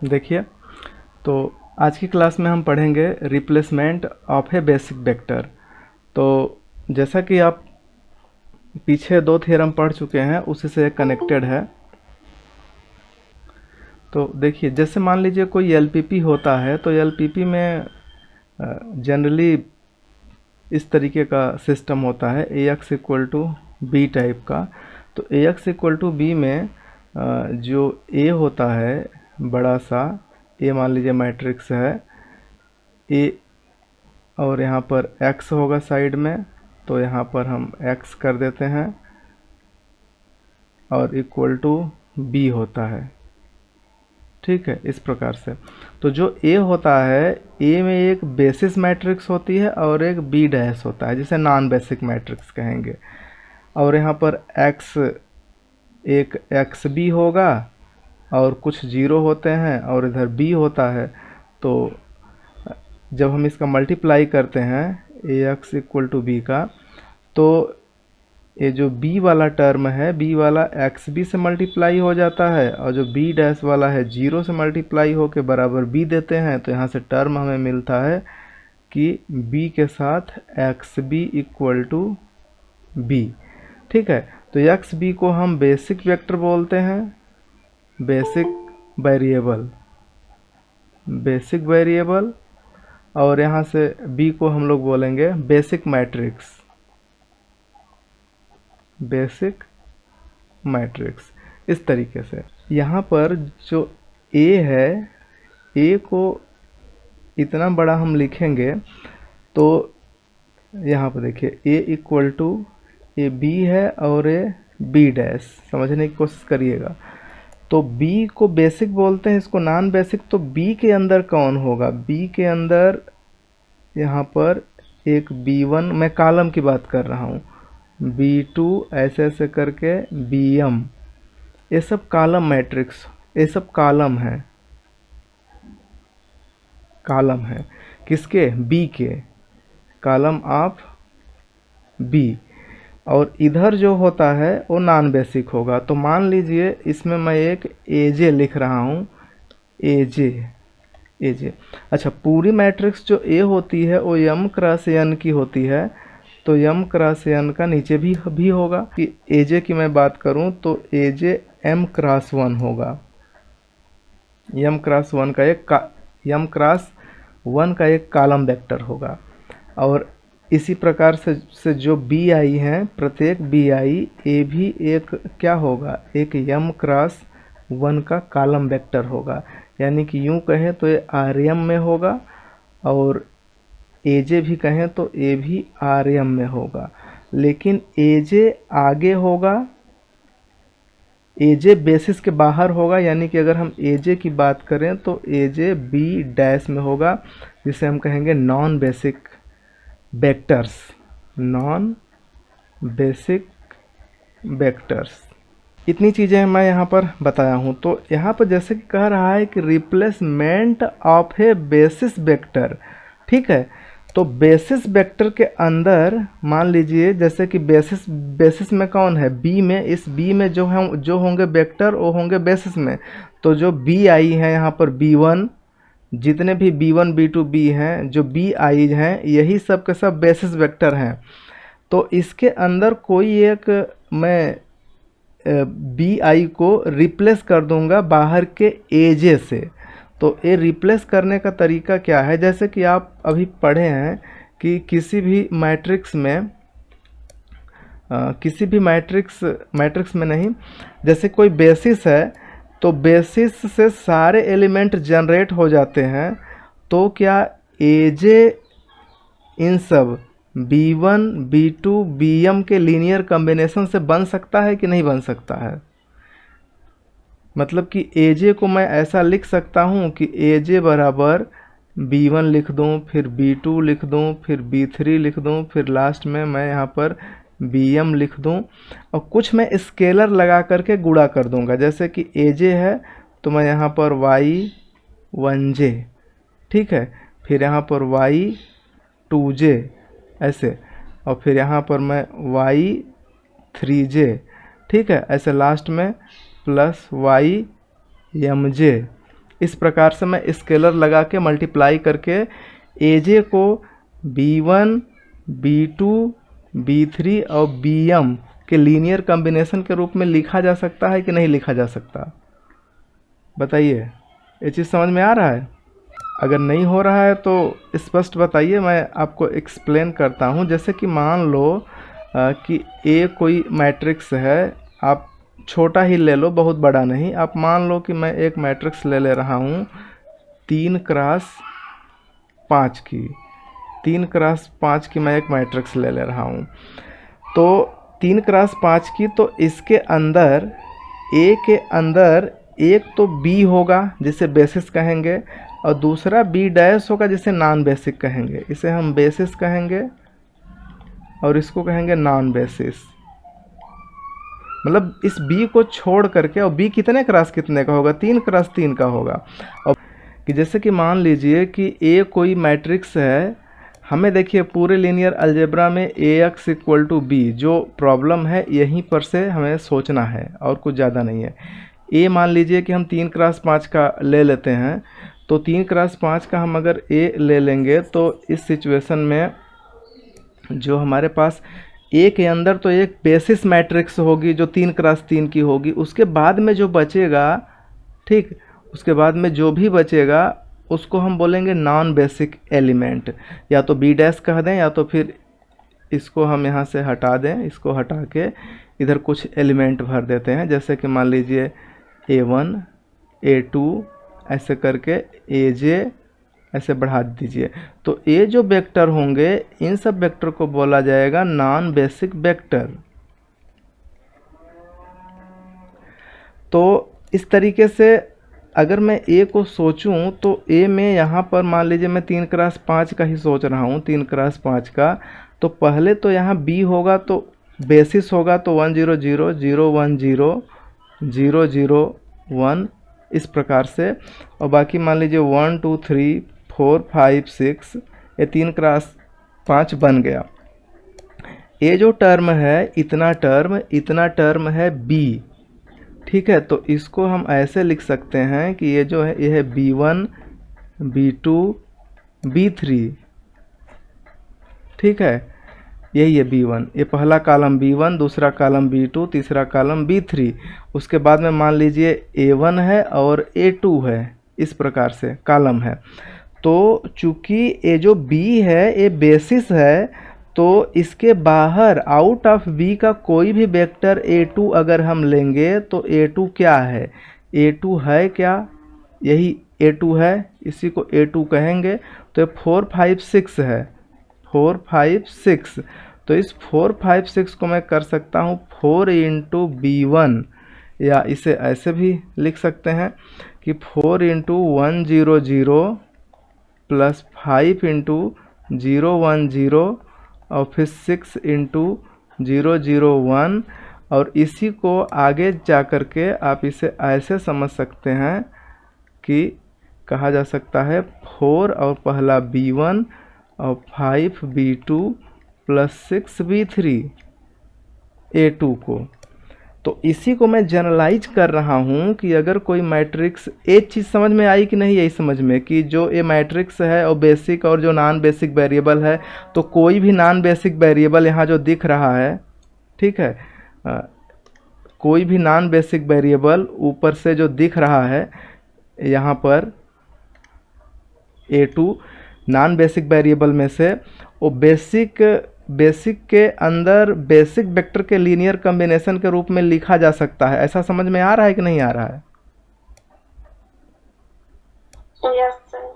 देखिए, तो आज की क्लास में हम पढ़ेंगे replacement of A basic vector. तो जैसा कि आप पीछे दो थ्योरम पढ़ चुके हैं, उसी से कनेक्टेड है। तो देखिए, जैसे मान लीजिए कोई एलपीपी होता है, तो एलपीपी में जनरली इस तरीके का सिस्टम होता है, A X equal to B type का। तो A X equal to B में जो ए होता है बड़ा सा, ए मान लीजिए मैट्रिक्स है ए, और यहाँ पर x होगा साइड में, तो यहाँ पर हम x कर देते हैं और इक्वल टू b होता है। ठीक है, इस प्रकार से। तो जो a होता है, a में एक बेसिस मैट्रिक्स होती है और एक b डैश होता है, जिसे नॉन बेसिक मैट्रिक्स कहेंगे। और यहाँ पर x एक xb होगा और कुछ जीरो होते हैं, और इधर b होता है। तो जब हम इसका मल्टीप्लाई करते हैं ए एक्स इक्वल टू बी का, तो ये जो b वाला टर्म है, b वाला एक्स बी से मल्टीप्लाई हो जाता है, और जो b डैश वाला है जीरो से मल्टीप्लाई होके बराबर b देते हैं। तो यहाँ से टर्म हमें मिलता है कि b के साथ X B equal to B. ठीक है, तो एक्स बी को हम बेसिक वेक्टर बोलते हैं, बेसिक वेरिएबल। और यहाँ से b को हम लोग बोलेंगे बेसिक मैट्रिक्स। इस तरीके से यहाँ पर जो a है, a को इतना बड़ा हम लिखेंगे, तो यहाँ पर देखिए a equal to A B है और ए बी डैश, समझने की कोशिश करिएगा। तो b को बेसिक बोलते हैं, इसको नॉन बेसिक। तो b के अंदर कौन होगा? b के अंदर यहाँ पर एक b1, मैं कॉलम की बात कर रहा हूँ, b2 ऐसे ऐसे करके bm, ये सब कॉलम मैट्रिक्स, ये सब कॉलम है किसके? b के, कॉलम ऑफ b। और इधर जो होता है वो नॉन बेसिक होगा। तो मान लीजिए इसमें मैं एक एजे लिख रहा हूँ, एजे। अच्छा, पूरी मैट्रिक्स जो ए होती है वो m क्रॉस n की होती है, तो m क्रॉस n का नीचे भी होगा। कि एजे की मैं बात करूं तो एजे m क्रॉस 1 होगा, m क्रॉस 1 का एक कॉलम वेक्टर होगा। और इसी प्रकार से जो बी आई हैं, प्रत्येक बी आई ए भी एक क्या होगा? एक m क्रॉस 1 का कॉलम वेक्टर होगा। यानी कि यूं कहें तो ये आरएम में होगा, और एजे भी कहें तो ए भी आरएम में होगा। लेकिन एजे आगे होगा, एजे बेसिस के बाहर होगा। यानी कि अगर हम एजे की बात करें तो एजे बी डैश में होगा, जिसे हम कहेंगे नॉन बेसिक वेक्टर्स। इतनी चीज़ें मैं यहाँ पर बताया हूँ। तो यहाँ पर जैसे कि कह रहा है कि replacement of A basis vector. ठीक है, तो बेसिस वेक्टर के अंदर मान लीजिए जैसे कि बेसिस में कौन है? बी में। इस बी में जो होंगे वेक्टर वो होंगे बेसिस में। तो जो बी आई है यहाँ पर b1, जितने भी b1 b2 b हैं, जो बी आई हैं, यही सब के सब बेसिस वेक्टर हैं। तो इसके अंदर कोई एक मैं बी आई को रिप्लेस कर दूंगा बाहर के एजे से। तो ये रिप्लेस करने का तरीका क्या है? जैसे कि आप अभी पढ़े हैं कि किसी भी मैट्रिक्स में नहीं, जैसे कोई बेसिस है, तो बेसिस से सारे एलिमेंट जनरेट हो जाते हैं। तो क्या एजे इन सब b1 b2 bm के लीनियर कॉम्बिनेशन से बन सकता है कि नहीं बन सकता है? मतलब कि एजे को मैं ऐसा लिख सकता हूँ कि एजे बराबर b1 लिख दूँ, फिर b2 लिख दूँ, फिर b3 लिख दूँ, फिर लास्ट में मैं यहाँ पर bm लिख दूँ, और कुछ मैं स्केलर लगा करके गुणा कर दूँगा। जैसे कि एजे है तो मैं यहाँ पर y1j, ठीक है, फिर यहाँ पर y2j ऐसे, और फिर यहाँ पर मैं y3j, ठीक है, ऐसे लास्ट में प्लस y mj। इस प्रकार से मैं स्केलर लगा के मल्टीप्लाई करके एजे को B1, B2, B3 और Bm के लीनियर कॉम्बिनेशन के रूप में लिखा जा सकता है कि नहीं लिखा जा सकता? बताइए, ये चीज़ समझ में आ रहा है? अगर नहीं हो रहा है तो स्पष्ट बताइए, मैं आपको एक्सप्लेन करता हूँ। जैसे कि मान लो कि ए कोई मैट्रिक्स है, आप छोटा ही ले लो, बहुत बड़ा नहीं। आप मान लो कि मैं एक मैट्रिक्स ले रहा हूँ 3x5 की, 3x5 की मैं एक मैट्रिक्स ले रहा हूँ। तो 3x5 की, तो इसके अंदर ए के अंदर एक तो बी होगा जिसे बेसिस कहेंगे, और दूसरा बी डैश होगा जिसे नॉन बेसिक कहेंगे। इसे हम बेसिस कहेंगे और इसको कहेंगे नॉन बेसिस। मतलब इस बी को छोड़ करके, और बी कितने क्रॉस कितने का होगा? 3x3 का होगा। और कि जैसे कि मान लीजिए कि ए कोई मैट्रिक्स है, हमें देखिए पूरे लीनियर अलजेब्रा में Ax इक्वल टू बी, जो प्रॉब्लम है यहीं पर से हमें सोचना है और कुछ ज़्यादा नहीं है। ए मान लीजिए कि हम 3x5 का ले लेते हैं, तो 3x5 का हम अगर ए ले लेंगे तो इस सिचुएशन में जो हमारे पास ए के अंदर तो एक बेसिस मैट्रिक्स होगी जो 3x3 की होगी। उसके बाद में जो बचेगा, ठीक, उसके बाद में जो भी बचेगा उसको हम बोलेंगे नॉन बेसिक एलिमेंट। या तो बी डैश कह दें, या तो फिर इसको हम यहाँ से हटा दें, इसको हटा के इधर कुछ एलिमेंट भर देते हैं। जैसे कि मान लीजिए A1, A2 ऐसे करके AJ ऐसे बढ़ा दीजिए। तो ये जो वेक्टर होंगे, इन सब वेक्टर को बोला जाएगा नॉन बेसिक वेक्टर। तो इस तरीके से अगर मैं ए को सोचूं तो ए में यहाँ पर मान लीजिए मैं 3x5 का ही सोच रहा हूँ, 3x5 का। तो पहले तो यहाँ बी होगा, तो बेसिस होगा, तो 1 0 0 0 1 0 0 0 1 इस प्रकार से। और बाकी मान लीजिए 1 2 3 4 5 6, ये 3x5 बन गया। ये जो टर्म है, इतना टर्म है बी, ठीक है। तो इसको हम ऐसे लिख सकते हैं कि ये जो है, ये है B1, B2, B3, ठीक है। यही है B1, ये पहला कॉलम B1, दूसरा कॉलम B2, तीसरा कॉलम B3। उसके बाद में मान लीजिए A1 है और A2 है, इस प्रकार से कॉलम है। तो चूंकि ये जो B है ये बेसिस है, तो इसके बाहर आउट ऑफ B का कोई भी वेक्टर A2 अगर हम लेंगे तो A2 क्या है? A2 है क्या? यही A2 है, इसी को A2 कहेंगे। तो 4 5 6 है, 4 5 6। तो इस 4 5 6 को मैं कर सकता हूँ 4 इंटू B1, या इसे ऐसे भी लिख सकते हैं कि 4 इंटू 1 0 0 प्लस 5 इंटू 0 1 0 और फिर 6 इंटू 0 0 1। और इसी को आगे जा कर के आप इसे ऐसे समझ सकते हैं कि कहा जा सकता है 4 और पहला B1 और 5 B2 प्लस 6 B3 A2 को। तो इसी को मैं जनरलाइज कर रहा हूँ कि अगर कोई मैट्रिक्स, एक चीज़ समझ में आई कि नहीं? यही समझ में कि जो ये मैट्रिक्स है और बेसिक और जो नॉन बेसिक वेरिएबल है, तो कोई भी नॉन बेसिक वेरिएबल यहाँ जो दिख रहा है, ठीक है, कोई भी नॉन बेसिक वेरिएबल ऊपर से जो दिख रहा है यहाँ पर A2 नॉन बेसिक वेरिएबल में से, वो बेसिक के अंदर बेसिक वेक्टर के लीनियर कॉम्बिनेशन के रूप में लिखा जा सकता है। ऐसा समझ में आ रहा है कि नहीं आ रहा है? Yes sir.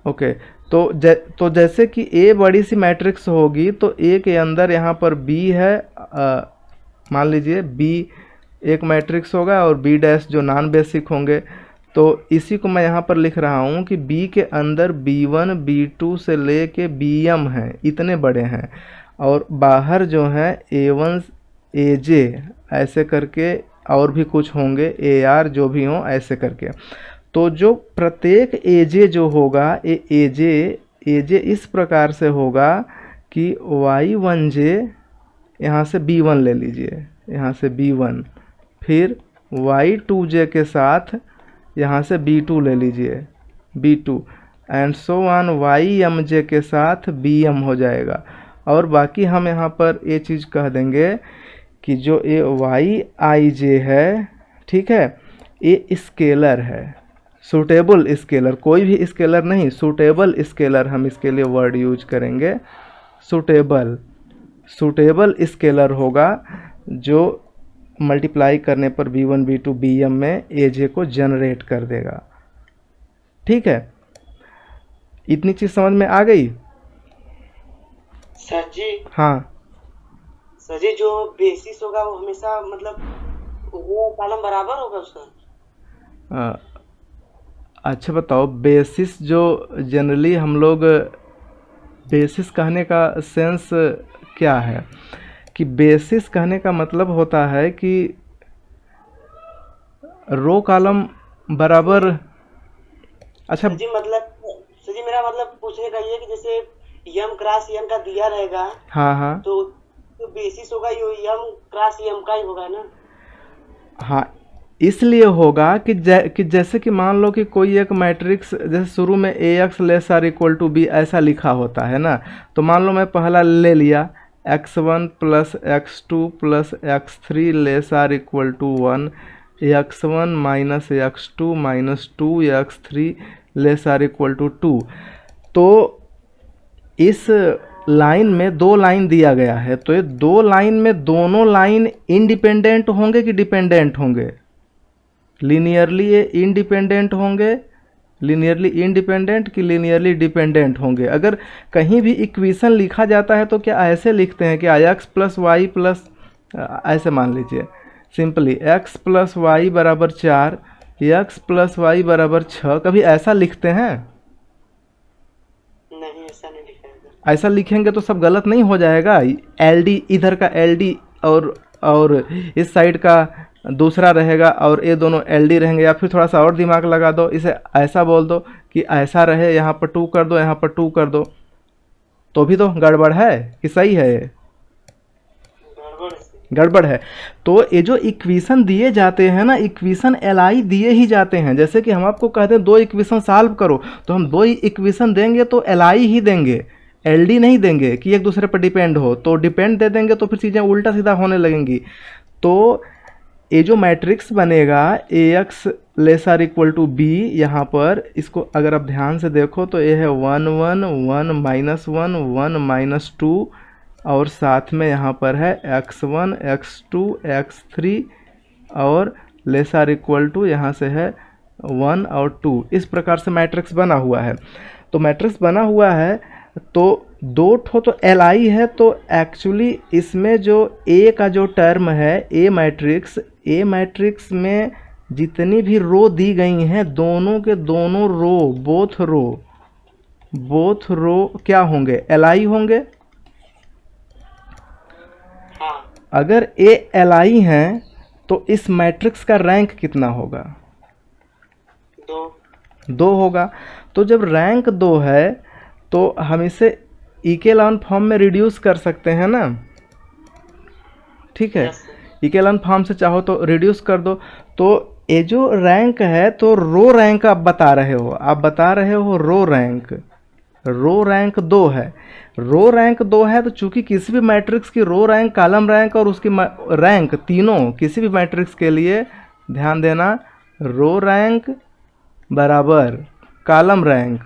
ओके। तो जैसे कि ए बड़ी सी मैट्रिक्स होगी, तो ए के अंदर यहाँ पर बी है, मान लीजिए बी एक मैट्रिक्स होगा और बी डैश जो नॉन बेसिक होंगे। तो इसी को मैं यहाँ पर लिख रहा हूँ कि बी के अंदर B1 B2 से ले के Bm हैं, इतने बड़े हैं, और बाहर जो है A1 AJ ऐसे करके, और भी कुछ होंगे AR, जो भी हों ऐसे करके। तो जो प्रत्येक AJ जो होगा, ये AJ इस प्रकार से होगा कि Y1J, यहाँ से B1 ले लीजिए, यहाँ से B1, फिर Y2J के साथ यहाँ से B2 ले लीजिए, B2 and so on YMJ के साथ BM हो जाएगा। और बाकी हम यहाँ पर ये चीज़ कह देंगे कि जो ये YIJ है, ठीक है, ये स्केलर है, सूटेबल स्केलर, कोई भी स्केलर नहीं, सूटेबल स्केलर हम इसके लिए वर्ड यूज करेंगे। सूटेबल स्केलर होगा जो मल्टीप्लाई करने पर B1 B2 BM में AJ को जनरेट कर देगा। ठीक है, इतनी चीज़ समझ में आ गई? सर जी, हाँ सर जी, जो बेसिस होगा वो हमेशा मतलब वो कॉलम बराबर होगा उसका। अच्छा बताओ, बेसिस जो जनरली हम लोग, बेसिस कहने का सेंस क्या है? कि बेसिस कहने का मतलब होता है कि रो कॉलम बराबर। अच्छा सर जी मेरा मतलब पूछने का ये कि जैसे यम क्रॉस यम का दिया रहेगा, हाँ हाँ तो बेसिस होगा ये यम क्रॉस यम का ही होगा ना। हाँ, इसलिए होगा कि जैसे कि मान लो कि कोई एक मैट्रिक्स, जैसे शुरू में AX less or equal to B ऐसा लिखा होता है ना, तो मान लो मैं पहला ले लिया x1 plus x2 plus x3 less or equal to 1, x1 minus x2 minus 2x3 less or equal to 2। तो इस लाइन में दो लाइन दिया गया है, तो ये दो लाइन में दोनों लाइन इंडिपेंडेंट होंगे कि डिपेंडेंट होंगे? लीनियरली ये इंडिपेंडेंट होंगे, लीनियरली इंडिपेंडेंट कि लीनियरली डिपेंडेंट होंगे? अगर कहीं भी इक्वेशन लिखा जाता है तो क्या ऐसे लिखते हैं कि x प्लस वाई प्लस, ऐसे मान लीजिए सिंपली x प्लस वाई बराबर 4, x प्लस वाई बराबर 6, कभी ऐसा लिखते हैं? नहीं, ऐसा नहीं लिखा है। ऐसा लिखेंगे तो सब गलत नहीं हो जाएगा? LD इधर का LD और इस साइड का दूसरा रहेगा और ये दोनों LD रहेंगे। या फिर थोड़ा सा और दिमाग लगा दो, इसे ऐसा बोल दो कि ऐसा रहे, यहाँ पर 2 कर दो, यहाँ पर 2 कर दो, तो भी तो गड़बड़ है कि सही है? ये गड़बड़ है। तो ये जो इक्वेशन दिए जाते हैं ना, इक्वेशन LI दिए ही जाते हैं। जैसे कि हम आपको कहते हैं 2 इक्वेशन सॉल्व करो, तो हम 2 इक्वेशन देंगे तो LI ही देंगे, LD नहीं देंगे कि एक दूसरे पर डिपेंड हो। तो डिपेंड दे देंगे तो फिर चीज़ें उल्टा सीधा होने लगेंगी। तो ये जो मैट्रिक्स बनेगा AX less or equal to B, यहाँ पर इसको अगर आप ध्यान से देखो तो ये है 1 1 1 माइनस 1 1 माइनस 2, और साथ में यहाँ पर है x1 x2 x3 और लेस आर इक्वल टू यहाँ से है 1 और 2। इस प्रकार से मैट्रिक्स बना हुआ है। तो मैट्रिक्स बना हुआ है तो दो ठो तो LI है, तो एक्चुअली इसमें जो A का जो टर्म है A मैट्रिक्स में जितनी भी रो दी गई हैं, दोनों के दोनों रो, बोथ रो क्या होंगे? LI होंगे। अगर A LI हैं तो इस मैट्रिक्स का रैंक कितना होगा? 2 होगा। तो जब रैंक 2 है तो हम इसे इकेलॉन फॉर्म में रिड्यूस कर सकते हैं ना, ठीक है? इकेलॉन फॉर्म से चाहो तो रिड्यूस कर दो। तो ये जो रैंक है, तो रो रैंक आप बता रहे हो रो रैंक 2 है। रो रैंक 2 है तो चूंकि किसी भी मैट्रिक्स की रो रैंक, कॉलम रैंक और उसकी रैंक तीनों, किसी भी मैट्रिक्स के लिए ध्यान देना, रो रैंक बराबर कॉलम रैंक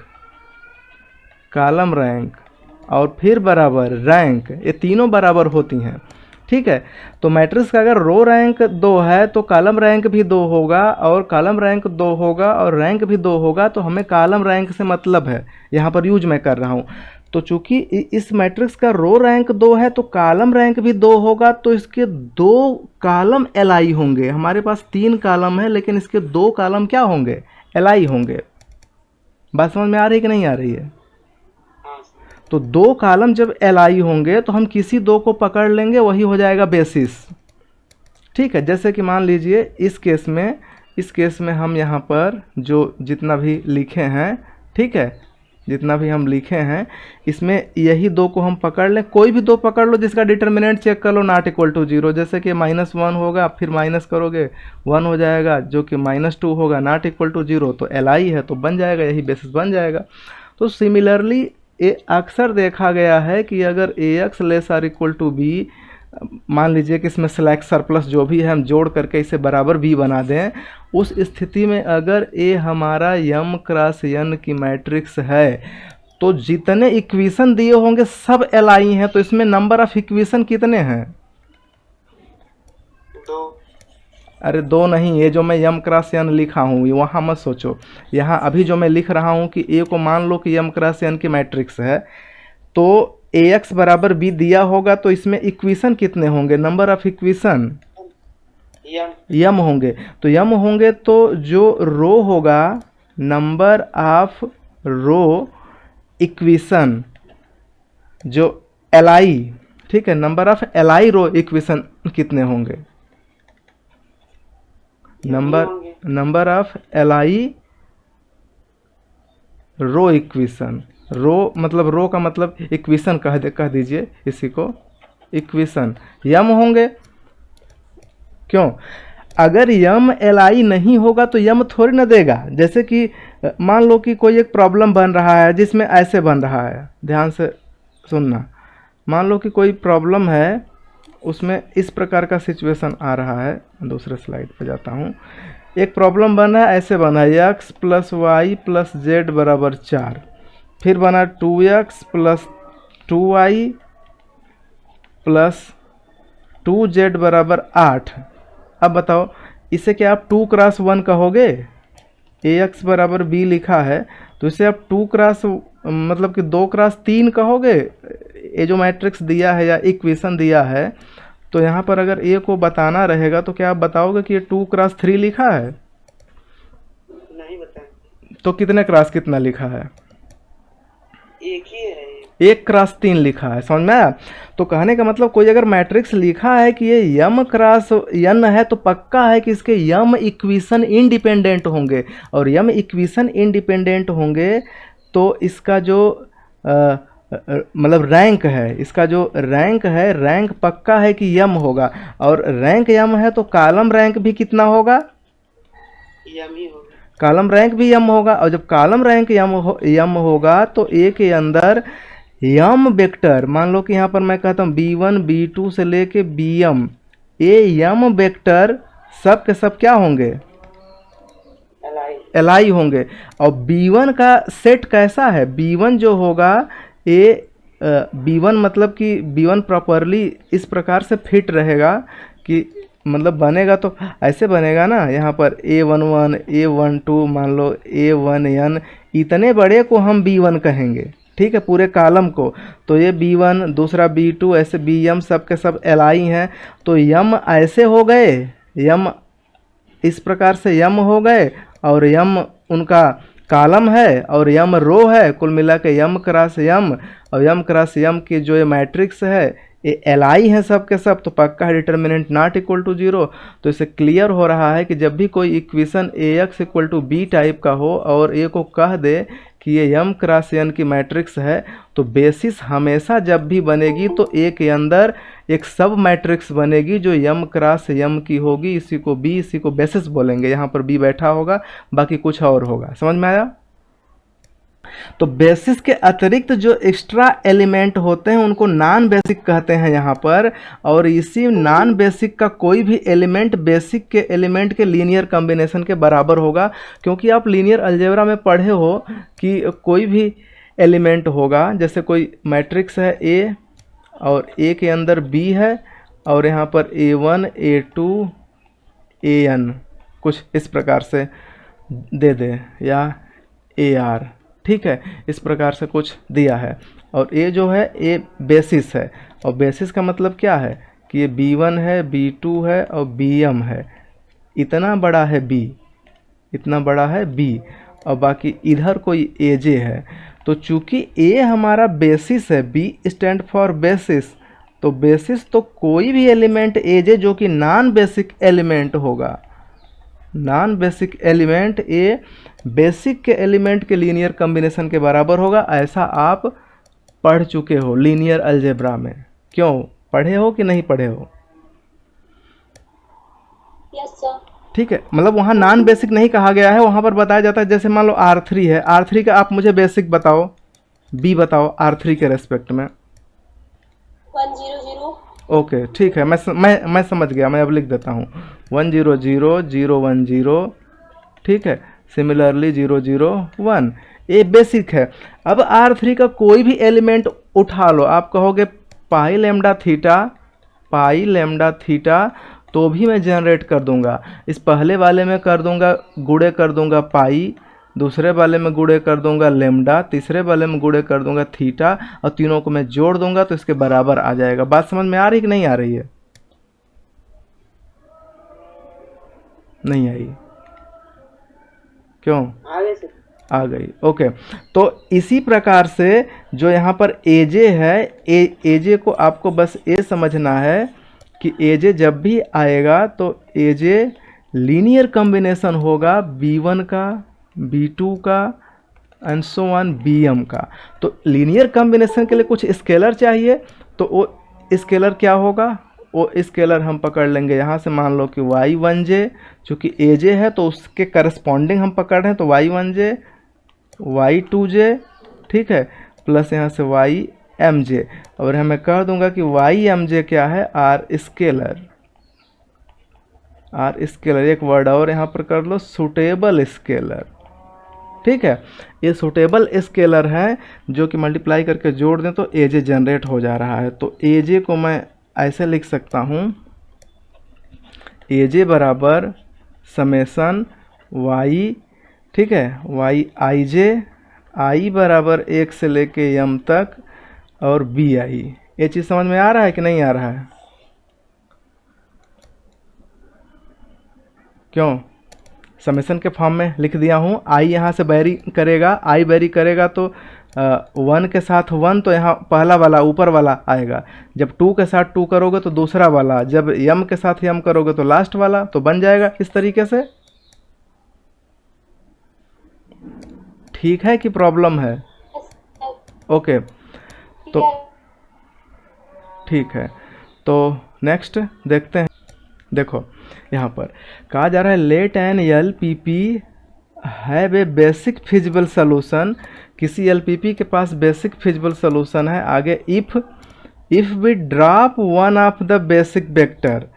और फिर बराबर रैंक, ये तीनों बराबर होती हैं, ठीक है? तो मैट्रिक्स का अगर रो रैंक 2 है तो कॉलम रैंक भी 2 होगा, और कॉलम रैंक 2 होगा और रैंक भी 2 होगा। तो हमें कॉलम रैंक से मतलब है, यहाँ पर यूज मैं कर रहा हूँ। तो चूंकि इस मैट्रिक्स का रो रैंक 2 है तो कॉलम रैंक भी 2 होगा, तो इसके 2 कॉलम LI होंगे। हमारे पास 3 कॉलम है लेकिन इसके 2 कॉलम क्या होंगे? LI होंगे। बात समझ में आ रही है कि नहीं आ रही है? तो 2 कॉलम जब LI होंगे तो हम किसी 2 को पकड़ लेंगे, वही हो जाएगा बेसिस, ठीक है? जैसे कि मान लीजिए इस केस में हम यहाँ पर जो जितना भी लिखे हैं, ठीक है, जितना भी हम लिखे हैं इसमें यही दो को हम पकड़ लें, कोई भी दो पकड़ लो जिसका डिटर्मिनेंट चेक कर लो नॉट इक्वल टू जीरो। जैसे कि -1 होगा, फिर माइनस करोगे 1 हो जाएगा, जो कि -2 होगा नॉट इक्वल टू जीरो, तो LI है तो बन जाएगा, यही बेसिस बन जाएगा। तो सिमिलरली ये अक्सर देखा गया है कि अगर AX less or equal to B, मान लीजिए कि इसमें स्लैक सरप्लस जो भी है हम जोड़ करके इसे बराबर B बना दें, उस स्थिति में अगर A हमारा m क्रॉस n की मैट्रिक्स है तो जितने इक्वेशन दिए होंगे सब LI हैं, तो इसमें नंबर ऑफ इक्वेशन कितने हैं? 2। अरे 2 नहीं, ये जो मैं m क्रॉस n लिखा हूँ वहाँ मत सोचो, यहाँ अभी जो मैं लिख रहा हूँ कि A को मान लो कि m क्रॉस n की मैट्रिक्स है, तो AX बराबर B दिया होगा, तो इसमें इक्वेशन कितने होंगे? नंबर ऑफ इक्वेशन m होंगे। तो m होंगे तो जो रो होगा नंबर ऑफ रो इक्वेशन जो LI, ठीक है, number of LI row equation कितने होंगे? Number of LI row equation, row मतलब रो का मतलब इक्वेशन कह दीजिए इसी को, इक्वेशन m होंगे। क्यों? अगर m LI नहीं होगा तो m थोड़ी ना देगा। जैसे कि मान लो कि कोई एक प्रॉब्लम बन रहा है जिसमें ऐसे बन रहा है, ध्यान से सुनना। मान लो कि कोई प्रॉब्लम है, उसमें इस प्रकार का सिचुएशन आ रहा है, दूसरे स्लाइड पे जाता हूँ। एक प्रॉब्लम बना है, ऐसे बना है x + y + z बराबर 4, फिर बना 2x + 2y + 2z बराबर 8। अब बताओ इसे क्या आप 2 क्रॉस 1 कहोगे? AX बराबर B लिखा है तो इसे आप 2 क्रॉस मतलब कि 2 क्रॉस 3 कहोगे? ये जो मैट्रिक्स दिया है या इक्वेशन दिया है, तो यहाँ पर अगर A को बताना रहेगा तो क्या आप बताओगे कि ये 2 क्रॉस 3 लिखा है? नहीं बताएं। तो कितने क्रॉस कितना लिखा है? एक ही है। 1 क्रॉस 3 लिखा है, समझ में आया? तो कहने का मतलब कोई अगर मैट्रिक्स लिखा है कि ये m क्रॉस n है तो पक्का है कि इसके m इक्वेशन इंडिपेंडेंट होंगे, और m इक्वेशन इंडिपेंडेंट होंगे तो इसका जो मतलब रैंक है, इसका जो रैंक है, रैंक पक्का है कि m होगा, और रैंक m है तो कॉलम रैंक भी कितना होगा? m ही होगा। कॉलम रैंक भी m होगा, और जब कॉलम रैंक m होगा तो A के अंदर m वेक्टर, मान लो कि यहाँ पर मैं कहता हूँ B1 B2 से लेके Bm, ये m वेक्टर सब के सब क्या होंगे? LI होंगे। और B1 का सेट कैसा है? B1 जो होगा ये B1 मतलब कि B1 प्रॉपरली इस प्रकार से फिट रहेगा कि मतलब बनेगा तो ऐसे बनेगा ना, यहाँ पर A11 A12 मान लो A1n, इतने बड़े को हम B1 कहेंगे, ठीक है, पूरे कॉलम को। तो ये B1, दूसरा B2, ऐसे Bm सब के सब LI हैं। तो m ऐसे हो गए, m इस प्रकार से m हो गए, और m उनका कॉलम है और m रो है, कुल मिला के m क्रॉस m, और m क्रॉस m की जो ये मैट्रिक्स है ये LI है सब के सब, तो पक्का है determinant not equal to zero. तो इससे क्लियर हो रहा है कि जब भी कोई equation AX equal to B type का हो और A को कह दे कि ये m क्रॉस n की मैट्रिक्स है, तो बेसिस हमेशा जब भी बनेगी तो A के अंदर एक सब मैट्रिक्स बनेगी जो m क्रॉस m की होगी, इसी को B, इसी को बेसिस बोलेंगे। यहाँ पर B बैठा होगा, बाकी कुछ और होगा। समझ में आया? तो बेसिस के अतिरिक्त जो एक्स्ट्रा एलिमेंट होते हैं उनको नॉन बेसिक कहते हैं यहाँ पर, और इसी नॉन बेसिक का कोई भी एलिमेंट बेसिक के एलिमेंट के लीनियर कॉम्बिनेशन के बराबर होगा। क्योंकि आप लीनियर अलजेब्रा में पढ़े हो कि कोई भी एलिमेंट होगा, जैसे कोई मैट्रिक्स है A और A के अंदर B है, और यहाँ पर A1 A2 AN कुछ इस प्रकार से दे दे, या AR, ठीक है, इस प्रकार से कुछ दिया है। और A जो है A बेसिस है, और बेसिस का मतलब क्या है कि ये B1 है, B2 है और Bm है, इतना बड़ा है B, इतना बड़ा है B, और बाकी इधर कोई AJ है। तो चूंकि A हमारा बेसिस है, B स्टैंड फॉर बेसिस, तो बेसिस तो कोई भी एलिमेंट AJ जो कि नॉन बेसिक एलिमेंट होगा, non basic element A basic के एलिमेंट के लीनियर कॉम्बिनेशन के बराबर होगा। ऐसा आप पढ़ चुके हो लीनियर अलजेब्रा में। क्यों पढ़े हो कि नहीं पढ़े हो? Yes sir. ठीक है, मतलब वहाँ नॉन बेसिक नहीं कहा गया है, वहाँ पर बताया जाता है जैसे मान लो R3 है, R3 का आप मुझे बेसिक बताओ, B बताओ R3 के रेस्पेक्ट में। 100। ओके ठीक है, मैं समझ गया, मैं अब लिख देता हूँ 100 010, ठीक है, सिमिलरली 001, ये बेसिक है। अब R3 का कोई भी एलिमेंट उठा लो, आप कहोगे पाई लैम्डा थीटा, तो भी मैं जनरेट कर दूंगा। इस पहले वाले में कर दूंगा गुणे कर दूंगा पाई, दूसरे वाले में गुणे कर दूंगा लैम्डा, तीसरे वाले में गुणे कर दूंगा थीटा, और तीनों को मैं जोड़ दूंगा तो इसके बराबर आ जाएगा। बात समझ में आ रही कि नहीं आ रही है? नहीं आई? क्यों? आगे से आ गई। ओके, तो इसी प्रकार से जो यहाँ पर एजे है, एजे को आपको बस ये समझना है कि एजे जब भी आएगा तो एजे लीनियर कॉम्बिनेशन होगा B1 का, B2 का एंड सो ऑन Bm का। तो लीनियर कॉम्बिनेशन के लिए कुछ स्केलर चाहिए, तो वो स्केलर क्या होगा? वो स्केलर हम पकड़ लेंगे यहाँ से, मान लो कि y1j, चूँकि एजे है तो उसके करस्पॉन्डिंग हम पकड़ रहे हैं, तो y1j y2j, ठीक है, प्लस यहाँ से ymj, और मैं कह दूंगा कि ymj क्या है? r scalar. एक वर्ड और यहाँ पर कर लो, सुटेबल स्केलर। ठीक है, ये सुटेबल स्केलर है जो कि मल्टीप्लाई करके जोड़ दें तो एजे जनरेट हो जा रहा है। तो एजे को मैं ऐसे लिख सकता हूँ, एजे बराबर समेसन y, ठीक है, y i j, i बराबर 1 से लेके m तक, और bi। ये चीज़ समझ में आ रहा है कि नहीं आ रहा है? क्यों? समेसन के फॉर्म में लिख दिया हूँ। i यहाँ से वेरी करेगा, i वेरी करेगा तो 1 के साथ 1, तो यहाँ पहला वाला ऊपर वाला आएगा। जब 2 के साथ 2 करोगे तो दूसरा वाला, जब m के साथ m करोगे तो लास्ट वाला, तो बन जाएगा इस तरीके से। ठीक है कि प्रॉब्लम है? ओके, तो ठीक है, तो नेक्स्ट देखते हैं। देखो यहाँ पर कहा जा रहा है let an LPP have a basic feasible solution. किसी LPP के पास बेसिक फिजिबल सोल्यूशन है। आगे if we drop one of the basic vector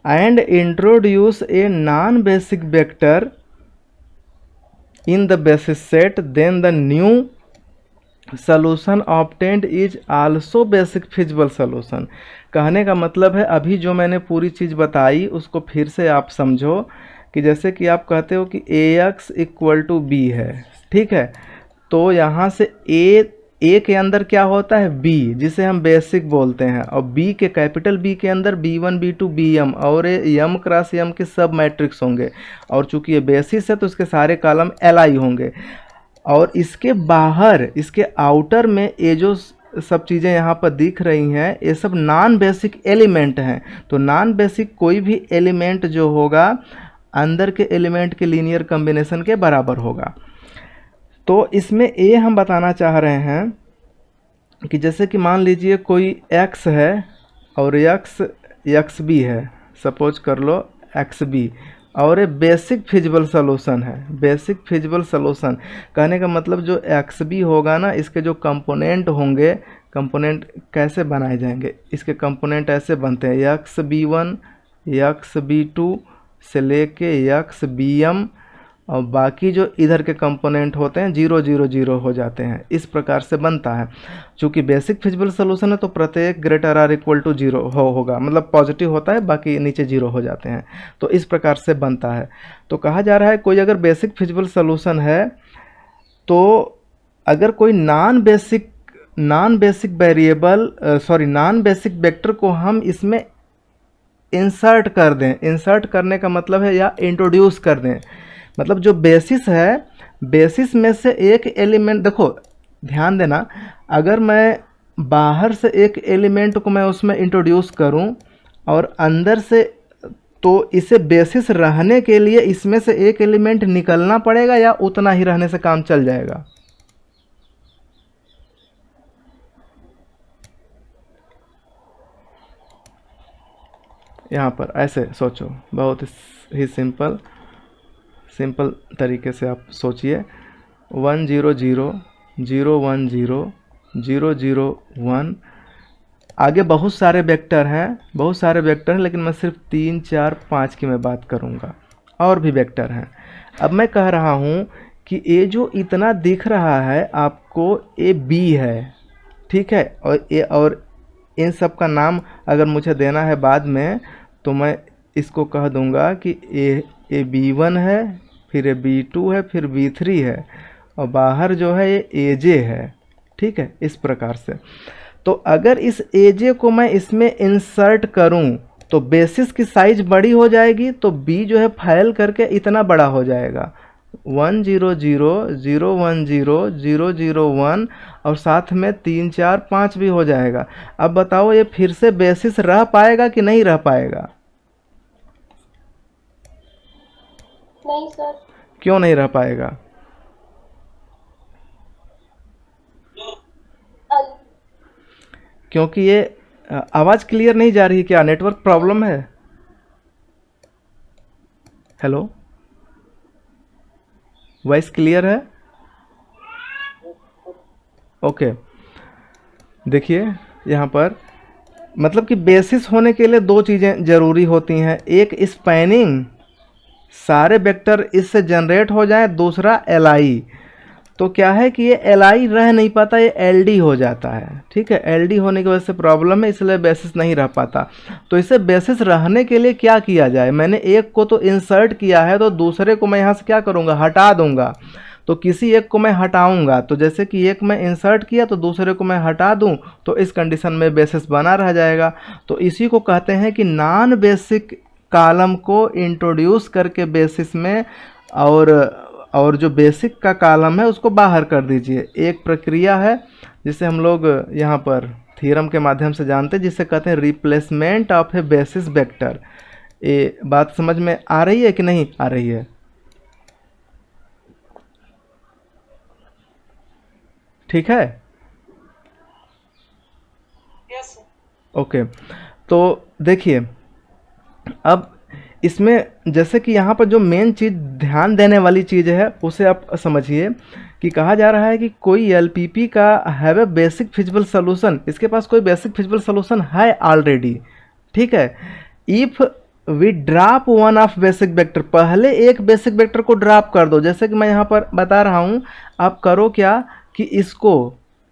and introduce a non basic vector in the basis set, then the new solution obtained is also basic feasible solution। कहने का मतलब है अभी जो मैंने पूरी चीज़ बताई उसको फिर से आप समझो कि जैसे कि आप कहते हो कि ax इक्वल टू b है, ठीक है, तो यहाँ से a के अंदर क्या होता है? b, जिसे हम बेसिक बोलते हैं, और b के कैपिटल B के अंदर b1 b2 bm, और ये m क्रॉस m के सब मैट्रिक्स होंगे, और चूंकि ये बेसिस है तो इसके सारे कॉलम li होंगे। और इसके बाहर, इसके आउटर में ये जो सब चीज़ें यहाँ पर दिख रही हैं ये सब नॉन बेसिक एलिमेंट हैं। तो नॉन बेसिक कोई भी एलिमेंट जो होगा अंदर के एलिमेंट के लीनियर कॉम्बिनेशन के बराबर होगा। तो इसमें ये हम बताना चाह रहे हैं कि जैसे कि मान लीजिए कोई x है और xb है, सपोज कर लो xb, और ये बेसिक फिजिबल सोल्यूशन है। बेसिक फिजिबल सोल्यूशन कहने का मतलब जो xb होगा ना, इसके जो कंपोनेंट होंगे, कंपोनेंट कैसे बनाए जाएंगे? इसके कंपोनेंट ऐसे बनते हैं xb1 xb2 से लेके xbm, और बाकी जो इधर के कंपोनेंट होते हैं 0 0 0 हो जाते हैं। इस प्रकार से बनता है। चूँकि बेसिक फिजिबल सोल्यूशन है तो प्रत्येक ग्रेटर आर इक्वल टू 0 होगा, मतलब पॉजिटिव होता है, बाकी नीचे 0 हो जाते हैं। तो इस प्रकार से बनता है। तो कहा जा रहा है कोई अगर बेसिक फिजिबल सोल्यूशन है तो अगर कोई नॉन बेसिक वेक्टर को हम इसमें इंसर्ट कर दें। इंसर्ट करने का मतलब है या इंट्रोड्यूस कर दें, मतलब जो बेसिस है, बेसिस में से एक एलिमेंट, देखो ध्यान देना, अगर मैं बाहर से एक एलिमेंट को मैं उसमें इंट्रोड्यूस करूं और अंदर से तो इसे बेसिस रहने के लिए इसमें से एक एलिमेंट निकलना पड़ेगा या उतना ही रहने से काम चल जाएगा? यहाँ पर ऐसे सोचो, बहुत ही सिंपल तरीके से आप सोचिए। 1 0 0 0 1 0 0 0 1, आगे बहुत सारे वेक्टर हैं, लेकिन मैं सिर्फ 3 4 5 की मैं बात करूँगा, और भी वेक्टर हैं। अब मैं कह रहा हूँ कि ये जो इतना दिख रहा है आपको, ये बी है, ठीक है, और इन सब का नाम अगर मुझे देना है बाद में, तो मैं इसको कह दूंगा कि ए B1 है, फिर ये B2 है, फिर B3 है, और बाहर जो है ये AJ है, ठीक है, इस प्रकार से। तो अगर इस AJ को मैं इसमें इंसर्ट करूं तो बेसिस की साइज बड़ी हो जाएगी, तो B जो है फैल करके इतना बड़ा हो जाएगा, 1 0 0 0 1 0 0 0 1, और साथ में 3 4 5 भी हो जाएगा। अब बताओ ये फिर से बेसिस रह पाएगा कि नहीं रह पाएगा? नहीं सर। क्यों नहीं रह पाएगा? क्योंकि ये आवाज़ क्लियर नहीं जा रही, क्या नेटवर्क प्रॉब्लम है? हेलो, वॉइस क्लियर है? ओके, देखिए यहाँ पर मतलब कि बेसिस होने के लिए दो चीज़ें ज़रूरी होती हैं, एक स्पैनिंग, सारे वेक्टर इससे जनरेट हो जाए, दूसरा एलआई। तो क्या है कि ये एलआई रह नहीं पाता, ये एलडी हो जाता है, ठीक है, एलडी होने की वजह से प्रॉब्लम है, इसलिए बेसिस नहीं रह पाता। तो इसे बेसिस रहने के लिए क्या किया जाए? मैंने एक को तो इंसर्ट किया है, तो दूसरे को मैं यहाँ से क्या करूँगा? हटा दूंगा। तो किसी एक को मैं हटाऊंगा, तो जैसे कि एक मैं इंसर्ट किया तो दूसरे को मैं हटा दूं, तो इस कंडीशन में बेसिस बना रह जाएगा। तो इसी को कहते हैं कि नॉन बेसिक कॉलम को इंट्रोड्यूस करके बेसिस में, और जो बेसिक का कॉलम है उसको बाहर कर दीजिए। एक प्रक्रिया है जिसे हम लोग यहाँ पर थ्योरम के माध्यम से जानते हैं, जिसे कहते हैं replacement of A basis vector. ये बात समझ में आ रही है कि नहीं आ रही है? ठीक है, यस ओके। तो देखिए, अब इसमें जैसे कि यहाँ पर जो मेन चीज़ ध्यान देने वाली चीज़ है उसे आप समझिए कि कहा जा रहा है कि कोई एलपीपी का have a basic feasible solution, इसके पास कोई बेसिक फिजिबल सोल्यूशन है ऑलरेडी, ठीक है। If we drop one of basic vector, पहले एक बेसिक वेक्टर को ड्रॉप कर दो, जैसे कि मैं यहाँ पर बता रहा हूँ, आप करो क्या कि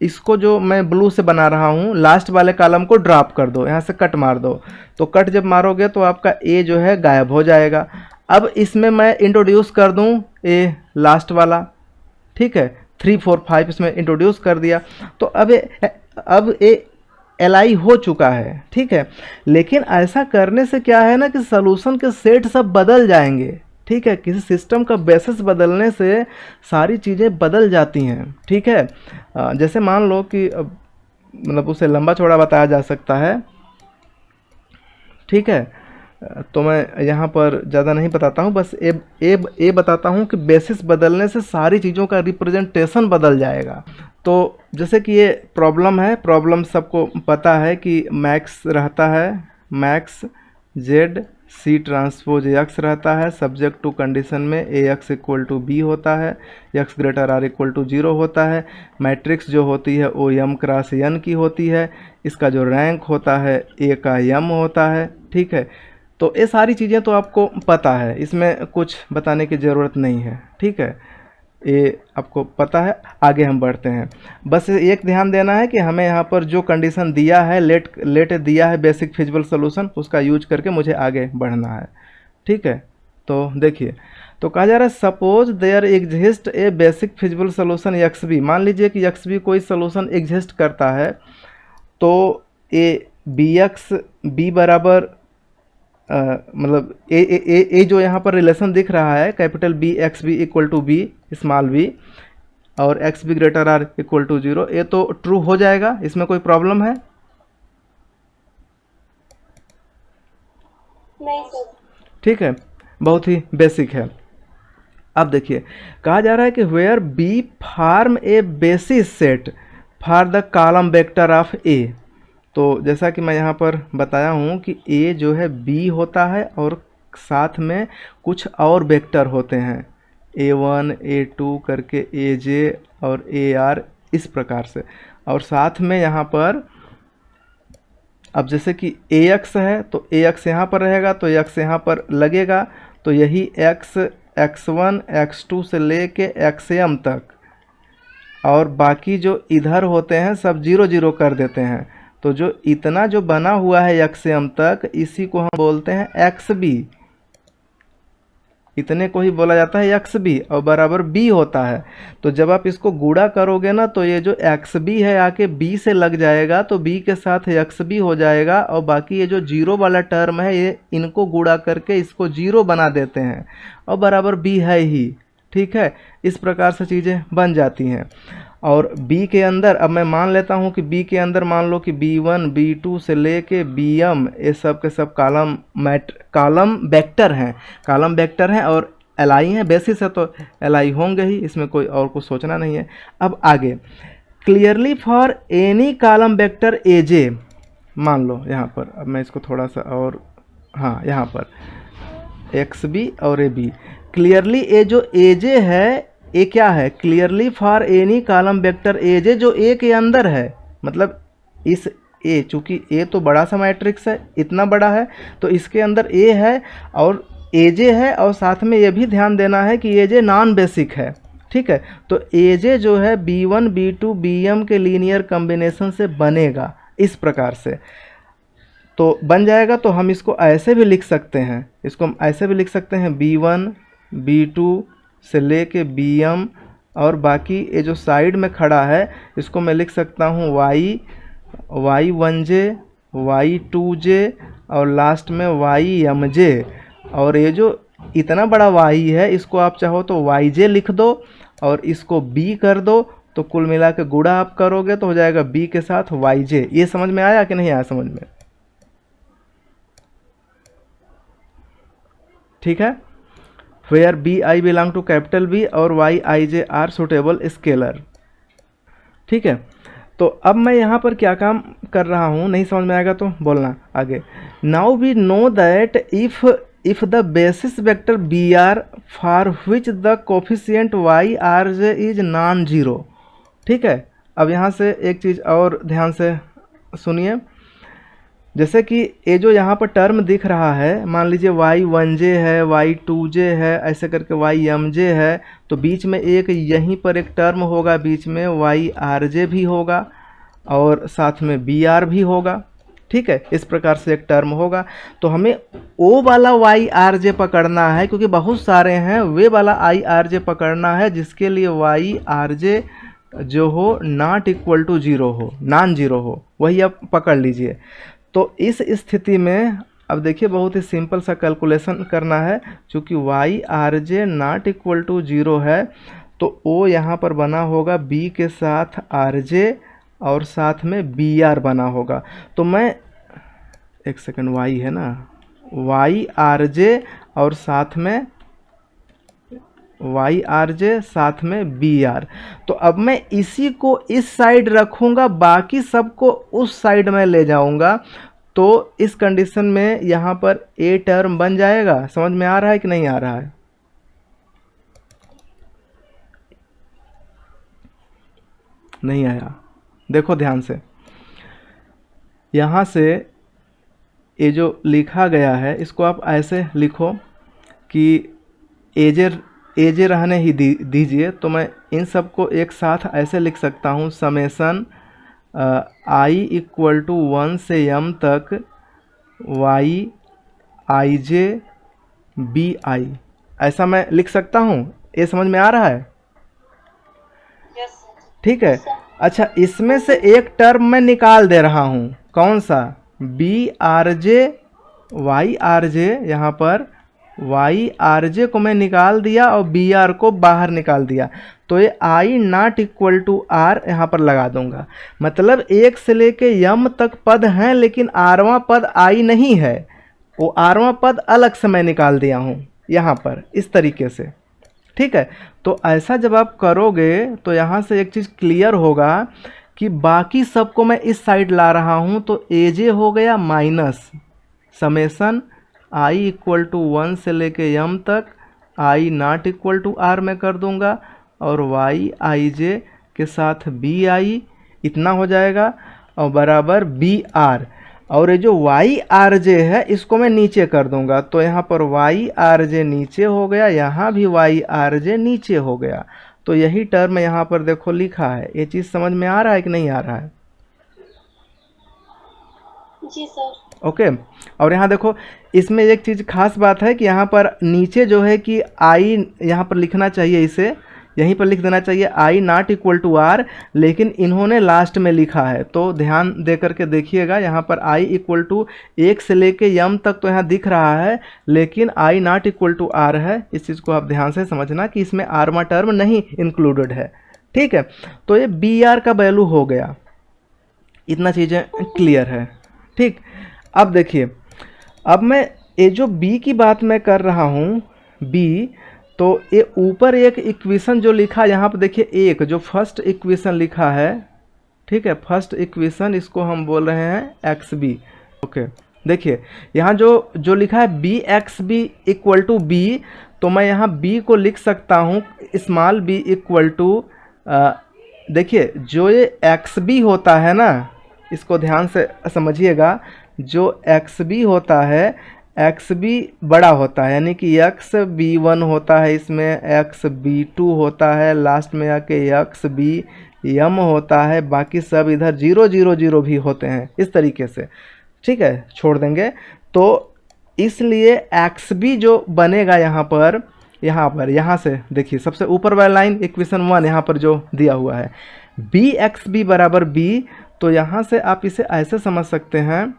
इसको जो मैं ब्लू से बना रहा हूँ, लास्ट वाले कॉलम को ड्रॉप कर दो, यहाँ से कट मार दो। तो कट जब मारोगे तो आपका ए जो है गायब हो जाएगा। अब इसमें मैं इंट्रोड्यूस कर दूँ ए लास्ट वाला, ठीक है, 3 4 5 इसमें इंट्रोड्यूस कर दिया, तो अब ए एलआई हो चुका है, ठीक है। लेकिन ऐसा करने से क्या है ना कि सॉल्यूशन के सेट सब बदल जाएंगे, ठीक है। किसी सिस्टम का बेसिस बदलने से सारी चीज़ें बदल जाती हैं, ठीक है। जैसे मान लो कि मतलब उसे लंबा चौड़ा बताया जा सकता है, ठीक है। तो मैं यहाँ पर ज़्यादा नहीं बताता हूँ, बस ए बताता हूँ कि बेसिस बदलने से सारी चीज़ों का रिप्रेजेंटेशन बदल जाएगा। तो जैसे कि ये प्रॉब्लम सबको पता है कि मैक्स रहता है, max Z C transpose X रहता है, सब्जेक्ट टू कंडीशन में A X equal to B होता है, X greater or equal to 0 होता है। मैट्रिक्स जो होती है वो एम क्रॉस एन की होती है, इसका जो रैंक होता है ए का एम होता है, ठीक है। तो ये सारी चीज़ें तो आपको पता है, इसमें कुछ बताने की ज़रूरत नहीं है, ठीक है, ये आपको पता है। आगे हम बढ़ते हैं, बस एक ध्यान देना है कि हमें यहाँ पर जो कंडीशन दिया है, लेट दिया है बेसिक फिजिबल सोल्यूशन, उसका यूज करके मुझे आगे बढ़ना है, ठीक है। तो देखिए, तो कहा जा रहा है suppose there exist a basic feasible solution X B. मान लीजिए कि एक्स बी कोई सोल्यूशन एग्जिस्ट करता है, तो ए बी एक्स बी बराबर मतलब ए जो यहाँ पर रिलेशन दिख रहा है, capital B X B equal to B small B, और X B greater or equal to 0, ये तो ट्रू हो जाएगा, इसमें कोई प्रॉब्लम है? नहीं सर। ठीक है, बहुत ही बेसिक है। अब देखिए कहा जा रहा है कि where B form a basis set for the column vector of A. तो जैसा कि मैं यहाँ पर बताया हूँ कि ए जो है बी होता है और साथ में कुछ और वेक्टर होते हैं, A1 A2 करके AJ और AR, इस प्रकार से। और साथ में यहाँ पर अब जैसे कि AX है तो AX यहाँ पर रहेगा तो X यहाँ पर लगेगा, तो यही X X1 X2 से लेके XM तक, और बाकी जो इधर होते हैं सब 0 0 कर देते हैं। तो जो इतना जो बना हुआ है XM तक, इसी को हम बोलते हैं XB। इतने को ही बोला जाता है XB और बराबर B होता है। तो जब आप इसको गुणा करोगे ना तो ये जो XB है आके B से लग जाएगा, तो B के साथ XB हो जाएगा, और बाकी ये जो 0 वाला टर्म है ये इनको गुणा करके इसको 0 बना देते हैं और बराबर B है ही। ठीक है, इस प्रकार से चीज़ें बन जाती हैं। और B के अंदर अब मैं मान लेता हूँ कि B के अंदर मान लो कि B1 B2 से लेके BM ये सब के सब कॉलम वेक्टर हैं और LI हैं, बेसिस है तो LI होंगे ही, इसमें कोई और कुछ सोचना नहीं है। अब आगे clearly for any column vector AJ, मान लो यहाँ पर, अब मैं इसको थोड़ा सा और, हाँ यहाँ पर XB और AB, क्लियरली ए जो AJ है ए क्या है, clearly for any column vector AJ जो ए के अंदर है, मतलब इस ए, चूंकि ए तो बड़ा सा मैट्रिक्स है, इतना बड़ा है, तो इसके अंदर ए है और AJ है, और साथ में ये भी ध्यान देना है कि AJ नॉन बेसिक है। ठीक है, तो AJ जो है B1 B2 BM के लीनियर कॉम्बिनेशन से बनेगा, इस प्रकार से तो बन जाएगा। तो हम इसको ऐसे भी लिख सकते हैं, इसको हम ऐसे भी लिख सकते हैं B1 B2 से लेके BM, और बाकी ये जो साइड में खड़ा है इसको मैं लिख सकता हूँ Y1J Y2J और लास्ट में YMJ, और ये जो इतना बड़ा Y है इसको आप चाहो तो YJ लिख दो और इसको B कर दो, तो कुल मिला के गुणा आप करोगे तो हो जाएगा B के साथ YJ। ये समझ में आया कि नहीं आया समझ में? ठीक है, where BI belong to capital B और YIJ आर सुटेबल स्केलर। ठीक है, तो अब मैं यहाँ पर क्या काम कर रहा हूँ, नहीं समझ में आएगा तो बोलना आगे। Now we know that if the basis vector BR for which the coefficient YRJ is non zero. ठीक है, अब यहाँ से एक चीज़ और ध्यान से सुनिए, जैसे कि ये जो यहाँ पर टर्म दिख रहा है, मान लीजिए Y1J है Y2J है ऐसे करके YMJ है, तो बीच में एक यहीं पर एक टर्म होगा, बीच में YRJ भी होगा और साथ में BR भी होगा। ठीक है, इस प्रकार से एक टर्म होगा। तो हमें O वाला YRJ पकड़ना है, क्योंकि बहुत सारे हैं, वे वाला IRJ पकड़ना है जिसके लिए YRJ जो हो नॉट इक्वल टू जीरो हो, नॉन जीरो हो, वही आप पकड़ लीजिए। तो इस स्थिति में अब देखिए बहुत ही सिंपल सा कैलकुलेशन करना है, क्योंकि YRJ not equal to zero है तो O यहाँ पर बना होगा B के साथ RJ और साथ में BR बना होगा। तो मैं एक सेकंड, Y है ना, YRJ और साथ में YRJ साथ में BR। तो अब मैं इसी को इस साइड रखूँगा, बाकी सबको उस साइड में ले जाऊँगा। तो इस कंडीशन में यहाँ पर A टर्म बन जाएगा। समझ में आ रहा है कि नहीं आ रहा है? नहीं आया? देखो ध्यान से, यहाँ से ये जो लिखा गया है इसको आप ऐसे लिखो कि एजे रहने ही दीजिए। तो मैं इन सब को एक साथ ऐसे लिख सकता हूँ, समेसन I इक्वल टू 1 से m तक YIJ BI, ऐसा मैं लिख सकता हूँ। ये समझ में आ रहा है? ठीक है, अच्छा इसमें से एक टर्म मैं निकाल दे रहा हूँ, कौन सा? BRJ YRJ, यहाँ पर YRJ को मैं निकाल दिया और BR को बाहर निकाल दिया। तो ये I not equal to R यहाँ पर लगा दूंगा। मतलब 1 से लेके m तक पद हैं, लेकिन rवां पद I नहीं है। वो आरवां पद अलग से मैं निकाल दिया हूँ यहाँ पर इस तरीके से। ठीक है, तो ऐसा जब आप करोगे तो यहाँ से एक चीज़ क्लियर होगा कि बाकी सबको मैं इस साइड ला रहा हूँ, तो एजे हो गया minus summation I equal to 1 से लेके m तक I not equal to r में कर दूंगा, और y आई जे के साथ बी आई इतना हो जाएगा, और बराबर बी आर, और ये जो वाई आर जे है इसको मैं नीचे कर दूंगा, तो यहाँ पर वाई आर जे नीचे हो गया, यहाँ भी वाई आर जे नीचे हो गया। तो यही टर्म यहाँ पर देखो लिखा है। ये चीज़ समझ में आ रहा है कि नहीं आ रहा है? जी सर। ओके। और यहाँ देखो इसमें एक चीज़ खास बात है कि यहाँ पर नीचे जो है कि आई यहाँ पर लिखना चाहिए, इसे यहीं पर लिख देना चाहिए आई नॉट इक्वल टू आर, लेकिन इन्होंने लास्ट में लिखा है, तो ध्यान दे करके देखिएगा। यहाँ पर आई इक्वल टू 1 से लेके m तक तो यहाँ दिख रहा है, लेकिन आई नॉट इक्वल टू आर है। इस चीज़ को आप ध्यान से समझना कि इसमें आरवा टर्म नहीं इंक्लूडेड है। ठीक है, तो ये बी आर का वैल्यू हो गया, इतना चीज़ें क्लियर है। ठीक, अब देखिए, अब मैं ये जो b की बात मैं कर रहा हूँ b, तो ये ऊपर एक इक्वेशन जो लिखा यहाँ पर देखिए, एक जो फर्स्ट इक्वेशन लिखा है, ठीक है, फर्स्ट इक्वेशन इसको हम बोल रहे हैं एक्स बी। ओके, देखिए यहाँ जो लिखा है B X B equal to B, तो मैं यहाँ b को लिख सकता हूँ स्मॉल b इक्वल टू, देखिए जो ये एक्स बी होता है ना, इसको ध्यान से समझिएगा, जो एक्स बी होता है, एक्स बी बड़ा होता है, यानी कि एक्स बी वन होता है, इसमें एक्स बी टू होता है, लास्ट में आके एक्स बी एम होता है, बाकी सब इधर 0 0 0 भी होते हैं, इस तरीके से। ठीक है, छोड़ देंगे। तो इसलिए एक्स बी जो बनेगा यहाँ से देखिए सबसे ऊपर वाला लाइन इक्वेशन 1 यहाँ पर जो दिया हुआ है, बी एक्स बी बराबर बी, तो यहाँ से आप इसे ऐसे समझ सकते हैं,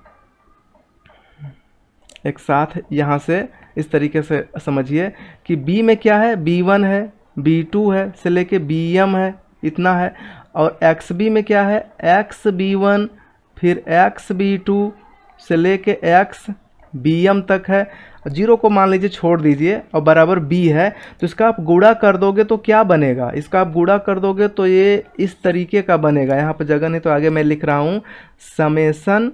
एक साथ यहाँ से इस तरीके से समझिए कि b में क्या है, b1 है, b2 है से लेके bm है, इतना है, और xb में क्या है, xb1 फिर xb2 से लेके xbm तक है, 0 को मान लीजिए छोड़ दीजिए, और बराबर b है। तो इसका आप गुणा कर दोगे तो क्या बनेगा, इसका आप गुणा कर दोगे तो ये इस तरीके का बनेगा। यहाँ पर जगह नहीं तो आगे मैं लिख रहा हूँ समेसन,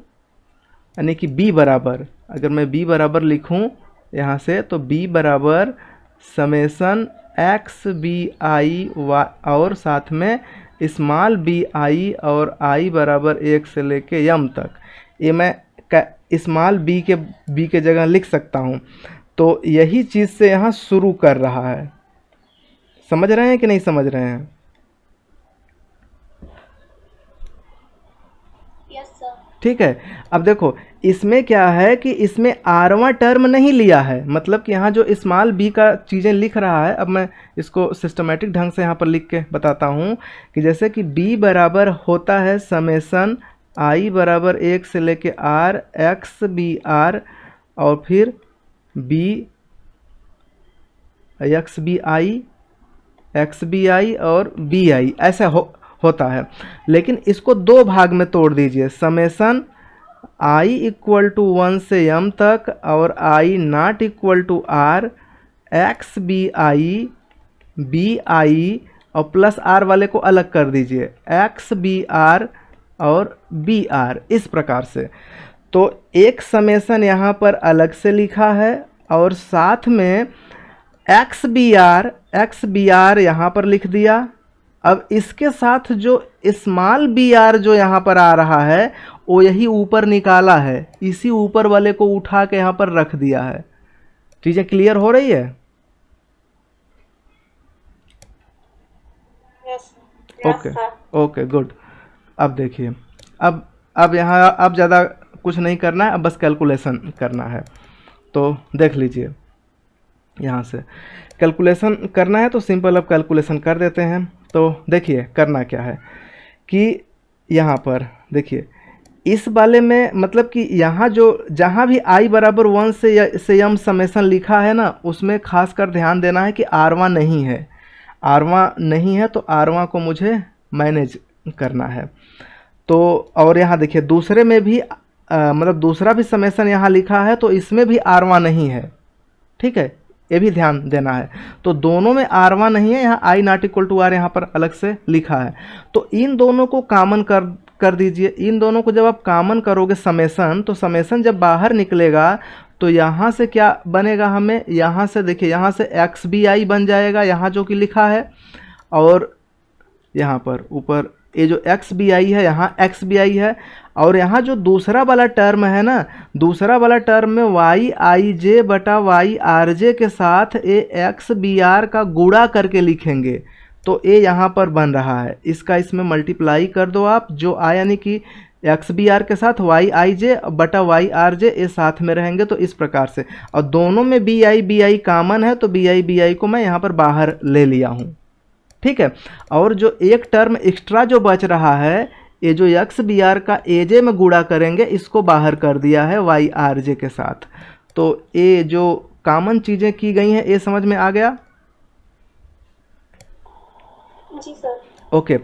यानी कि b बराबर, अगर मैं b बराबर लिखूं यहाँ से, तो b बराबर समेसन एक्स बी आई और साथ में स्मॉल बी आई, और i बराबर 1 से लेके m तक। ये मैं स्मॉल b के जगह लिख सकता हूँ। तो यही चीज़ से यहाँ शुरू कर रहा है। समझ रहे हैं कि नहीं समझ रहे हैं? Yes sir. ठीक है, अब देखो इसमें क्या है कि इसमें आरवां टर्म नहीं लिया है, मतलब कि यहाँ जो स्मॉल b का चीज़ें लिख रहा है, अब मैं इसको सिस्टमेटिक ढंग से यहाँ पर लिख के बताता हूँ कि जैसे कि b बराबर होता है समेसन i बराबर 1 से लेके r एक्स बी आर, और फिर b एक्स बी आई और बी आई, ऐसा होता है। लेकिन इसको दो भाग में तोड़ दीजिए, समेसन i इक्वल टू 1 से m तक और i not equal to r, X B I और प्लस r वाले को अलग कर दीजिए, एक्स बी आर और बी आर, इस प्रकार से। तो एक समेसन यहाँ पर अलग से लिखा है, और साथ में एक्स बी आर यहाँ पर लिख दिया। अब इसके साथ जो स्मॉल बी आर जो यहाँ पर आ रहा है, वो यही ऊपर निकाला है, इसी ऊपर वाले को उठा के यहाँ पर रख दिया है। चीज़ें क्लियर हो रही है? Okay okay good. अब देखिए, अब यहाँ अब ज़्यादा कुछ नहीं करना है, अब बस कैलकुलेशन करना है। तो देख लीजिए, यहाँ से कैलकुलेशन करना है तो सिंपल अब कैलकुलेशन कर देते हैं। तो देखिए करना क्या है कि यहाँ पर देखिए इस वाले में, मतलब कि यहाँ जो जहाँ भी i बराबर 1 से m समेसन लिखा है ना, उसमें खास कर ध्यान देना है कि आरवा नहीं है, आरवा नहीं है, तो आरवा को मुझे मैनेज करना है। तो और यहाँ देखिए दूसरे में भी मतलब दूसरा भी समेसन यहाँ लिखा है तो इसमें भी R1 नहीं है, ठीक है, ये भी ध्यान देना है। तो दोनों में R1 नहीं है, यहाँ I not equal to R यहाँ पर अलग से लिखा है। तो इन दोनों को कॉमन कर दीजिए। इन दोनों को जब आप कॉमन करोगे समेसन, तो समेसन जब बाहर निकलेगा तो यहाँ से क्या बनेगा, हमें यहाँ से देखिए, यहाँ से XBI बन जाएगा, यहाँ जो कि लिखा है, और यहाँ पर ऊपर ये जो XBI है यहाँ XBI है, और यहाँ जो दूसरा वाला टर्म है ना, दूसरा वाला टर्म में YIJ बटा YRJ के साथ ये XBR का गुणा करके लिखेंगे, तो ये यहाँ पर बन रहा है, इसका इसमें मल्टीप्लाई कर दो आप, जो आ यानी कि XBR के साथ YIJ बटा YRJ ये साथ में रहेंगे, तो इस प्रकार से। और दोनों में BI कॉमन है, तो BI को मैं यहाँ पर बाहर ले लिया हूँ, ठीक है। और जो एक टर्म एक्स्ट्रा जो बच रहा है, ये जो XBR का AJ में गुणा करेंगे, इसको बाहर कर दिया है YRJ के साथ। तो ये जो कॉमन चीज़ें की गई हैं, ये समझ में आ गया? जी सर। ओके,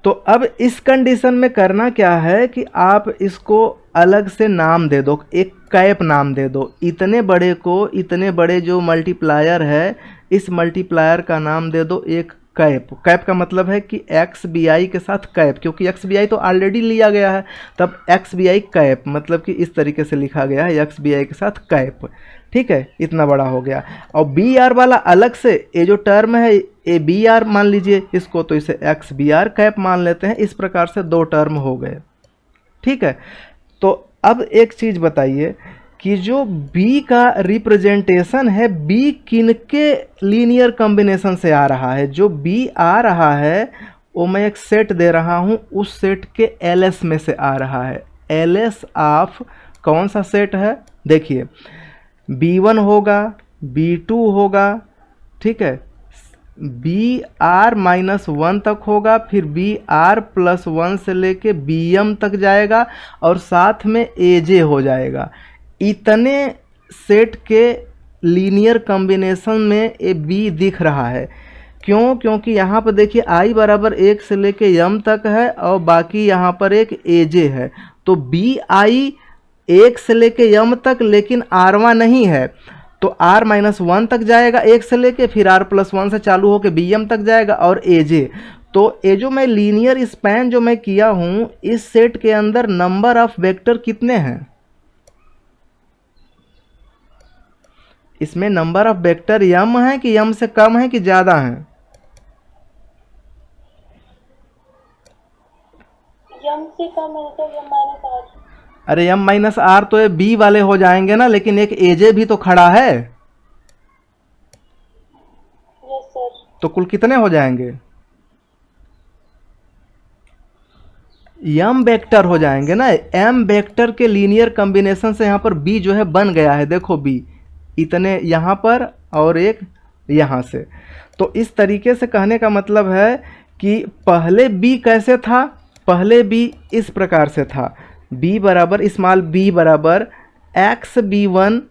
तो अब इस कंडीशन में करना क्या है कि आप इसको अलग से नाम दे दो, एक कैप नाम दे दो। इतने बड़े को, इतने बड़े जो मल्टीप्लायर है, इस मल्टीप्लायर का नाम दे दो एक कैप। कैप का मतलब है कि XBI के साथ कैप, क्योंकि XBI तो ऑलरेडी लिया गया है, तब XBI कैप मतलब कि इस तरीके से लिखा गया है, XBI के साथ कैप, ठीक है, इतना बड़ा हो गया। और BR वाला अलग से, ये जो टर्म है ये BR मान लीजिए इसको, तो इसे XBR कैप मान लेते हैं। इस प्रकार से दो टर्म हो गए, ठीक है। तो अब एक चीज़ बताइए कि जो B का रिप्रेजेंटेशन है, B किनके लीनियर कॉम्बिनेशन से आ रहा है? जो B आ रहा है वो मैं एक सेट दे रहा हूँ, उस सेट के LS में से आ रहा है। LS ऑफ कौन सा सेट है? देखिए, B1 होगा, B2 होगा, ठीक है, BR-1 तक होगा, फिर BR+1 से लेके BM तक जाएगा, और साथ में AJ हो जाएगा। इतने सेट के लीनियर कॉम्बिनेशन में ये B दिख रहा है। क्यों? क्योंकि यहाँ पर देखिए I बराबर 1 से लेके M तक है, और बाकी यहाँ पर एक AJ है। तो BI 1 से लेके M तक, लेकिन R1 नहीं है, तो R-1 तक जाएगा 1 से लेके, फिर R+1 से चालू होके BM तक जाएगा, और AJ। तो ये जो मैं लीनियर स्पैन जो मैं किया हूँ, इस सेट के अंदर नंबर ऑफ वेक्टर कितने हैं? इसमें नंबर ऑफ वेक्टर M है कि M से कम है कि ज़्यादा है? M से कम है तो M-R। अरे M-R तो ये B वाले हो जाएंगे ना, लेकिन एक AJ भी तो खड़ा है। Yes sir. तो कुल कितने हो जाएंगे? M वेक्टर हो जाएंगे ना। M वेक्टर के लीनियर कॉम्बिनेशन से यहाँ पर B जो है बन गया है, देखो B इतने यहाँ पर और एक यहाँ से। तो इस तरीके से कहने का मतलब है कि पहले B कैसे था? पहले B इस प्रकार से था, B बराबर स्मॉल b बराबर XB1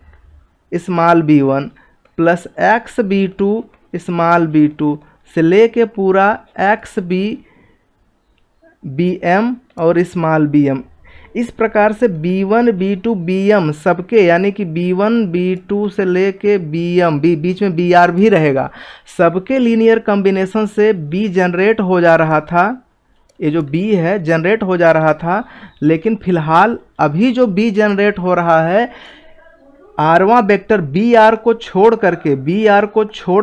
small b1 plus XB2 small b2 से लेके पूरा XBM और स्मॉल bm। इस प्रकार से B1 B2 BM सबके, यानी कि B1 B2 से लेके BM, बीच में BR भी रहेगा, सबके लीनियर कॉम्बिनेशन से B जनरेट हो जा रहा था। ये जो B है जनरेट हो जा रहा था, लेकिन फिलहाल अभी जो B जनरेट हो रहा है, आरवां वेक्टर BR को छोड़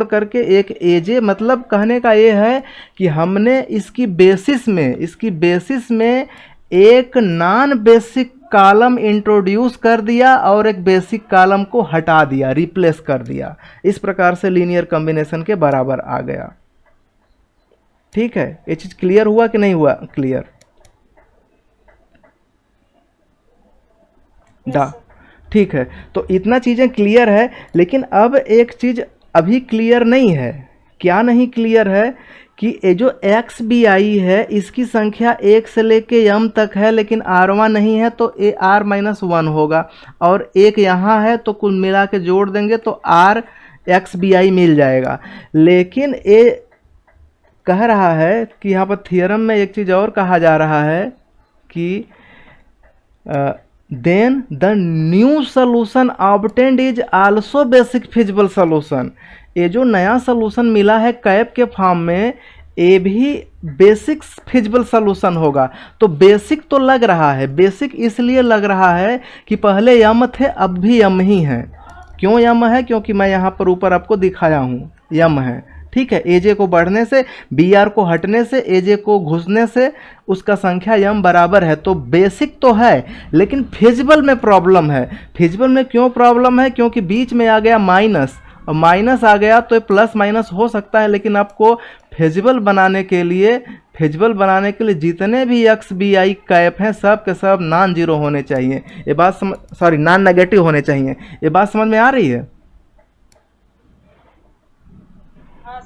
करके एक AJ, मतलब कहने का ये है कि हमने इसकी बेसिस में एक नॉन बेसिक कॉलम इंट्रोड्यूस कर दिया और एक बेसिक कॉलम को हटा दिया, रिप्लेस कर दिया। इस प्रकार से लीनियर कॉम्बिनेशन के बराबर आ गया। ठीक है, ये चीज क्लियर हुआ कि नहीं हुआ? क्लियर दा, ठीक है। तो इतना चीजें क्लियर है, लेकिन अब एक चीज अभी क्लियर नहीं है। क्या नहीं क्लियर है? कि ये जो XBI है इसकी संख्या 1 से लेके M तक है, लेकिन R1 नहीं है, तो ये R-1 होगा, और एक यहाँ है, तो कुल मिला के जोड़ देंगे तो R XBI मिल जाएगा। लेकिन ये कह रहा है कि यहाँ पर थियरम में एक चीज़ और कहा जा रहा है कि then the new solution obtained is also basic feasible solution. ये जो नया सोल्यूशन मिला है कैप के फॉर्म में, ये भी बेसिक फिजिबल सोल्यूशन होगा। तो बेसिक तो लग रहा है, बेसिक इसलिए लग रहा है कि पहले यम थे अब भी यम ही हैं। क्यों यम है? क्योंकि मैं यहाँ पर ऊपर आपको दिखाया हूँ यम है, ठीक है। एजे को बढ़ने से, बी आर को हटने से, एजे को घुसने से उसका संख्या यम बराबर है। तो बेसिक तो है, लेकिन फिजिबल में प्रॉब्लम है। फिजिबल में क्यों प्रॉब्लम है? क्योंकि बीच में आ गया माइनस, और माइनस आ गया तो प्लस माइनस हो सकता है, लेकिन आपको फिजिबल बनाने के लिए जितने भी एक्स बी आई कैप हैं सब के सब नॉन जीरो होने चाहिए। ये बात नॉन नेगेटिव होने चाहिए। ये बात समझ में आ रही है? हाँ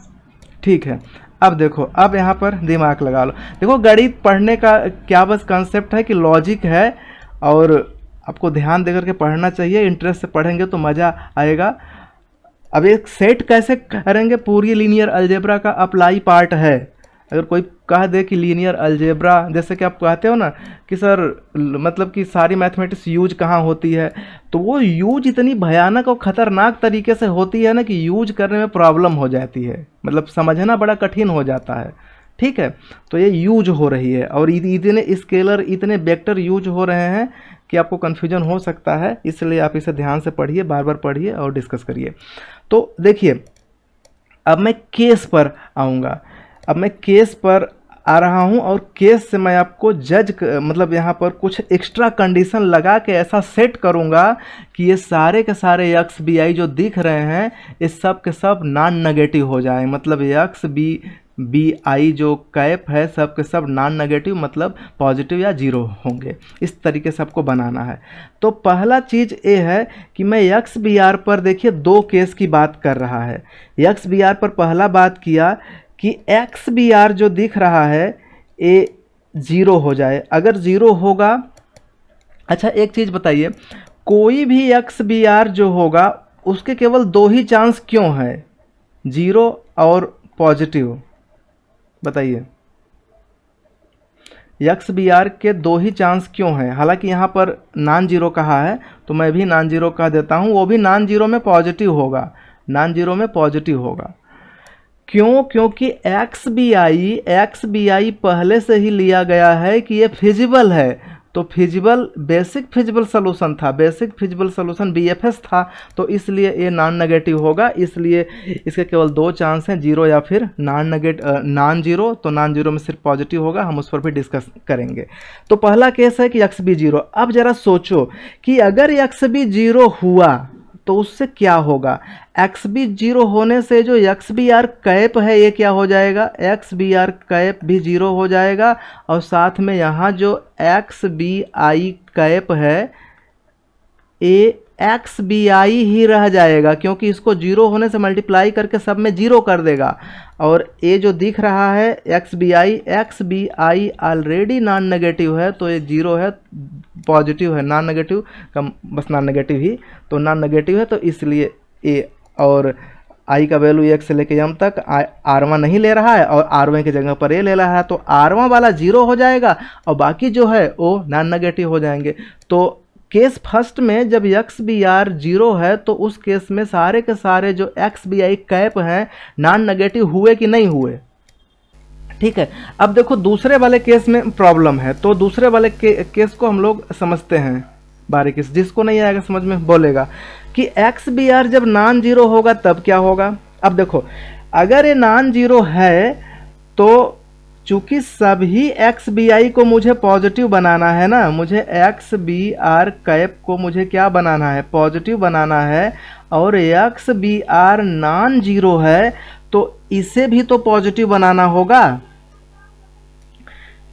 ठीक है। अब देखो, अब यहाँ पर दिमाग लगा लो। देखो गणित पढ़ने का क्या बस कंसेप्ट है कि लॉजिक है, और आपको ध्यान देकर के पढ़ना चाहिए। इंटरेस्ट से पढ़ेंगे तो मज़ा आएगा। अब एक सेट कैसे करेंगे? पूरी लीनियर अलजेब्रा का अप्लाई पार्ट है। अगर कोई कह दे कि लीनियर अलजेब्रा, जैसे कि आप कहते हो ना कि सर मतलब कि सारी मैथमेटिक्स यूज कहाँ होती है, तो वो यूज इतनी भयानक और ख़तरनाक तरीके से होती है ना कि यूज करने में प्रॉब्लम हो जाती है, मतलब समझना बड़ा कठिन हो जाता है, ठीक है। तो ये यूज हो रही है, और इतने स्केलर, इतने वेक्टर यूज हो रहे हैं कि आपको कन्फ्यूजन हो सकता है। इसलिए आप इसे ध्यान से पढ़िए, बार बार पढ़िए और डिस्कस करिए। तो देखिए, अब मैं केस पर आऊँगा। अब मैं केस पर आ रहा हूँ, और केस से मैं आपको मतलब यहाँ पर कुछ एक्स्ट्रा कंडीशन लगा के ऐसा सेट करूँगा कि ये सारे के सारे एक्स बी आई जो दिख रहे हैं, ये सब के सब नॉन नेगेटिव हो जाए। मतलब एक्स बी आई जो कैप है सब के सब नॉन नेगेटिव, मतलब पॉजिटिव या जीरो होंगे। इस तरीके से आपको बनाना है। तो पहला चीज़ ये है कि मैं एक्स बी आर पर, देखिए दो केस की बात कर रहा है। एक्स बी आर पर पहला बात किया कि एक्स बी आर जो दिख रहा है ये ज़ीरो हो जाए। अगर ज़ीरो होगा, अच्छा एक चीज़ बताइए, कोई भी एक्स बी आर जो होगा उसके केवल दो ही चांस क्यों है? ज़ीरो और पॉजिटिव। बताइए, एक्स बी आर के दो ही चांस क्यों हैं? हालांकि यहाँ पर नॉन जीरो कहा है, तो मैं भी नॉन जीरो कह देता हूँ। वो भी नॉन जीरो में पॉजिटिव होगा, नॉन जीरो में पॉजिटिव होगा। क्यों? क्योंकि एक्स बी आई पहले से ही लिया गया है कि ये फिजिबल है। तो फिजिबल, बेसिक फिजिबल सोल्यूशन था, बेसिक फिजिबल सोल्यूशन BFS था, तो इसलिए ये नॉन नेगेटिव होगा। इसलिए इसके केवल दो चांस हैं, जीरो या फिर नॉन जीरो। तो नॉन जीरो में सिर्फ पॉजिटिव होगा, हम उस पर भी डिस्कस करेंगे। तो पहला केस है कि एक्स बी जीरो। अब जरा सोचो कि अगर एक्स बी जीरो हुआ तो उससे क्या होगा? एक्स बी जीरो होने से जो एक्स बी आर कैप है ये क्या हो जाएगा? एक्स बी आर कैप भी जीरो हो जाएगा, और साथ में यहाँ जो एक्स बी आई कैप है ये एक्स बी आई ही रह जाएगा, क्योंकि इसको जीरो होने से मल्टीप्लाई करके सब में जीरो कर देगा। और ये जो दिख रहा है X B I already non negative है, तो ये जीरो है, पॉजिटिव है, नॉन नेगेटिव का बस नॉन नेगेटिव ही, तो नॉन नेगेटिव है, तो इसलिए ए, और आई का वैल्यू एक से लेके एम तक आरवा नहीं ले रहा है, और आरवा की जगह पर ए ले रहा है, तो आरवा वाला जीरो हो जाएगा और बाकी जो है वो नॉन नेगेटिव हो जाएंगे। तो केस फर्स्ट में जब एक्स बी आर जीरो है तो उस केस में सारे के सारे जो एक्स बी आई कैप हैं नॉन नेगेटिव हुए कि नहीं हुए? ठीक है। अब देखो दूसरे वाले केस में प्रॉब्लम है, तो दूसरे वाले केस को हम लोग समझते हैं बारीकी से। जिसको नहीं आएगा समझ में बोलेगा कि एक्स बी आर जब नॉन जीरो होगा तब क्या होगा। अब देखो, अगर ये नॉन जीरो है तो चूंकि सभी एक्स बी आई को मुझे पॉजिटिव बनाना है ना, मुझे एक्स बी आर कैप को मुझे क्या बनाना है? पॉजिटिव बनाना है। और X B are non zero है तो इसे भी तो पॉजिटिव बनाना होगा।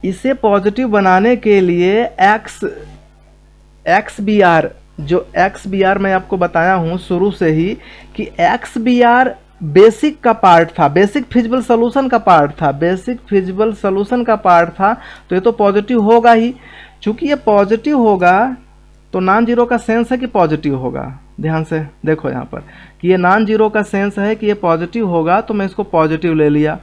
इसे पॉजिटिव बनाने के लिए एक्स बी आर, जो एक्स बी आर मैं आपको बताया हूँ शुरू से ही कि एक्स बी आर बेसिक का पार्ट था, बेसिक फिजिबल सोल्यूशन का पार्ट था, बेसिक फिजिबल सोल्यूशन का पार्ट था, तो ये तो पॉजिटिव होगा ही। चूंकि ये पॉजिटिव होगा तो नॉन जीरो का सेंस है कि पॉजिटिव होगा। ध्यान से देखो यहाँ पर कि ये नॉन जीरो का सेंस है कि ये पॉजिटिव होगा, तो मैं इसको पॉजिटिव ले लिया,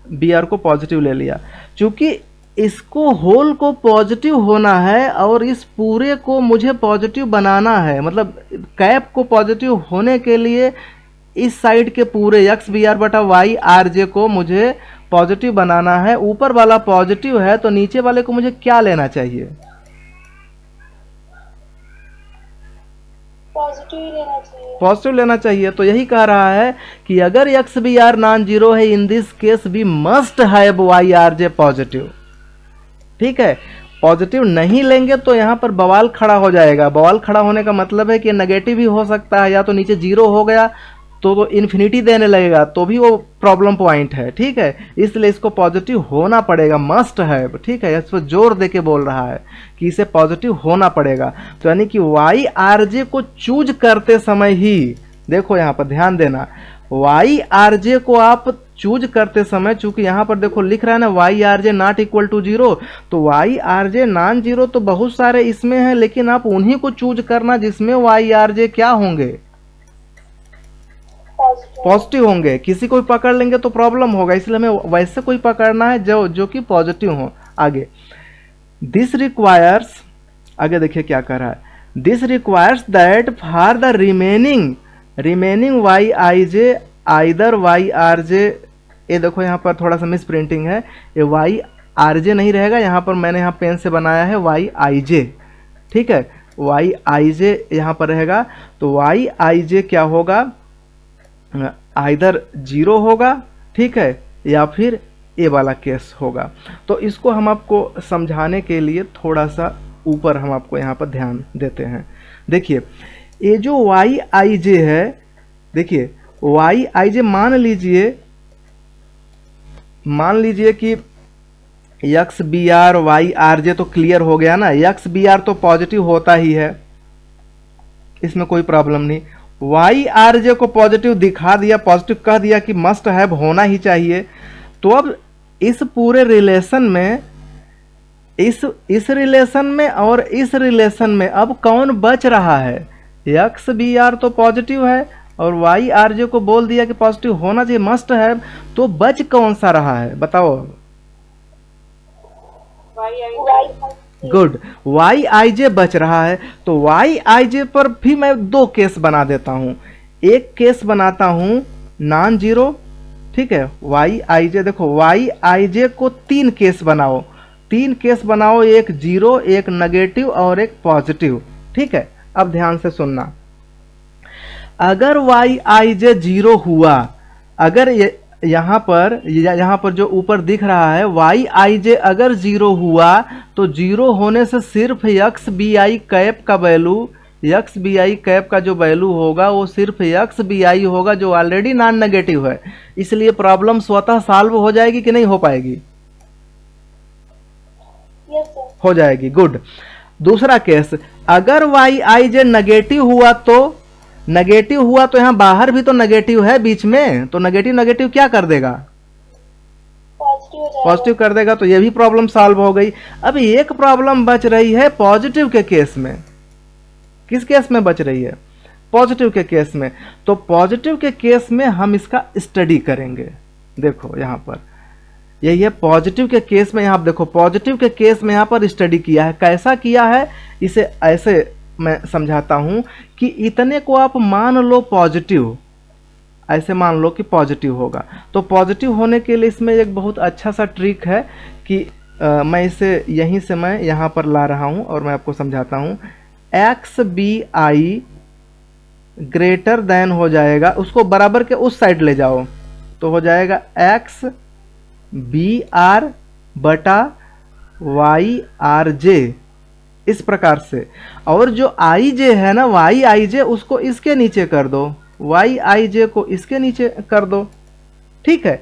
बी आर को पॉजिटिव ले लिया। चूंकि इसको होल को पॉजिटिव होना है और इस पूरे को मुझे पॉजिटिव बनाना है, मतलब कैप को पॉजिटिव होने के लिए इस साइड के पूरे एक्स बी आर बटा वाई आर जे को मुझे पॉजिटिव बनाना है। ऊपर वाला पॉजिटिव है तो नीचे वाले को मुझे क्या लेना चाहिए? पॉजिटिव ही लेना चाहिए। पॉजिटिव लेना चाहिए। तो यही कह रहा है कि अगर x B are non zero है, in this case we must have y are j positive. ठीक है, पॉजिटिव नहीं लेंगे तो यहाँ पर बवाल खड़ा हो जाएगा। बवाल खड़ा होने का मतलब है कि नेगेटिव भी हो सकता है, या तो नीचे जीरो हो गया तो इन्फिनिटी देने लगेगा, तो भी वो प्रॉब्लम पॉइंट है। ठीक है, इसलिए इसको पॉजिटिव होना पड़ेगा, मस्ट है। ठीक है, इस पर जोर दे के बोल रहा है कि इसे पॉजिटिव होना पड़ेगा। तो यानी कि वाई आर जे को चूज करते समय ही, देखो यहाँ पर ध्यान देना, वाई आर जे को आप चूज करते समय, चूंकि यहाँ पर देखो लिख रहा है ना y are j not equal to zero, तो y are j non zero तो बहुत सारे इसमें है, लेकिन आप उन्हीं को चूज करना जिसमें वाई आर जे क्या होंगे? पॉजिटिव होंगे। किसी को भी पकड़ लेंगे तो प्रॉब्लम होगा, इसलिए हमें वैसे कोई पकड़ना है जो कि पॉजिटिव हो। आगे दिस रिक्वायर्स, आगे देखिए क्या कर रहा है, this requires that for the remaining Y I J either Y are J, ये देखो यहाँ पर थोड़ा सा मिस प्रिंटिंग है, ये वाई आर जे नहीं रहेगा, यहाँ पर मैंने यहाँ पेन से बनाया है वाई आई जे। ठीक है, वाई आई जे यहाँ पर रहेगा, तो वाई आई जे क्या होगा? आइदर जीरो होगा, ठीक है, या फिर ए वाला केस होगा। तो इसको हम आपको समझाने के लिए थोड़ा सा ऊपर हम आपको यहाँ पर ध्यान देते हैं। देखिए ये जो वाई आई जे है, देखिए वाई आई जे मान लीजिए कि X B R Y are J, तो क्लियर हो गया ना, एक्स बी आर तो पॉजिटिव होता ही है, इसमें कोई प्रॉब्लम नहीं। वाई आर जे को पॉजिटिव दिखा दिया, पॉजिटिव कह दिया कि मस्ट हैव होना ही चाहिए। तो अब इस पूरे रिलेशन में, इस रिलेशन में और इस रिलेशन में अब कौन बच रहा है? एक्स बी आर तो पॉजिटिव है और वाई आर जे को बोल दिया कि पॉजिटिव होना चाहिए, मस्ट हैव, तो बच कौन सा रहा है बताओ? गुड, वाई आई जे बच रहा है। तो वाई आई जे पर भी मैं दो केस बना देता हूं। एक केस बनाता हूं नॉन जीरो, ठीक है, वाई आई जे, देखो वाई आई जे को तीन केस बनाओ, एक जीरो, एक नेगेटिव और एक पॉजिटिव। ठीक है, अब ध्यान से सुनना, अगर वाई आई जे जीरो हुआ, अगर यहाँ पर जो ऊपर दिख रहा है वाई आई जे अगर जीरो हुआ, तो जीरो होने से सिर्फ एक्स बी आई कैप का value, X B I cap का जो वैल्यू होगा वो सिर्फ एक्स बी आई होगा, जो ऑलरेडी नॉन नेगेटिव है। इसलिए प्रॉब्लम स्वतः सॉल्व हो जाएगी कि नहीं हो पाएगी? Yes sir. हो जाएगी, गुड। दूसरा केस, अगर वाई आई जे नेगेटिव हुआ तो यहाँ बाहर भी तो नेगेटिव है बीच में, तो नेगेटिव क्या कर देगा? पॉजिटिव कर देगा। तो ये भी प्रॉब्लम सॉल्व हो गई। अब एक प्रॉब्लम बच रही है पॉजिटिव के केस में। किस केस में बच रही है? पॉजिटिव के केस में। तो पॉजिटिव के केस में हम इसका स्टडी करेंगे। देखो यहाँ पर यही है पॉजिटिव के केस में। यहाँ देखो पॉजिटिव के केस में यहाँ पर स्टडी किया है। कैसा किया है इसे ऐसे मैं समझाता हूं कि इतने को आप मान लो पॉजिटिव, ऐसे मान लो कि पॉजिटिव होगा। तो पॉजिटिव होने के लिए इसमें एक बहुत अच्छा सा ट्रिक है कि मैं इसे यहीं से मैं यहाँ पर ला रहा हूँ और मैं आपको समझाता हूँ। X B I greater than हो जाएगा, उसको बराबर के उस साइड ले जाओ तो हो जाएगा एक्स बी आर बटा वाई आर जे, इस प्रकार से। और जो आई जे है ना वाई आई जे, उसको इसके नीचे कर दो, वाई आई जे को इसके नीचे कर दो। ठीक है,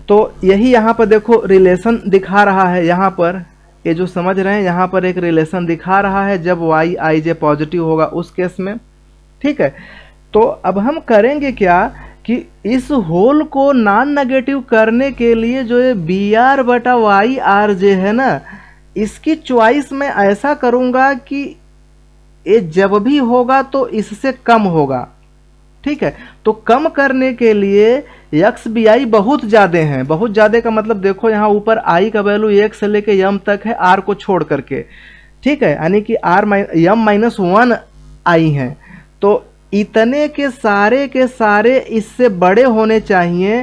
तो यही यहाँ पर देखो रिलेशन दिखा रहा है। यहाँ पर ये जो समझ रहे हैं यहाँ पर एक रिलेशन दिखा रहा है जब वाई आई जे पॉजिटिव होगा उस केस में। ठीक है, तो अब हम करेंगे क्या कि इस होल को नॉन नेगेटिव करने के लिए जो ये बी आर बटा वाई आर जे है ना, इसकी चॉइस मैं ऐसा करूंगा कि ये जब भी होगा तो इससे कम होगा। ठीक है। तो कम करने के लिए एक्स बी आई बहुत ज़्यादा हैं, बहुत ज़्यादा का मतलब देखो यहाँ ऊपर आई का वैल्यू 1 से लेके यम तक है आर को छोड़ करके, ठीक है, यानी कि यम -1 आई हैं। तो इतने के सारे इससे बड़े होने चाहिए,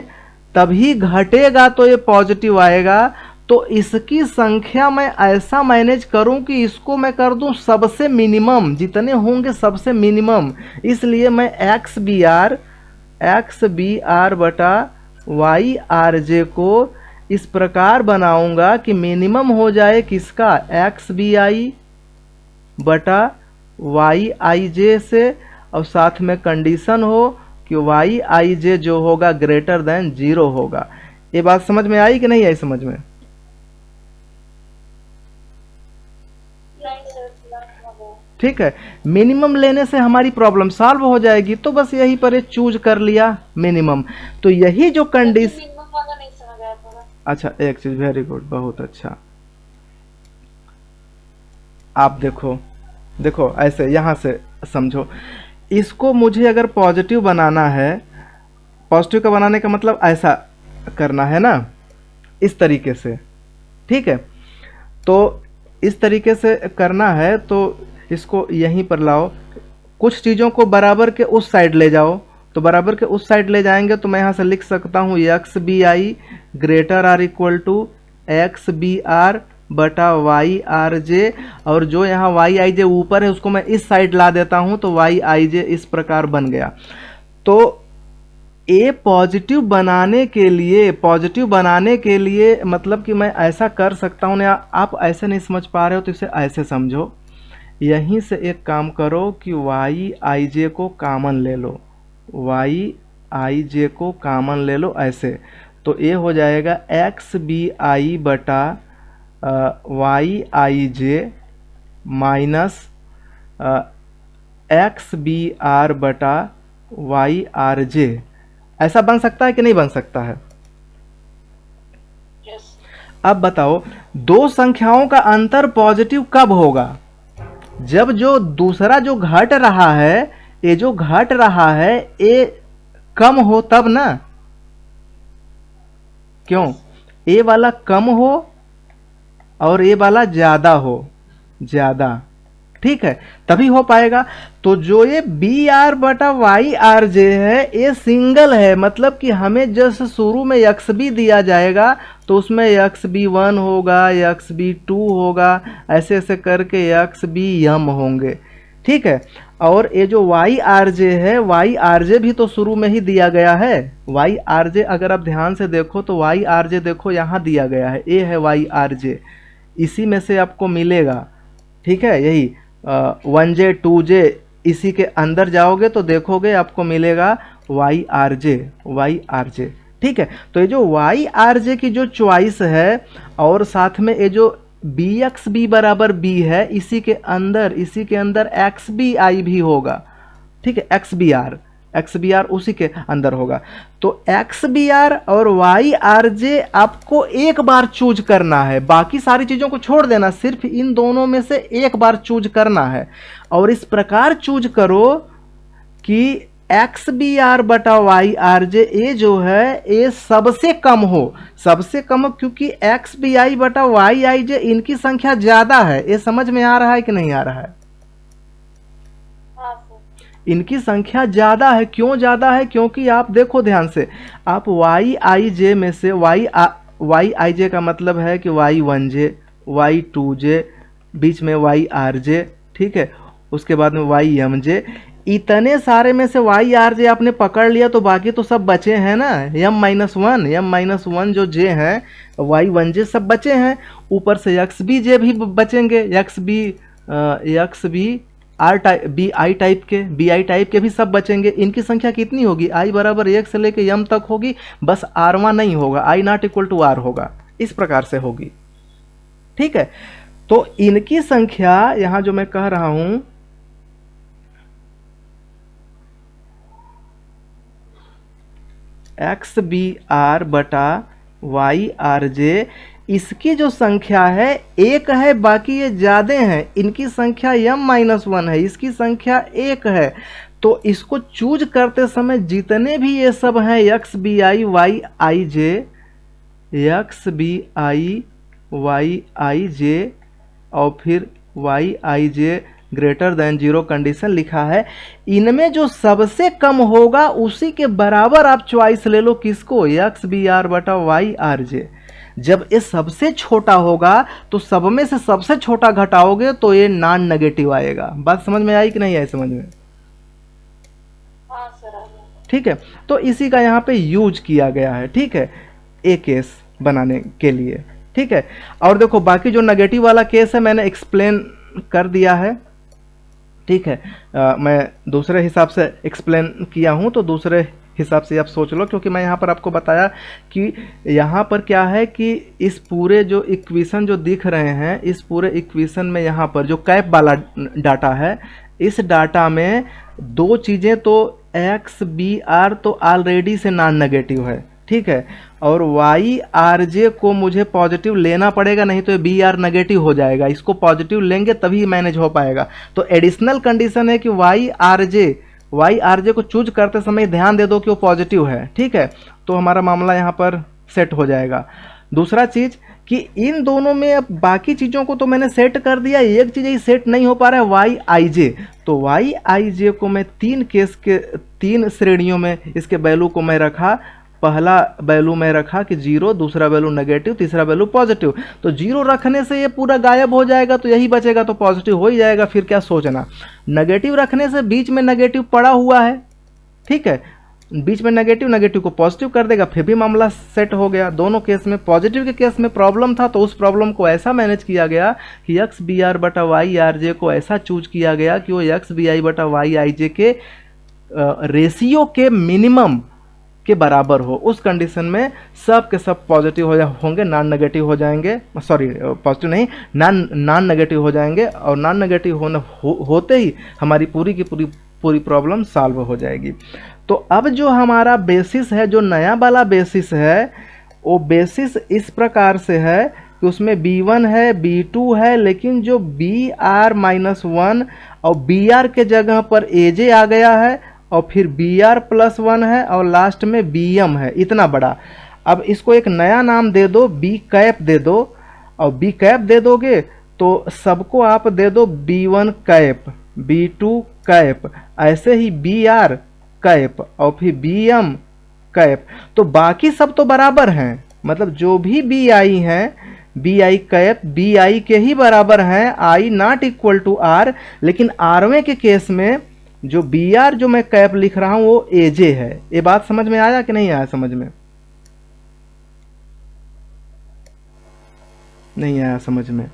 तभी घटेगा तो ये पॉजिटिव आएगा। तो इसकी संख्या मैं ऐसा मैनेज करूं कि इसको मैं कर दूं सबसे मिनिमम, जितने होंगे सबसे मिनिमम। इसलिए मैं एक्स बी आर बटा वाई आर जे को इस प्रकार बनाऊंगा कि मिनिमम हो जाए किसका, एक्स बी आई बटा वाई आई जे से, और साथ में कंडीशन हो कि वाई आई जे जो होगा ग्रेटर देन 0 होगा। ये बात समझ में आई कि नहीं आई समझ में? नहीं सर, थोड़ा हो गया। ठीक है, मिनिमम लेने से हमारी प्रॉब्लम सॉल्व हो जाएगी। तो बस यहीं पर ये चूज कर लिया मिनिमम। तो यही जो कंडीशन, मिनिमम वाला नहीं समझ आया थोड़ा। अच्छा एक चीज, वेरी गुड, बहुत अच्छा। आप देखो ऐसे यहां से समझो, इसको मुझे अगर पॉजिटिव बनाना है, पॉजिटिव का बनाने का मतलब ऐसा करना है ना, इस तरीके से, ठीक है। तो इस तरीके से करना है, तो इसको यहीं पर लाओ, कुछ चीज़ों को बराबर के उस साइड ले जाओ। तो बराबर के उस साइड ले जाएंगे तो मैं यहाँ से लिख सकता हूँ X B I greater or equal to X B R बटा वाई आर जे, और जो यहाँ वाई आई जे ऊपर है उसको मैं इस साइड ला देता हूँ, तो वाई आई जे इस प्रकार बन गया। तो ए पॉजिटिव बनाने के लिए मतलब कि मैं ऐसा कर सकता हूँ ना। आप ऐसे नहीं समझ पा रहे हो तो इसे ऐसे समझो, यहीं से एक काम करो कि वाई आई जे को कॉमन ले लो, वाई आई जे को कॉमन ले लो ऐसे। तो ये हो जाएगा एक्स बी आई बटा वाई आई J minus X B R बटा वाई आर जे। ऐसा बन सकता है कि नहीं बन सकता है? यस। अब बताओ, दो संख्याओं का अंतर पॉजिटिव कब होगा? जब जो दूसरा जो घट रहा है, ये जो घट रहा है ये कम हो तब ना। क्यों? ए वाला कम हो और ए वाला ज्यादा हो, ज्यादा, ठीक है, तभी हो पाएगा। तो जो ये बी आर बटा वाई आर जे है ये सिंगल है, मतलब कि हमें जैसे शुरू में एक्स बी दिया जाएगा तो उसमें एक्स बी 1 होगा, एक्स बी 2 होगा, ऐसे ऐसे करके एक्स बी यम होंगे, ठीक है। और ये जो वाई आर जे है, वाई आर जे भी तो शुरू में ही दिया गया है। वाई आर जे अगर आप ध्यान से देखो तो वाई आर जे देखो यहाँ दिया गया है, ए है वाई आर जे, इसी में से आपको मिलेगा, ठीक है। यही 1J 2J, इसी के अंदर जाओगे तो देखोगे आपको मिलेगा वाई आर जे, ठीक है। तो ये जो वाई आर जे की जो चॉइस है, और साथ में ये जो बी एक्स बी बराबर बी है, इसी के अंदर एक्स बी आई भी होगा, ठीक है, एक्स बी आर उसी के अंदर होगा। तो एक्स बी आर और वाई आर जे आपको एक बार चूज करना है, बाकी सारी चीज़ों को छोड़ देना, सिर्फ इन दोनों में से एक बार चूज करना है। और इस प्रकार चूज करो कि एक्स बी आर बटा वाई आर जे ये जो है ये सबसे कम हो, सबसे कम, क्योंकि एक्स बी आई बटा वाई आई जे इनकी संख्या ज़्यादा है। ये समझ में आ रहा है कि नहीं आ रहा है? हाँ सर। इनकी संख्या ज़्यादा है। क्यों ज़्यादा है? क्योंकि आप देखो ध्यान से, आप वाई आई जे में से वाई आई जे का मतलब है कि वाई 1J, वाई 2J, बीच में वाई आर जे, ठीक है, उसके बाद में वाई एम जे, इतने सारे में से वाई आर जे आपने पकड़ लिया तो बाकी तो सब बचे हैं ना, एम माइनस वन जो जे हैं, वाई 1J सब बचे हैं, ऊपर से एक्स बी जे भी बचेंगे, X B R type B I type के भी सब बचेंगे। इनकी संख्या कितनी होगी? आई बराबर 1 से लेके एम तक होगी, बस आरवा नहीं होगा, आई नॉट इक्वल टू आर होगा, इस प्रकार से होगी, ठीक है। तो इनकी संख्या यहां जो मैं कह रहा हूं, एक्स बी आर बटा वाई आर जे, इसकी जो संख्या है एक है, बाकी ये ज्यादा हैं, इनकी संख्या m-1 है, इसकी संख्या 1 है। तो इसको चूज करते समय जितने भी ये सब हैं x B i y I j, x B i y आई जे और फिर वाई आई जे ग्रेटर देन 0 कंडीशन लिखा है, इनमें जो सबसे कम होगा उसी के बराबर आप चॉइस ले लो। किसको? एक्स बी आर बटा वाई आर जे। जब ये सबसे छोटा होगा तो सब में से सबसे छोटा घटाओगे तो ये नॉन नेगेटिव आएगा। बात समझ में आई कि नहीं आई समझ में? हाँ सर आ गया। ठीक है, तो इसी का यहाँ पे यूज किया गया है। ठीक है, ए केस बनाने के लिए। ठीक है, और देखो बाकी जो नेगेटिव वाला केस है मैंने एक्सप्लेन कर दिया है। ठीक है, मैं दूसरे हिसाब से एक्सप्लेन किया हूँ, तो दूसरे हिसाब से आप सोच लो, क्योंकि मैं यहाँ पर आपको बताया कि यहाँ पर क्या है कि इस पूरे जो इक्वेशन जो दिख रहे हैं, इस पूरे इक्वेशन में यहाँ पर जो कैप वाला डाटा है, इस डाटा में दो चीज़ें तो एक्स बी आर तो ऑलरेडी से नॉन नेगेटिव है। ठीक है, और वाई आर जे को मुझे पॉजिटिव लेना पड़ेगा, नहीं तो बी आर नेगेटिव हो जाएगा। इसको पॉजिटिव लेंगे तभी मैनेज हो पाएगा। तो एडिशनल कंडीशन है कि वाई आर जे को चूज करते समय ध्यान दे दो कि वो पॉजिटिव है। ठीक है, तो हमारा मामला यहाँ पर सेट हो जाएगा। दूसरा चीज़ कि इन दोनों में अब बाकी चीज़ों को तो मैंने सेट कर दिया, एक चीज़ ही सेट नहीं हो पा रहा है, वाई आई जे। तो वाई आई जे को मैं तीन श्रेणियों में इसके वैल्यू को मैं रखा। पहला वैल्यू में रखा कि 0, दूसरा वैल्यू नेगेटिव, तीसरा वैल्यू पॉजिटिव। तो 0 रखने से ये पूरा गायब हो जाएगा, तो यही बचेगा, तो पॉजिटिव हो ही जाएगा। फिर क्या सोचना, नेगेटिव रखने से बीच में नेगेटिव पड़ा हुआ है। ठीक है, बीच में नेगेटिव को पॉजिटिव कर देगा, फिर भी मामला सेट हो गया। दोनों केस में, पॉजिटिव के केस में प्रॉब्लम था, तो उस प्रॉब्लम को ऐसा मैनेज किया गया कि एक्स बी आर बटा वाई आर जे को ऐसा चूज किया गया कि वो एक्स बी आई बटा वाई आई जे के रेशियो के मिनिमम के बराबर हो। उस कंडीशन में सब के सब पॉजिटिव होंगे, नॉन नेगेटिव हो जाएंगे, सॉरी पॉजिटिव नहीं, नॉन नेगेटिव हो जाएंगे, और नॉन नेगेटिव होते ही हमारी पूरी की पूरी प्रॉब्लम सॉल्व हो जाएगी। तो अब जो हमारा बेसिस है, जो नया वाला बेसिस है, वो बेसिस इस प्रकार से है कि उसमें B1 है, B2 है, लेकिन जो BR-1 और BR के जगह पर AJ आ गया है, और फिर BR+1 है, और लास्ट में BM है, इतना बड़ा। अब इसको एक नया नाम दे दो, B कैप दे दो, और B कैप दे दोगे तो सबको आप दे दो B1 कैप, B2 कैप, ऐसे ही BR कैप और फिर BM कैप। तो बाकी सब तो बराबर हैं, मतलब जो भी BI हैं, BI कैप BI के ही बराबर हैं, I not equal to R। लेकिन आरवें के केस में जो BR जो मैं कैप लिख रहा हूं वो AJ है। ये बात समझ में आया कि नहीं आया समझ में? नहीं आया समझ में?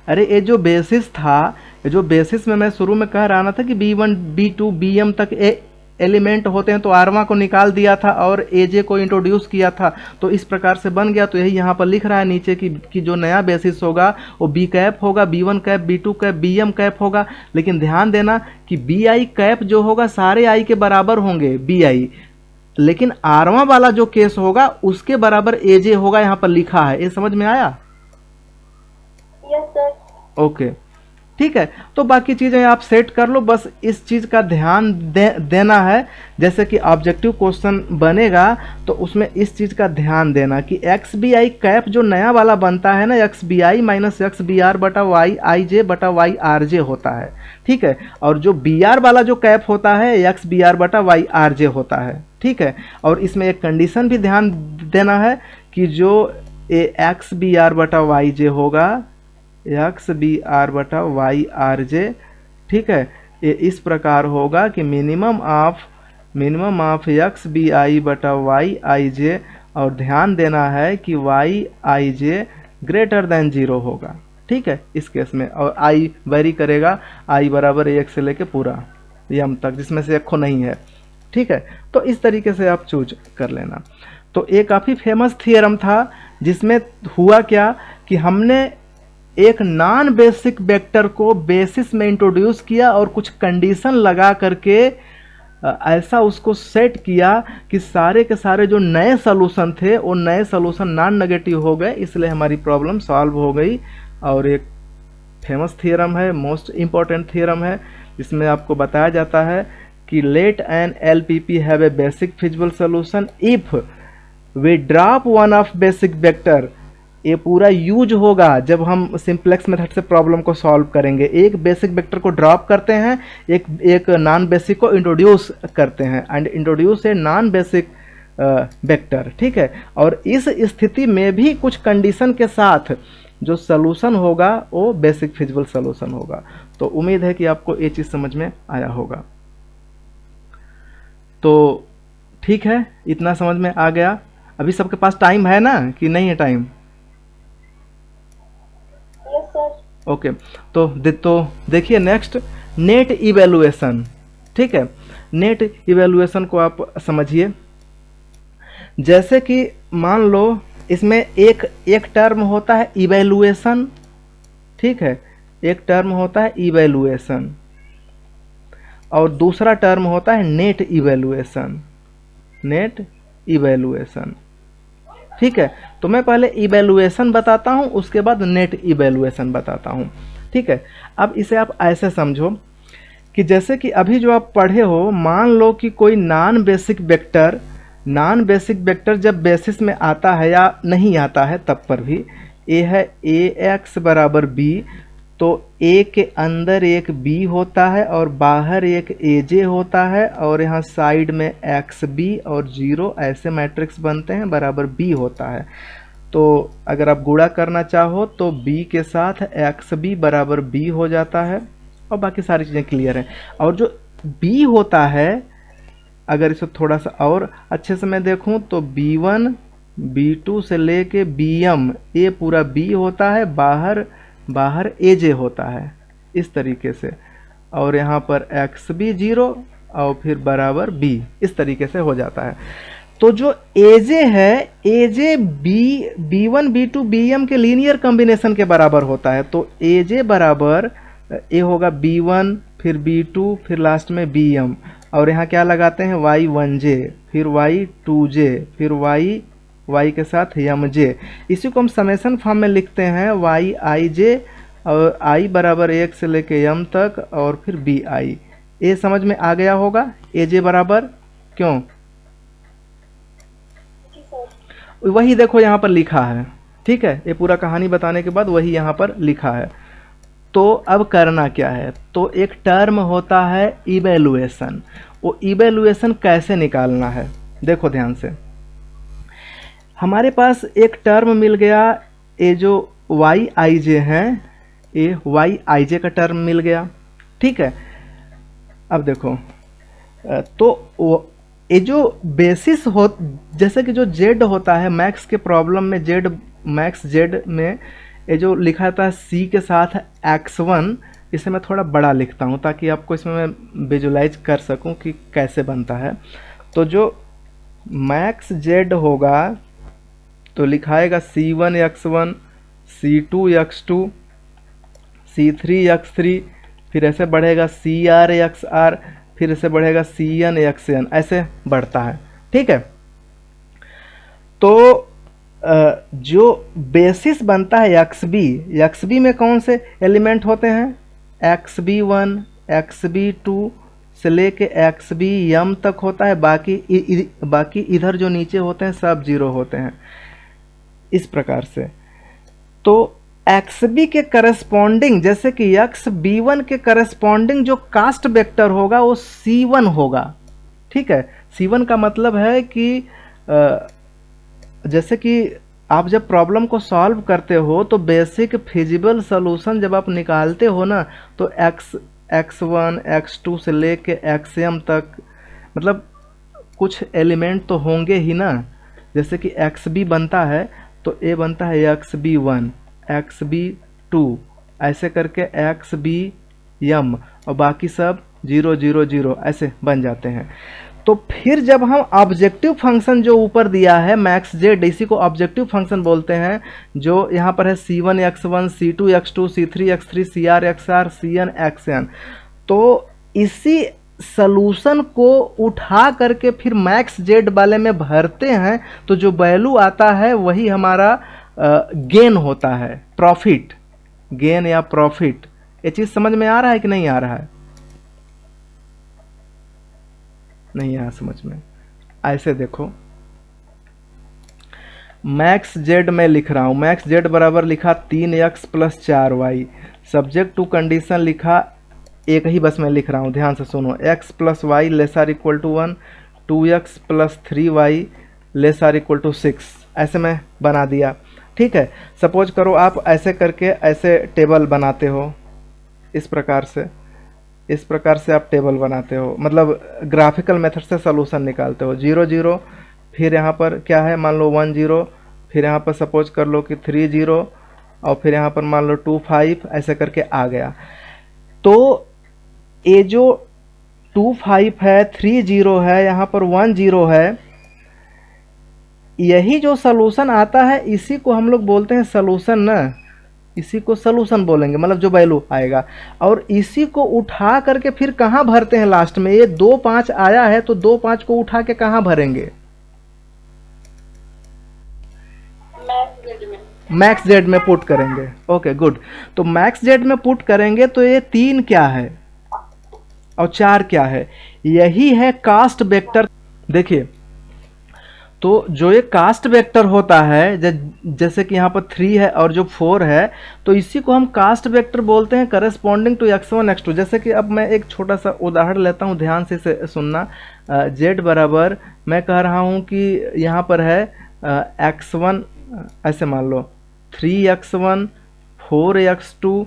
अरे ये जो बेसिस था, ये जो बेसिस में मैं शुरू में कह रहा था कि B1 B2 BM तक एलिमेंट होते हैं, तो आरवा को निकाल दिया था और AJ को इंट्रोड्यूस किया था, तो इस प्रकार से बन गया। तो यही यहाँ पर लिख रहा है नीचे कि जो नया बेसिस होगा वो B कैप होगा, B1 cap, B2 cap, BM cap होगा। लेकिन ध्यान देना कि BI कैप जो होगा सारे I के बराबर होंगे BI, लेकिन आरवा वाला जो केस होगा उसके बराबर AJ होगा, यहाँ पर लिखा है। ये समझ में आया? Yes sir. ओके, ठीक है। तो बाकी चीज़ें आप सेट कर लो, बस इस चीज़ का ध्यान देना है। जैसे कि ऑब्जेक्टिव क्वेश्चन बनेगा तो उसमें इस चीज़ का ध्यान देना कि एक्स बी आई कैप जो नया वाला बनता है ना, X B I minus X B R बटा वाई आई जे बटा वाई आर जे होता है। ठीक है, और जो बी आर वाला जो कैप होता है एक्स बी आर बटा वाई आर जे होता है। ठीक है, और इसमें एक कंडीशन भी ध्यान देना है कि जो एक्स बी आर बटा वाई जे होगा, एक्स बी आर बटा वाई आर जे, ठीक है, ये इस प्रकार होगा कि minimum of X B I बटा वाई आई जे, और ध्यान देना है कि वाई आई जे ग्रेटर देन 0 होगा। ठीक है, इस केस में, और आई वेरी करेगा, आई बराबर 1 से लेके पूरा यम तक, जिसमें से एक खो नहीं है। ठीक है, तो इस तरीके से आप चूज कर लेना। तो ये काफ़ी फेमस थियरम था, जिसमें हुआ क्या कि हमने एक नॉन बेसिक वेक्टर को बेसिस में इंट्रोड्यूस किया और कुछ कंडीशन लगा करके ऐसा उसको सेट किया कि सारे के सारे जो नए सॉल्यूशन थे वो नए सॉल्यूशन नॉन नेगेटिव हो गए, इसलिए हमारी प्रॉब्लम सॉल्व हो गई। और एक फेमस थियरम है, मोस्ट इम्पॉर्टेंट थियरम है, जिसमें आपको बताया जाता है कि let an LPP have a basic feasible solution if we drop one of basic vector. ये पूरा यूज होगा जब हम सिंप्लेक्स मेथड से प्रॉब्लम को सॉल्व करेंगे। एक बेसिक वेक्टर को ड्रॉप करते हैं, एक नॉन बेसिक को इंट्रोड्यूस करते हैं, and introduce a non basic vector, ठीक है। और इस स्थिति में भी कुछ कंडीशन के साथ जो सॉल्यूशन होगा वो बेसिक फिजिबल सॉल्यूशन होगा। तो उम्मीद है कि आपको ये चीज़ समझ में आया होगा। तो ठीक है, इतना समझ में आ गया। अभी सबके पास टाइम है ना कि नहीं है टाइम? Yes sir. ओके, तो देखिए नेक्स्ट नेट इवैल्यूएशन, ठीक है। नेट इवैल्यूएशन को आप समझिए। जैसे कि मान लो इसमें एक टर्म होता है इवैल्यूएशन, ठीक है, एक टर्म होता है इवैल्यूएशन और दूसरा टर्म होता है नेट इवैल्यूएशन। नेट इवैल्यूएशन, ठीक है। तो मैं पहले इवैल्यूएशन बताता हूं, उसके बाद नेट इवैल्यूएशन बताता हूं, ठीक है। अब इसे आप ऐसे समझो कि जैसे कि अभी जो आप पढ़े हो, मान लो कि कोई नॉन बेसिक वेक्टर जब बेसिस में आता है या नहीं आता है तब पर भी ए है AX बराबर B, तो A के अंदर एक B होता है और बाहर एक AJ होता है और यहाँ साइड में XB और 0 ऐसे मैट्रिक्स बनते हैं, बराबर B होता है। तो अगर आप गुणा करना चाहो तो B के साथ XB बराबर B हो जाता है और बाकी सारी चीज़ें क्लियर हैं। और जो B होता है, अगर इसे थोड़ा सा और अच्छे से मैं देखूं तो B1 B2 से लेके BM, ये पूरा B होता है, बाहर AJ होता है इस तरीके से, और यहाँ पर XB 0 और फिर बराबर B, इस तरीके से हो जाता है। तो जो AJ है, AJ B1 B2 BM के लीनियर कॉम्बिनेशन के बराबर होता है। तो AJ बराबर ये होगा B1 फिर B2 फिर लास्ट में BM, और यहाँ क्या लगाते हैं Y1J फिर Y2J फिर Y के साथ MJ। इसी को हम समेशन फॉर्म में लिखते हैं YIJ, और I बराबर 1 से लेके M तक और फिर BI। ये समझ में आ गया होगा। AJ बराबर क्यों, जी सर। वही देखो यहाँ पर लिखा है, ठीक है। ये पूरा कहानी बताने के बाद वही यहाँ पर लिखा है। तो अब करना क्या है, तो एक टर्म होता है इवैल्यूएशन। वो इवैल्यूएशन कैसे निकालना है, देखो ध्यान से। हमारे पास एक टर्म मिल गया, ये जो YIJ है, ये YIJ का टर्म मिल गया, ठीक है। अब देखो तो ये जो बेसिस हो, जैसे कि जो Z होता है मैक्स के प्रॉब्लम में, मैक्स Z में ये जो लिखा था C के साथ X1, इसे मैं थोड़ा बड़ा लिखता हूँ ताकि आपको इसमें मैं विजुलाइज कर सकूँ कि कैसे बनता है। तो जो मैक्स Z होगा तो लिखाएगा C1 X1, C2 X2, C3 X3, फिर ऐसे बढ़ेगा CR XR, फिर ऐसे बढ़ेगा CN XN, ऐसे बढ़ता है, ठीक है। तो जो बेसिस बनता है XB में कौन से एलिमेंट होते हैं, XB1 XB2 से लेके XBM तक होता है, बाकी इधर जो नीचे होते हैं सब 0 होते हैं, इस प्रकार से। तो XB के करस्पॉन्डिंग, जैसे कि XB1 के करस्पॉन्डिंग जो कास्ट वेक्टर होगा वो C1 होगा, ठीक है। C1 का मतलब है कि जैसे कि आप जब प्रॉब्लम को सॉल्व करते हो तो बेसिक फिजिबल सॉल्यूशन जब आप निकालते हो ना, तो X1 X2 से लेके XM तक मतलब कुछ एलिमेंट तो होंगे ही ना। जैसे कि XB बनता है तो A बनता है XB1 XB2, ऐसे करके XBM, और बाकी सब 0 0 0 ऐसे बन जाते हैं। तो फिर जब हम ऑब्जेक्टिव फंक्शन जो ऊपर दिया है मैक्स Z, इसी को ऑब्जेक्टिव फंक्शन बोलते हैं, जो यहाँ पर है C1 X1 C2 X2 C3 X3 CR XR CN XN। तो इसी सॉल्यूशन को उठा करके फिर मैक्स Z वाले में भरते हैं, तो जो वैल्यू आता है वही हमारा गेन होता है, प्रॉफिट, गेन या प्रॉफिट। ये चीज़ समझ में आ रहा है कि नहीं आ रहा है? नहीं आया समझ में? ऐसे देखो, मैक्स जेड में लिख रहा हूँ, मैक्स जेड बराबर लिखा 3x plus 4y, subject to condition लिखा एक ही बस मैं लिख रहा हूँ, ध्यान से सुनो, x plus Y less or equal to 1, 2x plus 3y less or equal to 6, ऐसे मैं बना दिया। ठीक है, सपोज करो आप ऐसे करके ऐसे टेबल बनाते हो, इस प्रकार से आप टेबल बनाते हो, मतलब ग्राफिकल मेथड से सॉल्यूशन निकालते हो। 0 0, फिर यहाँ पर क्या है, मान लो 1 0, फिर यहाँ पर सपोज कर लो कि 3 0, और फिर यहाँ पर मान लो 2 5, ऐसे करके आ गया। तो ये जो 2 5 है, 3 0 है, यहाँ पर 1 0 है, यही जो सॉल्यूशन आता है इसी को हम लोग बोलते हैं सॉल्यूशन ना, इसी को सॉल्यूशन बोलेंगे, मतलब जो वैल्यू आएगा। और इसी को उठा करके फिर कहाँ भरते हैं लास्ट में, ये 2 5 आया है तो 2 5 को उठा के कहाँ भरेंगे, मैक्स जेड में पुट करेंगे। ओके गुड, तो मैक्स जेड में पुट करेंगे तो ये 3 क्या है और 4 क्या है, यही है कास्ट वेक्टर। देखिए, तो जो ये कास्ट वेक्टर होता है, जैसे कि यहाँ पर 3 है और जो 4 है, तो इसी को हम कास्ट वेक्टर बोलते हैं करस्पॉन्डिंग टू x1 x2। जैसे कि अब मैं एक छोटा सा उदाहरण लेता हूँ, ध्यान से इसे सुनना। z बराबर मैं कह रहा हूँ कि यहाँ पर है x1, ऐसे मान लो 3x1 4x2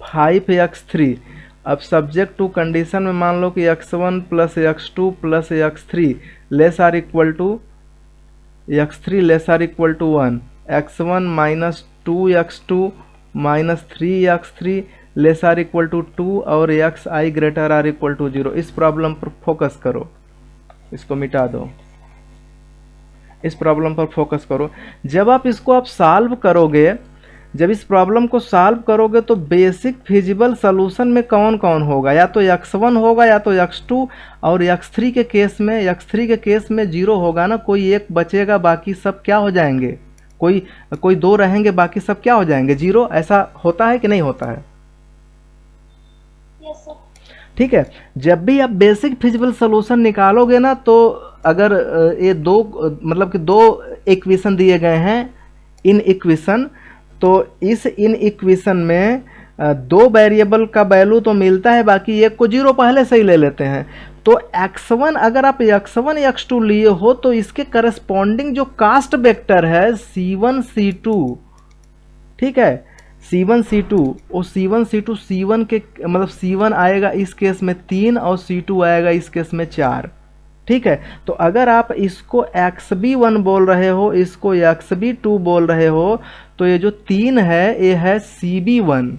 5x3। अब सब्जेक्ट टू कंडीशन में मान लो कि x1 plus x2 plus x3 less or equal to x3 less or equal to 1, x1 minus 2x2 minus 3x3 less or equal to 2 और xi greater or equal to 0। इस problem पर focus करो, इसको मिटा दो, इस प्रॉब्लम पर focus करो। जब आप इसको सॉल्व करोगे, जब इस प्रॉब्लम को सॉल्व करोगे तो बेसिक फिजिबल सॉल्यूशन में कौन कौन होगा, या तो x1 होगा या तो x2, और x3 के केस में 0 होगा ना, कोई एक बचेगा, बाकी सब क्या हो जाएंगे, कोई 2 रहेंगे, बाकी सब क्या हो जाएंगे, 0। ऐसा होता है कि नहीं होता है? Yes sir. ठीक है, जब भी आप बेसिक फिजिबल सॉल्यूशन निकालोगे ना, तो अगर ये मतलब कि 2 इक्वेशन दिए गए हैं इन इक्वेशन, तो इस इन इक्वेशन में 2 वेरिएबल का वैल्यू तो मिलता है, बाकी एक को 0 पहले से ही ले लेते हैं। तो x1 अगर आप x1 x2 लिए हो तो इसके करस्पॉन्डिंग जो कास्ट वेक्टर है c1 c2, ठीक है, c1 c2, वो c1 c2 c1 के मतलब c1 आएगा इस केस में 3 और c2 आएगा इस केस में 4। ठीक है, तो अगर आप इसको xb1 बोल रहे हो, इसको xb2 बोल रहे हो, तो ये जो 3 है ये है cb1,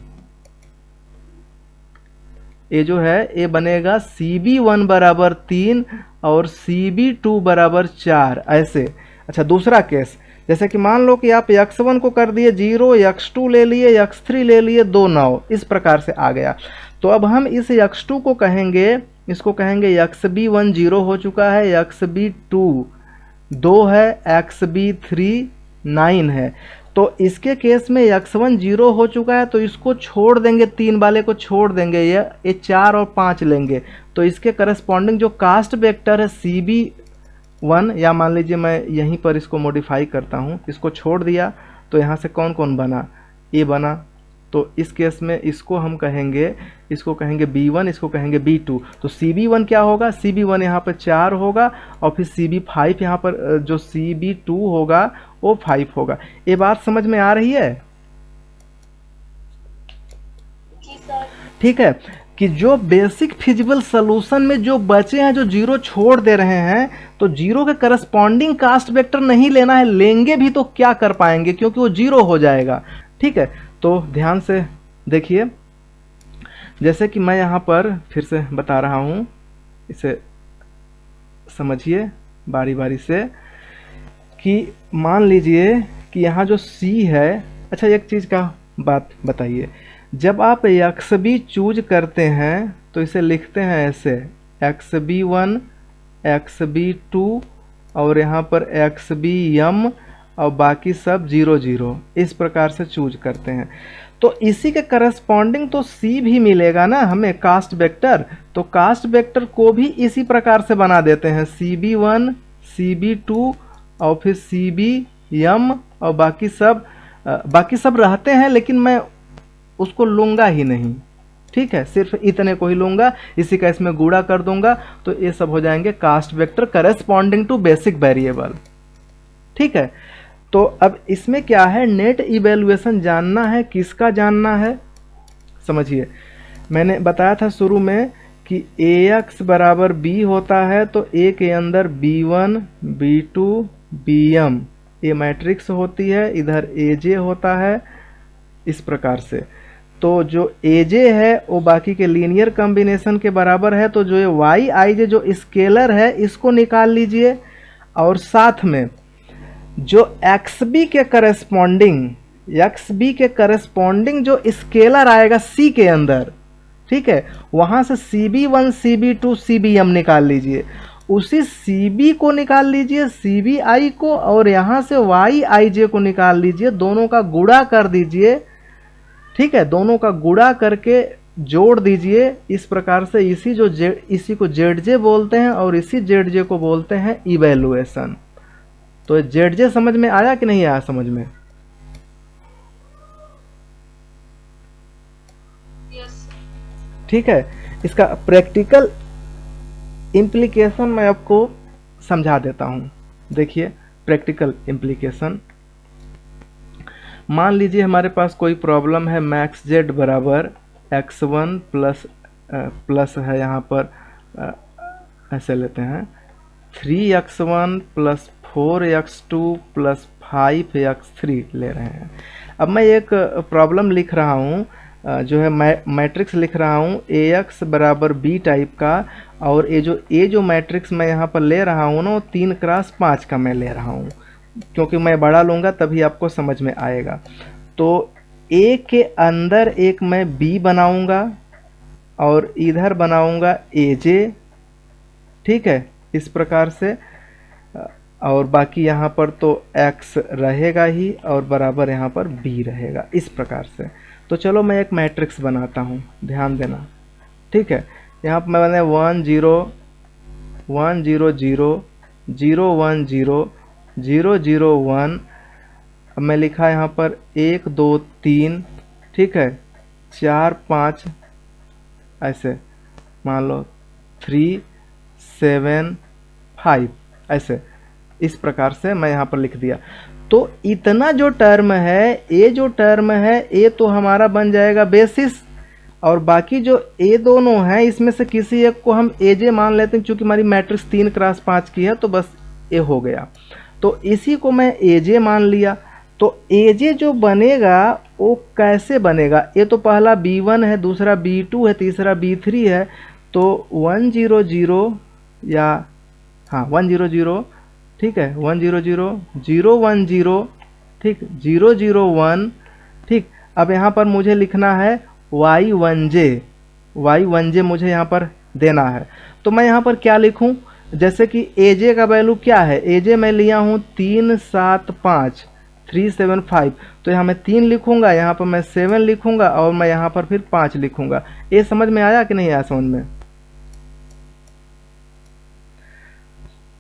ये जो है ये बनेगा cb1 बराबर 3 और cb2 बराबर 4, ऐसे। अच्छा, दूसरा केस, जैसे कि मान लो कि आप x1 को कर दिए 0, x2 ले लिए, x3 ले लिए 2 9, इस प्रकार से आ गया। तो अब हम इस x2 को कहेंगे, इसको कहेंगे xb1 0 हो चुका है, xb2 2 है, xb3 9 है। तो इसके केस में x1 0 हो चुका है, तो इसको छोड़ देंगे, 3 वाले को छोड़ देंगे, ये 4 और 5 लेंगे। तो इसके करस्पॉन्डिंग जो कास्ट वेक्टर है cb1, या मान लीजिए मैं यहीं पर इसको मॉडिफाई करता हूँ, इसको छोड़ दिया, तो यहाँ से कौन कौन बना, ये बना। तो इस केस में इसको हम कहेंगे, इसको कहेंगे b1, इसको कहेंगे b2। तो cb1 क्या होगा, cb1 यहाँ पर 4 होगा, और फिर cb5 यहाँ पर जो cb2 होगा वो 5 होगा। ये बात समझ में आ रही है? जी सर। ठीक है, कि जो बेसिक फिजिबल सॉल्यूशन में जो बचे हैं, जो 0 छोड़ दे रहे हैं, तो 0 के करस्पॉन्डिंग कास्ट वेक्टर नहीं लेना है, लेंगे भी तो क्या कर पाएंगे, क्योंकि वो 0 हो जाएगा। ठीक है, तो ध्यान से देखिए, जैसे कि मैं यहाँ पर फिर से बता रहा हूँ, इसे समझिए बारी बारी से, कि मान लीजिए कि यहाँ जो C है, अच्छा एक चीज़ का बात बताइए, जब आप xb चूज करते हैं तो इसे लिखते हैं ऐसे xb1 xb2 और यहाँ पर xbm और बाकी सब 0 0, इस प्रकार से चूज करते हैं। तो इसी के करस्पॉन्डिंग तो सी भी मिलेगा ना हमें, कास्ट वेक्टर। तो कास्ट वेक्टर को भी इसी प्रकार से बना देते हैं, CB1 CB2 और फिर CBM और बाकी सब रहते हैं, लेकिन मैं उसको लूँगा ही नहीं, ठीक है, सिर्फ इतने को ही लूँगा, इसी का इसमें गुणा कर दूंगा, तो ये सब हो जाएंगे cost vector corresponding to basic variable, ठीक है। तो अब इसमें क्या है, नेट इवैल्यूएशन जानना है, किसका जानना है, समझिए। मैंने बताया था शुरू में कि AX बराबर B होता है, तो A के अंदर B1 B2 BM ये मैट्रिक्स होती है, इधर AJ होता है, इस प्रकार से। तो जो AJ है वो बाकी के लीनियर कॉम्बिनेशन के बराबर है, तो जो ये YIJ जो स्केलर है इसको निकाल लीजिए, और साथ में जो XB के करस्पॉन्डिंग जो स्केलर आएगा C के अंदर, ठीक है, वहाँ से CB1 CB2 CBM निकाल लीजिए, उसी CB को निकाल लीजिए, CBI को, और यहाँ से YIJ को निकाल लीजिए, दोनों का गुणा कर दीजिए, ठीक है, दोनों का गुणा करके जोड़ दीजिए, इस प्रकार से। इसी को ZJ बोलते हैं और इसी ZJ को बोलते हैं इवैल्यूएशन। तो ZJ समझ में आया कि नहीं आया समझ में? यस। ठीक है, इसका प्रैक्टिकल इम्प्लीकेशन मैं आपको समझा देता हूँ। देखिए प्रैक्टिकल इम्प्लीकेशन, मान लीजिए हमारे पास कोई प्रॉब्लम है, मैक्स जेड बराबर x1 प्लस है यहाँ पर, ऐसे लेते हैं 3x1 plus 4x2 plus 5x3 ले रहे हैं। अब मैं एक प्रॉब्लम लिख रहा हूँ, जो है मैट्रिक्स लिख रहा हूँ AX बराबर B टाइप का, और ये जो मैट्रिक्स मैं यहाँ पर ले रहा हूँ ना, वो 3x5 का मैं ले रहा हूँ, क्योंकि मैं बड़ा लूँगा तभी आपको समझ में आएगा। तो A के अंदर एक मैं B बनाऊँगा और इधर बनाऊँगा AJ, ठीक है, इस प्रकार से, और बाकी यहाँ पर तो X रहेगा ही और बराबर यहाँ पर B रहेगा, इस प्रकार से। तो चलो मैं एक मैट्रिक्स बनाता हूँ, ध्यान देना, ठीक है। यहाँ पर मैंने 1 0 1 0 0 0 1 0 0 0 1, अब मैं लिखा यहाँ पर 1 2 3, ठीक है, 4 5, ऐसे मान लो 3 7 5, ऐसे इस प्रकार से मैं यहाँ पर लिख दिया। तो इतना जो टर्म है, ये जो टर्म है, ये तो हमारा बन जाएगा बेसिस, और बाकी जो ए दोनों हैं इसमें से किसी एक को हम AJ मान लेते हैं, क्योंकि हमारी मैट्रिक्स 3x5 की है, तो बस ए हो गया। तो इसी को मैं AJ मान लिया। तो AJ जो बनेगा वो कैसे बनेगा, ये तो पहला B1 है, दूसरा B2 है, तीसरा B3 है, तो 1 0 0 या हाँ 1 0 0, ठीक है, 1 0 0 0 1 0, ठीक, 0 0 1, ठीक। अब यहाँ पर मुझे लिखना है y1j मुझे यहाँ पर देना है। तो मैं यहाँ पर क्या लिखूँ, जैसे कि AJ का वैल्यू क्या है, AJ मैं लिया हूँ 3 7 5 3 7 5, तो यहाँ मैं 3 लिखूँगा, यहाँ पर मैं 7 लिखूँगा, और मैं यहाँ पर फिर 5 लिखूँगा। ये समझ में आया कि नहीं आया समझ में?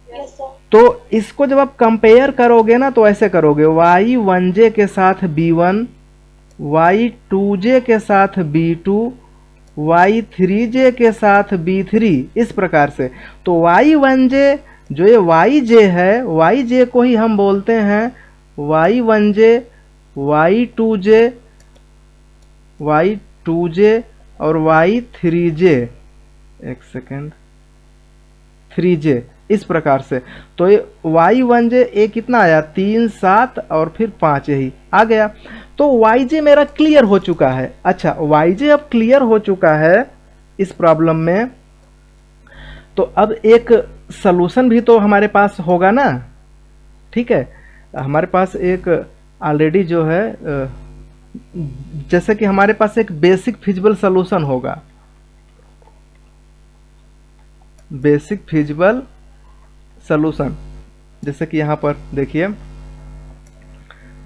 Yes sir. तो इसको जब आप कंपेयर करोगे ना, तो ऐसे करोगे, y1j के साथ B1, y2j के साथ B2, y3j के साथ B3, इस प्रकार से। तो y1j जो ये yj है, yj को ही हम बोलते हैं y1j, y2j और y3j, एक सेकेंड, 3j, इस प्रकार से। तो ये y1j ये कितना आया, 3 7 और फिर 5, यही आ गया। तो yj मेरा क्लियर हो चुका है। अच्छा, yj अब क्लियर हो चुका है इस प्रॉब्लम में, तो अब एक सलूशन भी तो हमारे पास होगा ना, ठीक है। हमारे पास एक ऑलरेडी जो है, जैसे कि हमारे पास एक बेसिक फिजिबल सलूशन होगा, बेसिक फिजिबल सलूशन, जैसे कि यहाँ पर देखिए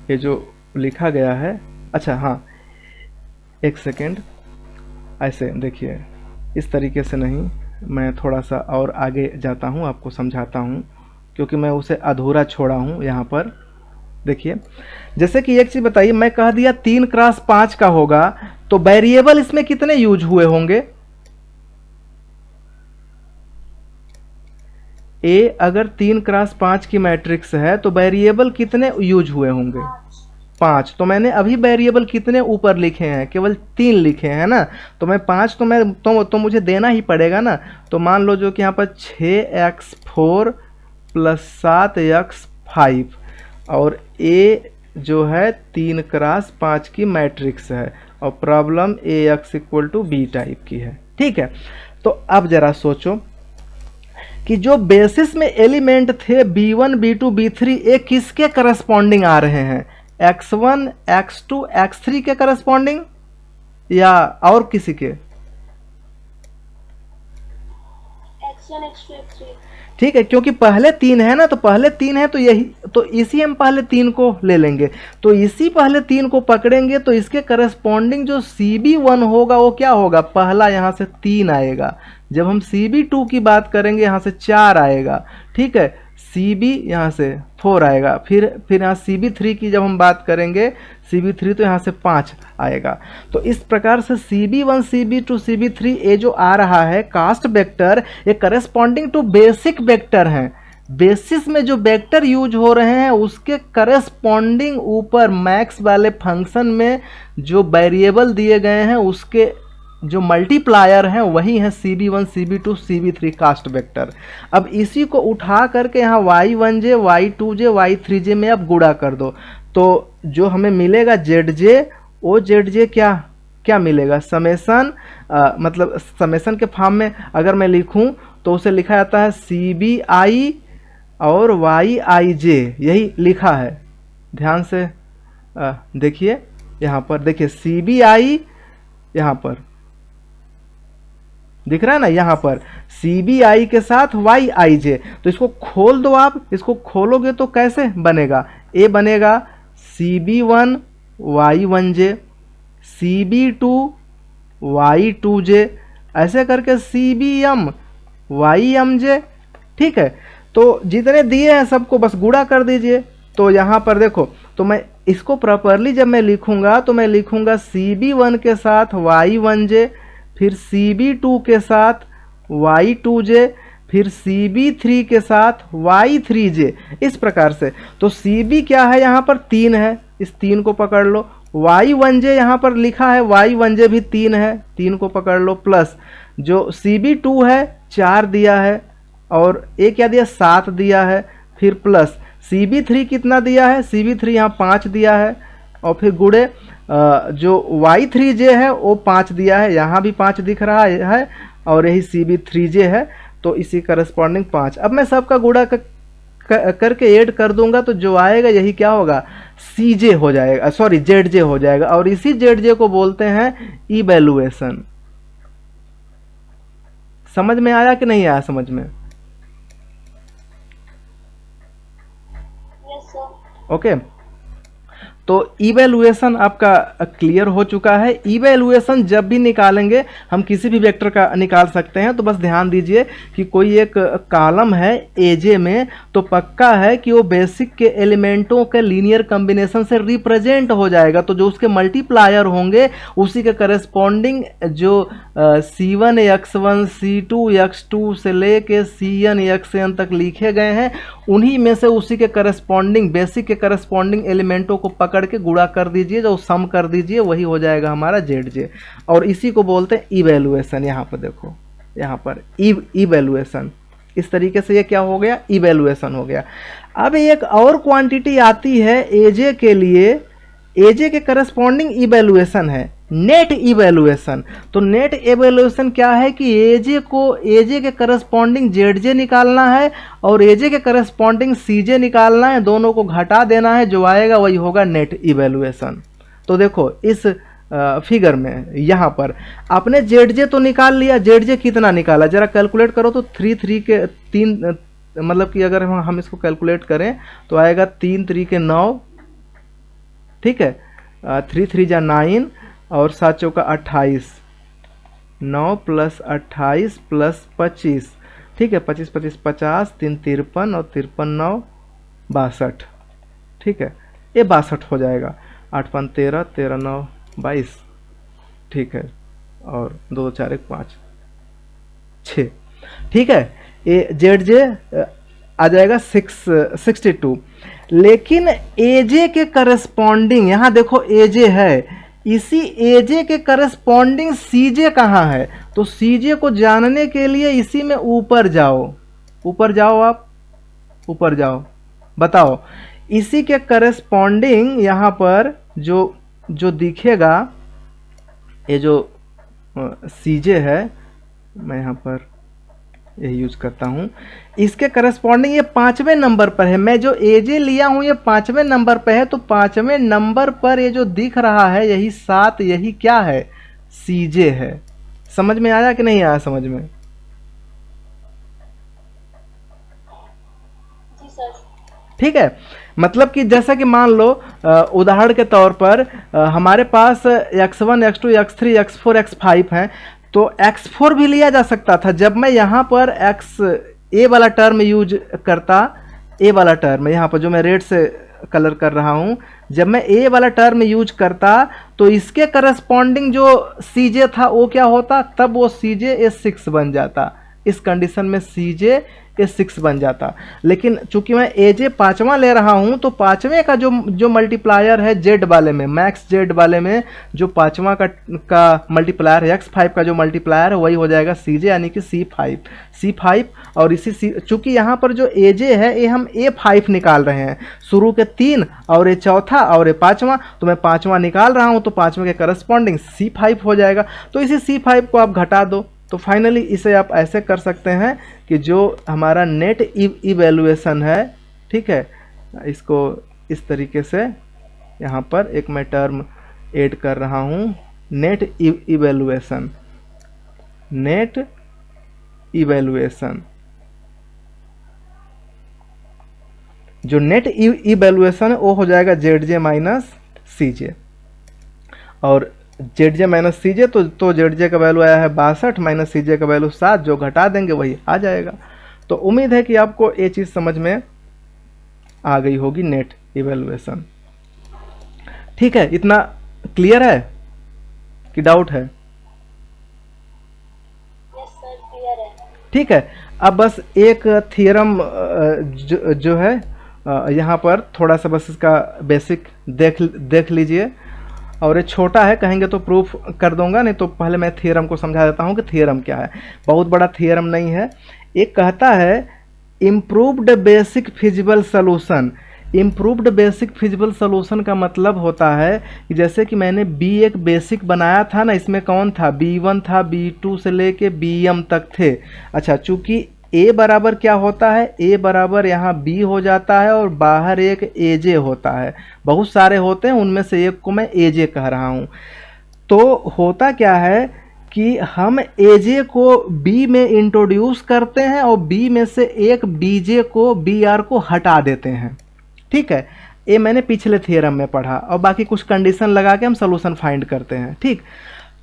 ये जो लिखा गया है, अच्छा हाँ एक सेकेंड, ऐसे देखिए इस तरीके से नहीं, मैं थोड़ा सा और आगे जाता हूँ, आपको समझाता हूँ, क्योंकि मैं उसे अधूरा छोड़ा हूँ यहाँ पर। देखिए जैसे कि एक चीज़ बताइए, मैं कह दिया 3x5 का होगा, तो वेरिएबल इसमें कितने यूज हुए होंगे? ए अगर 3x5 की मैट्रिक्स है तो वेरिएबल कितने यूज हुए होंगे? 5। तो मैंने अभी वेरिएबल कितने ऊपर लिखे हैं? केवल 3 लिखे हैं ना, तो मैं 5 तो मैं तो मुझे देना ही पड़ेगा ना। तो मान लो जो कि यहाँ पर 6x4 + 7x5 और ए जो है 3x5 की मैट्रिक्स है और प्रॉब्लम AX = B टाइप की है, ठीक है। तो अब जरा सोचो कि जो बेसिस में एलिमेंट थे B1 B2 B3 ये किसके करस्पॉन्डिंग आ रहे हैं? X1 X2 X3 के करस्पॉन्डिंग या और किसी के? X1 X2 X3। ठीक है, क्योंकि पहले 3 है ना, तो पहले 3 है तो यही, तो इसी हम पहले 3 को ले लेंगे, तो इसी पहले 3 को पकड़ेंगे, तो इसके करस्पॉन्डिंग जो CB1 होगा वो क्या होगा? पहला यहाँ से 3 आएगा, जब हम CB2 की बात करेंगे यहाँ से 4 आएगा, ठीक है, CB यहाँ से 4 आएगा, फिर यहाँ CB3 की जब हम बात करेंगे CB3 तो यहाँ से 5 आएगा। तो इस प्रकार से CB1 CB2 CB3 ये जो आ रहा है कास्ट वेक्टर, ये करस्पॉन्डिंग टू बेसिक वेक्टर हैं। बेसिस में जो वेक्टर यूज हो रहे हैं उसके करस्पॉन्डिंग ऊपर मैक्स वाले फंक्शन में जो वेरिएबल दिए गए हैं उसके जो मल्टीप्लायर हैं वही है CB1 CB2 CB3 cast vector. अब इसी को उठा करके यहाँ y1j y2j y3j में अब गुणा कर दो, तो जो हमें मिलेगा ZJ वो ZJ क्या मिलेगा? समेसन, मतलब समेसन के फॉर्म में अगर मैं लिखूं तो उसे लिखा जाता है CBI और YIJ, यही लिखा है। ध्यान से देखिए, यहाँ पर देखिए CBI यहाँ पर दिख रहा है ना, यहाँ पर CBI के साथ YIJ, तो इसको खोल दो आप, इसको खोलोगे तो कैसे बनेगा? ए बनेगा CB1 Y1j CB2 Y2j ऐसे करके CBM YMJ, ठीक है। तो जितने दिए हैं सबको बस गुणा कर दीजिए। तो यहाँ पर देखो, तो मैं इसको प्रॉपरली जब मैं लिखूंगा तो मैं लिखूंगा CB1 के साथ Y1j, फिर CB2 के साथ Y2j, फिर CB3 के साथ Y3j, इस प्रकार से। तो CB क्या है? यहाँ पर 3 है, इस 3 को पकड़ लो। Y1j यहाँ पर लिखा है, Y1j भी 3 है, 3 को पकड़ लो, प्लस जो CB2 है 4 दिया है और एक क्या दिया? 7 दिया है, फिर प्लस CB3 कितना दिया है? CB3 यहाँ 5 दिया है और फिर गुणे जो Y3j है वो 5 दिया है, यहाँ भी 5 दिख रहा है और यही CB3j है, तो इसी करस्पॉन्डिंग 5। अब मैं सबका गुणा करके ऐड कर दूंगा तो जो आएगा यही क्या होगा? CJ हो जाएगा, सॉरी ZJ हो जाएगा, और इसी ZJ को बोलते हैं इवैल्यूएशन। समझ में आया कि नहीं आया समझ में? Yes sir। ओके, तो इवैल्यूएशन आपका क्लियर हो चुका है। इवैल्यूएशन जब भी निकालेंगे हम किसी भी वेक्टर का निकाल सकते हैं, तो बस ध्यान दीजिए कि कोई एक कॉलम है एजे में, तो पक्का है कि वो बेसिक के एलिमेंटों के लीनियर कॉम्बिनेशन से रिप्रेजेंट हो जाएगा, तो जो उसके मल्टीप्लायर होंगे उसी के करस्पॉन्डिंग जो C1 X1 C2 X2 से लेके CN XN तक लिखे गए हैं उन्हीं में से उसी के करस्पॉन्डिंग बेसिक के करस्पॉन्डिंग एलिमेंटों को पकड़ के गुणा कर दीजिए, जो सम कर दीजिए, वही हो जाएगा हमारा ZJ, और इसी को बोलते हैं इवैल्यूएशन। यहाँ पर देखो, यहाँ पर इवैल्यूएशन, इस तरीके से ये क्या हो गया? इवैल्यूएशन हो गया। अब एक और क्वांटिटी आती है एजे के लिए, एजे के करस्पॉन्डिंग इवैल्यूएशन है नेट इवैल्यूएशन। तो नेट इवैल्यूएशन क्या है कि एजे को एजे के करस्पॉन्डिंग ZJ निकालना है और एजे के करस्पॉन्डिंग CJ निकालना है, दोनों को घटा देना है, जो आएगा वही होगा नेट इवैल्यूएशन। तो देखो इस फिगर में यहाँ पर आपने ZJ तो निकाल लिया, ZJ कितना निकाला जरा कैलकुलेट करो तो 3 के 3, मतलब कि अगर हम इसको कैलकुलेट करें तो आएगा 3 3 के 9, ठीक है। 3 3 जा 9 और 7 चौका 28, 9 प्लस 28 प्लस 25, ठीक है। 25 25 50, 3 53 और 53 9 62, ठीक है। ये 62 हो जाएगा। 8 5 13, 13 9 22, ठीक है। और 2 4 1 5 6, ठीक है। ये जेड जे आ जाएगा 62। लेकिन एजे के करस्पॉन्डिंग, यहाँ देखो एजे है, इसी एजे के करस्पॉन्डिंग सीजे कहाँ है? तो सीजे को जानने के लिए इसी में ऊपर जाओ, ऊपर जाओ, आप ऊपर जाओ, बताओ इसी के करस्पॉन्डिंग यहाँ पर जो दिखेगा, ये जो सीजे है, मैं यहाँ पर यही यूज करता हूँ, इसके करस्पॉन्डिंग ये 5वें नंबर पर है। मैं जो एजे लिया हूँ ये 5वें नंबर पर है, तो 5वें नंबर पर ये जो दिख रहा है यही 7, यही क्या है? सीजे है। समझ में आया कि नहीं आया समझ में? जी सर। ठीक है। मतलब कि जैसा कि मान लो उदाहरण के तौर पर हमारे पास x1 x2 x3 x4 x5 हैं, तो x4 भी लिया जा सकता था। जब मैं यहाँ पर ए वाला टर्म यूज करता, ए वाला टर्म यहाँ पर जो मैं रेड से कलर कर रहा हूँ, जब मैं ए वाला टर्म यूज करता तो इसके करस्पॉन्डिंग जो सीजे था वो क्या होता? तब वो सीजे A6 बन जाता। इस कंडीशन में सीजे A6 बन जाता। लेकिन चूंकि मैं एजे 5वां ले रहा हूं, तो 5वें का जो मल्टीप्लायर है जेड वाले में, मैक्स जेड वाले में जो 5वां का मल्टीप्लायर है, x5 का जो मल्टीप्लायर है वही हो जाएगा सीजे, यानी कि C5। और इसी चूंकि यहाँ पर जो एजे है ये हम A5 निकाल रहे हैं, शुरू के 3 और ये चौथा और ये 5वां, तो मैं 5वां निकाल रहा हूँ, तो 5वें के करस्पॉन्डिंग C5 हो जाएगा। तो इसी C5 को आप घटा दो, तो फाइनली इसे आप ऐसे कर सकते हैं कि जो हमारा नेट इवैल्यूएशन है, ठीक है, इसको इस तरीके से यहाँ पर एक मैं टर्म ऐड कर रहा हूँ, नेट इवैल्यूएशन। जो नेट इवैल्यूएशन है वो हो जाएगा जेड जे माइनस सी जे, और जेड जे माइनस सी जे, तो जेड जे का वैल्यू आया है 62 माइनस सी जे का वैल्यू 7, जो घटा देंगे वही आ जाएगा। तो उम्मीद है कि आपको ये चीज़ समझ में आ गई होगी, नेट इवैल्यूएशन। ठीक है, इतना क्लियर है कि डाउट है? यस सर, क्लियर है। ठीक है, अब बस एक थियरम जो है यहाँ पर थोड़ा सा बस इसका बेसिक देख लीजिए, और ये छोटा है, कहेंगे तो प्रूफ कर दूंगा, नहीं तो पहले मैं थियरम को समझा देता हूँ कि थियरम क्या है। बहुत बड़ा थियरम नहीं है। एक कहता है improved basic feasible solution. Improved basic feasible solution का मतलब होता है कि जैसे कि मैंने एक बेसिक बनाया था ना, इसमें कौन था? B1 था, B2 से लेके BM तक थे। अच्छा, चूंकि A बराबर क्या होता है? A बराबर यहाँ B हो जाता है और बाहर एक AJ होता है। बहुत सारे होते हैं, उनमें से एक को मैं AJ कह रहा हूँ। तो होता क्या है कि हम AJ को B में इंट्रोड्यूस करते हैं और B में से एक BJ को, BR को हटा देते हैं। ठीक है, ये मैंने पिछले थियरम में पढ़ा, और बाकी कुछ कंडीशन लगा के हम सोल्यूशन फाइंड करते हैं। ठीक,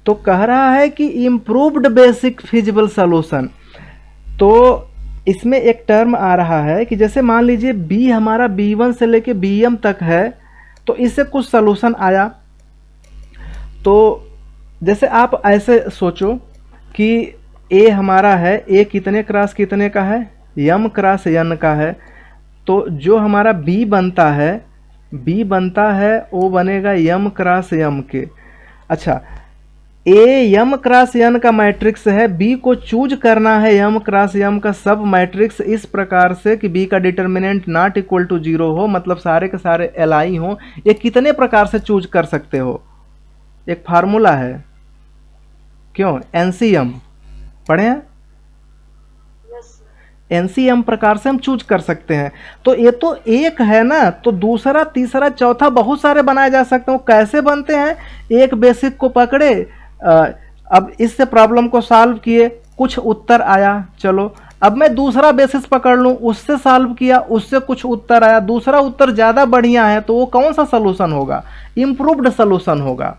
तो कह रहा है कि इम्प्रूव्ड बेसिक फिजिबल सॉल्यूशन, तो इसमें एक टर्म आ रहा है कि जैसे मान लीजिए B हमारा B1 से लेके BM तक है, तो इससे कुछ सॉल्यूशन आया। तो जैसे आप ऐसे सोचो कि A हमारा है, A कितने क्रॉस कितने का है? M क्रॉस N का है। तो जो हमारा B बनता है वो बनेगा M क्रॉस M के। अच्छा, M क्रॉस N का मैट्रिक्स है, B को चूज करना है M क्रॉस M का सब मैट्रिक्स इस प्रकार से कि B का डिटर्मिनेंट नॉट इक्वल टू 0 हो, मतलब सारे के सारे LI हो। ये कितने प्रकार से चूज कर सकते हो? एक फार्मूला है, क्यों? NCM पढ़े हैं? NCM प्रकार से हम चूज कर सकते हैं। तो ये तो एक है ना, तो दूसरा तीसरा चौथा बहुत सारे बनाए जा सकते हैं। कैसे बनते हैं? एक बेसिक को पकड़े, अब इससे प्रॉब्लम को सॉल्व किए, कुछ उत्तर आया, चलो अब मैं दूसरा बेसिस पकड़ लूं, उससे सॉल्व किया, उससे कुछ उत्तर आया, दूसरा उत्तर ज़्यादा बढ़िया है, तो वो कौन सा सोल्यूशन होगा? इम्प्रूव्ड सोल्यूशन होगा।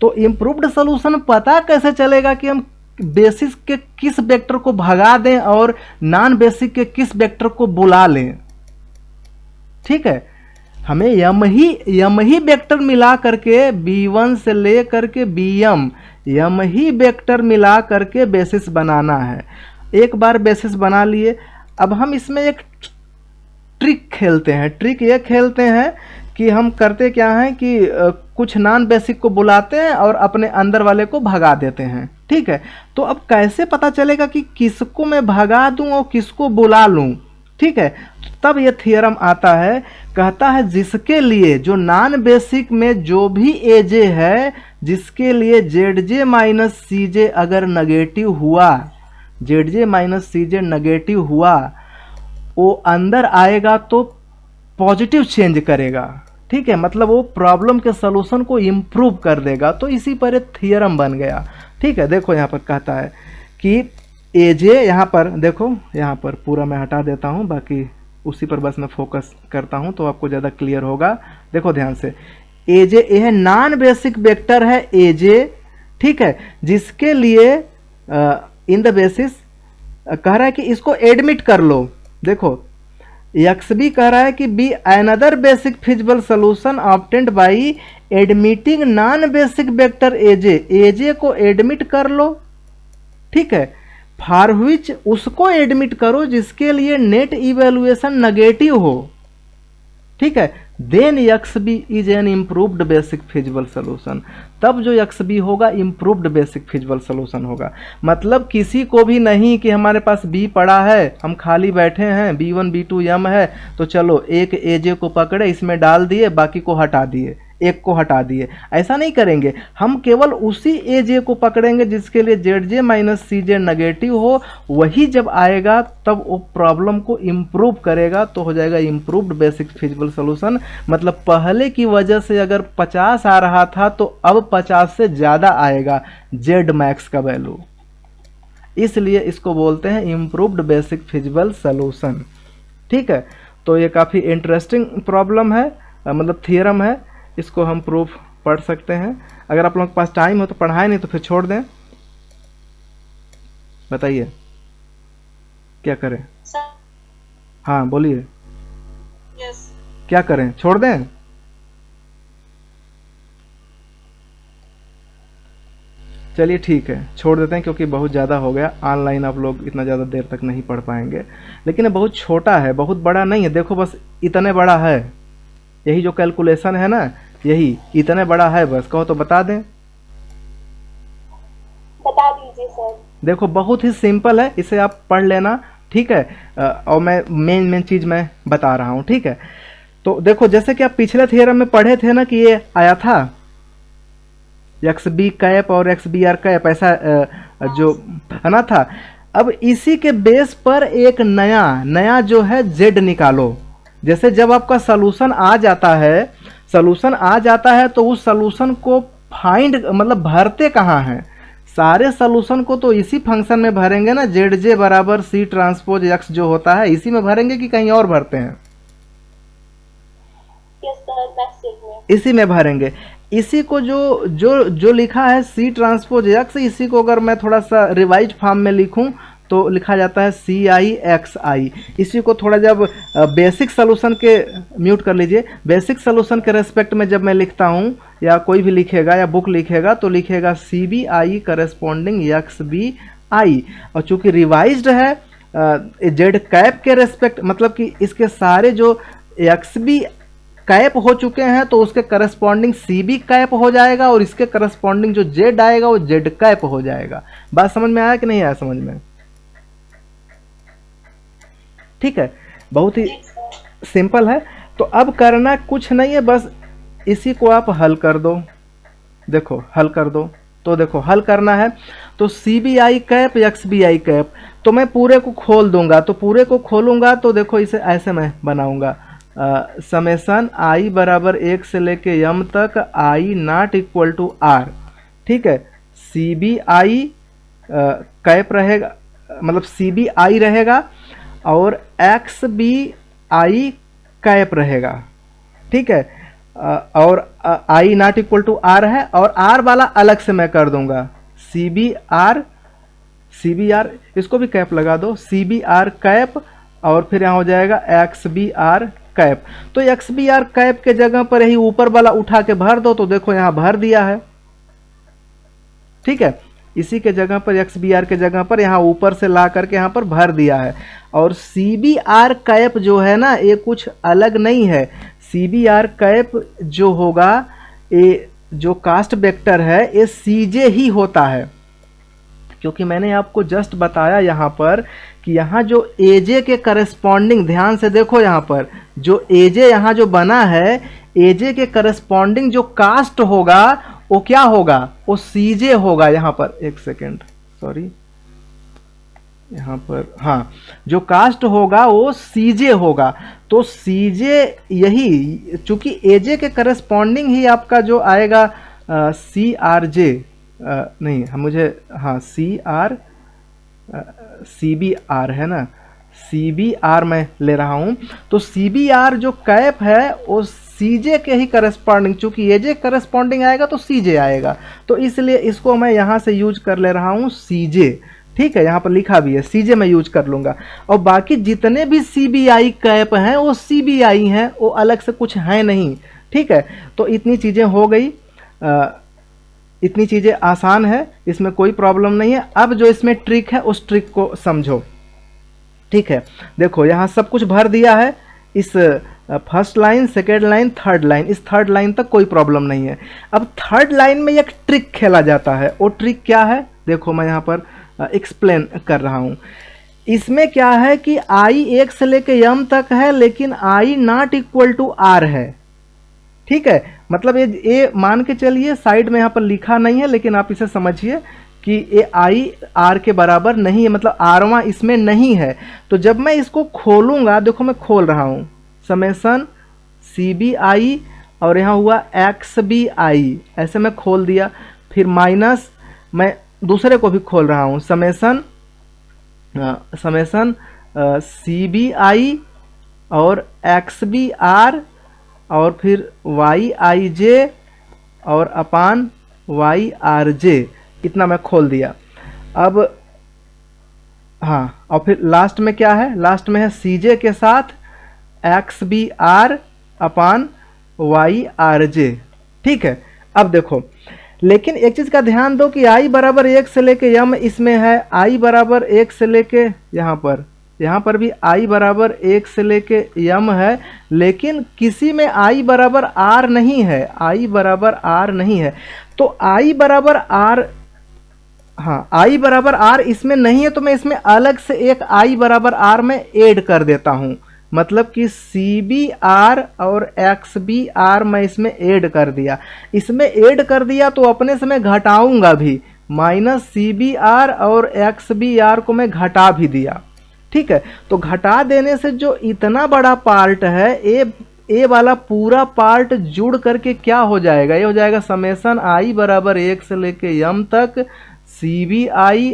तो इम्प्रूव्ड सोल्यूशन पता कैसे चलेगा कि हम बेसिस के किस वेक्टर को भगा दें और नॉन बेसिक के किस वेक्टर को बुला लें? ठीक है, हमें यम ही वेक्टर मिला करके b1 से ले करके bm यम ही वेक्टर मिला करके बेसिस बनाना है। एक बार बेसिस बना लिए, अब हम इसमें एक ट्रिक खेलते हैं। ट्रिक ये खेलते हैं कि हम करते क्या हैं कि कुछ नॉन बेसिक को बुलाते हैं और अपने अंदर वाले को भगा देते हैं। ठीक है, तो अब कैसे पता चलेगा कि किसको मैं भगा दूं और किसको बुला लूं? ठीक है, तब ये थियरम आता है, कहता है जिसके लिए जो नॉन बेसिक में जो भी एजे है, जिसके लिए जेड माइनस सी जे अगर नेगेटिव हुआ, जेड माइनस सी जे नेगेटिव हुआ, वो अंदर आएगा तो पॉजिटिव चेंज करेगा। ठीक है, मतलब वो प्रॉब्लम के सलूशन को इम्प्रूव कर देगा। तो इसी पर एक थियरम बन गया। ठीक है, देखो यहाँ पर कहता है कि एजे, यहाँ पर देखो, यहाँ पर पूरा मैं हटा देता हूँ, बाकी उसी पर बस मैं फोकस करता हूँ तो आपको ज़्यादा क्लियर होगा। देखो ध्यान से, एजे यह नॉन बेसिक वेक्टर है एजे। ठीक है, जिसके लिए इन द बेसिस कह रहा है कि इसको एडमिट कर लो। देखो एक्स बी कह रहा है कि be another basic feasible solution obtained by admitting non basic vector a j, a j को एडमिट कर लो। ठीक है, फॉर व्हिच उसको एडमिट करो जिसके लिए नेट इवेल्युएशन नेगेटिव हो। ठीक है, then X B is an improved basic feasible solution. तब जो एक्स बी होगा इम्प्रूव्ड बेसिक फिजिबल सोल्यूशन होगा। मतलब किसी को भी नहीं कि हमारे पास बी पड़ा है, हम खाली बैठे हैं, b1 b2 यम है, तो चलो एक एजे को पकड़े, इसमें डाल दिए, बाकी को हटा दिए, एक को हटा दिए। ऐसा नहीं करेंगे, हम केवल उसी एजे को पकड़ेंगे जिसके लिए जेड जे माइनस सी जे नेगेटिव हो। वही जब आएगा तब वो प्रॉब्लम को इम्प्रूव करेगा, तो हो जाएगा इम्प्रूव्ड बेसिक फिजिबल सोल्यूशन। मतलब पहले की वजह से अगर 50 आ रहा था तो अब 50 से ज़्यादा आएगा जेड मैक्स का वैल्यू, इसलिए इसको बोलते हैं इम्प्रूव्ड बेसिक फिजिबल सोल्यूशन। ठीक है, तो ये काफ़ी इंटरेस्टिंग प्रॉब्लम है, मतलब थियरम है। इसको हम प्रूफ पढ़ सकते हैं। अगर आप लोगों के पास टाइम हो तो पढ़ाएं, नहीं तो फिर छोड़ दें। बताइए क्या करें? सर। हाँ बोलिए, यस। क्या करें? छोड़ दें? चलिए ठीक है, छोड़ देते हैं, क्योंकि बहुत ज़्यादा हो गया। ऑनलाइन आप लोग इतना ज़्यादा देर तक नहीं पढ़ पाएंगे। लेकिन ये बहुत छोटा है, बहुत बड़ा नहीं है। देखो बस इतने बड़ा है, यही जो कैलकुलेशन है ना, यही इतने बड़ा है। बस कहो तो बता दें। बता दीजिए सर। देखो बहुत ही सिंपल है, इसे आप पढ़ लेना। ठीक है, और मैं मेन चीज़ मैं बता रहा हूँ। ठीक है, तो देखो जैसे कि आप पिछले थियरम में पढ़े थे ना कि ये आया था एक्स बी कैप और एक्स बी आर कैप, ऐसा जो है ना था। अब इसी के बेस पर एक नया जो है जेड निकालो। जैसे जब आपका सलूशन आ जाता है, तो उस सलूशन को फाइंड, मतलब भरते कहाँ हैं? सारे सलूशन को तो इसी फंक्शन में भरेंगे ना, जेड जे बराबर सी ट्रांसपोज एक्स जो होता है, इसी में भरेंगे कि कहीं और भरते हैं? यस सर, बेसिक में। इसी में भरेंगे। इसी को जो लिखा है सी ट्रांसपोज एक्स, इसी को अगर मैं थोड़ा सा रिवाइज फॉर्म में लिखूं तो लिखा जाता है सी आई एक्स आई। इसी को थोड़ा जब बेसिक सोल्यूशन के, म्यूट कर लीजिए, बेसिक सोल्यूशन के रेस्पेक्ट में जब मैं लिखता हूँ, या कोई भी लिखेगा या बुक लिखेगा, तो लिखेगा C B I corresponding X B I. और चूंकि रिवाइज्ड है जेड कैप के रेस्पेक्ट, मतलब कि इसके सारे जो एक्स बी कैप हो चुके हैं तो उसके करस्पॉन्डिंग सी बी कैप हो जाएगा, और इसके करस्पॉन्डिंग जो जेड आएगा वो जेड कैप हो जाएगा। बात समझ में आया कि नहीं आया समझ में? ठीक है, बहुत ही सिंपल है। तो अब करना कुछ नहीं है, बस इसी को आप हल कर दो। देखो हल कर दो, तो देखो हल करना है तो C B I cap X B I cap, तो मैं पूरे को खोल दूंगा। तो पूरे को खोलूंगा तो देखो इसे ऐसे मैं बनाऊंगा, समेसन आई बराबर 1 से लेके यम तक I not equal to are. ठीक है, सी बी आई कैप रहेगा, मतलब सी बी आई रहेगा और एक्स बी आई कैप रहेगा, ठीक है। और I not equal to R है, और आर वाला अलग से मैं कर दूंगा, सी बी आर इसको भी कैप लगा दो, सी बी आर कैप, और फिर यहाँ हो जाएगा एक्स बी आर कैप। तो एक्स बी आर कैप के जगह पर यही ऊपर वाला उठा के भर दो, तो देखो यहाँ भर दिया है, ठीक है। इसी के जगह पर एक्स बी आर के जगह पर यहाँ ऊपर से ला करके यहाँ पर भर दिया है। और सी बी आर कैप जो है ना, ये कुछ अलग नहीं है। सी बी आर कैप जो होगा, ये जो कास्ट वेक्टर है, ये सी जे ही होता है, क्योंकि मैंने आपको जस्ट बताया यहाँ पर कि यहाँ जो एजे के करस्पॉन्डिंग, ध्यान से देखो यहाँ पर जो एजे यहाँ जो बना है, एजे के करस्पॉन्डिंग जो कास्ट होगा वो क्या होगा, वो सीजे होगा। यहाँ पर एक सेकेंड, सॉरी, यहाँ पर हाँ, जो कास्ट होगा वो सीजे होगा। तो सीजे यही, चूंकि एजे के करस्पॉन्डिंग ही आपका जो आएगा सी आर जे, नहीं मुझे, हाँ सी बी आर है ना, सी बी आर मैं ले रहा हूँ। तो सी बी आर जो कैप है वो सीजे के ही करस्पॉन्डिंग, चूंकि एजे करस्पॉन्डिंग आएगा तो सीजे आएगा, तो इसलिए इसको मैं यहाँ से यूज कर ले रहा हूँ सीजे, ठीक है। यहाँ पर लिखा भी है सीजे, मैं यूज कर लूँगा। और बाकी जितने भी सी बी आई कैप हैं वो सी बी आई हैं, वो अलग से कुछ है नहीं, ठीक है। तो इतनी चीज़ें हो गई, इतनी चीज़ें आसान है, इसमें कोई प्रॉब्लम नहीं है। अब जो इसमें ट्रिक है उस ट्रिक को समझो, ठीक है। देखो यहाँ सब कुछ भर दिया है, इस first line, second line, third line, इस थर्ड लाइन तक कोई प्रॉब्लम नहीं है। अब थर्ड लाइन में एक ट्रिक खेला जाता है, वो ट्रिक क्या है, देखो मैं यहाँ पर एक्सप्लेन कर रहा हूँ। इसमें क्या है कि आई एक से लेके एम तक है, लेकिन आई नॉट इक्वल टू आर है, ठीक है। मतलब ये मान के चलिए, साइड में यहाँ पर लिखा नहीं है, लेकिन आप इसे समझिए कि ये आई आर के बराबर नहीं है, मतलब आरवां इसमें नहीं है। तो जब मैं इसको खोलूंगा, देखो मैं खोल रहा हूँ, समेसन सी बी आई और यहाँ हुआ एक्स बी आई, ऐसे मैं खोल दिया। फिर माइनस मैं दूसरे को भी खोल रहा हूँ, समेसन सी बी आई और एक्स बी आर और फिर वाई आई जे और अपान वाई आर जे, इतना मैं खोल दिया। अब हाँ, और फिर लास्ट में क्या है, लास्ट में है सी जे के साथ X B R upon Y are J, ठीक है। अब देखो, लेकिन एक चीज़ का ध्यान दो कि आई बराबर 1 से लेके यम इसमें है, आई बराबर 1 से लेके यहाँ पर भी आई बराबर 1 से लेके यम है, लेकिन किसी में आई बराबर आर नहीं है, आई बराबर आर नहीं है। तो आई बराबर आर, हाँ आई बराबर आर इसमें नहीं है, तो मैं इसमें अलग से एक आई बराबर आर में ऐड कर देता हूँ। मतलब कि सी बी आर और एक्स बी आर मैं इसमें ऐड कर दिया। इसमें ऐड कर दिया तो अपने से मैं घटाऊंगा भी, माइनस सी बी आर और एक्स बी आर को मैं घटा भी दिया, ठीक है। तो घटा देने से जो इतना बड़ा पार्ट है, ए वाला पूरा पार्ट जुड़ करके क्या हो जाएगा, ये हो जाएगा समेसन आई बराबर 1 से लेके यम तक सी बी आई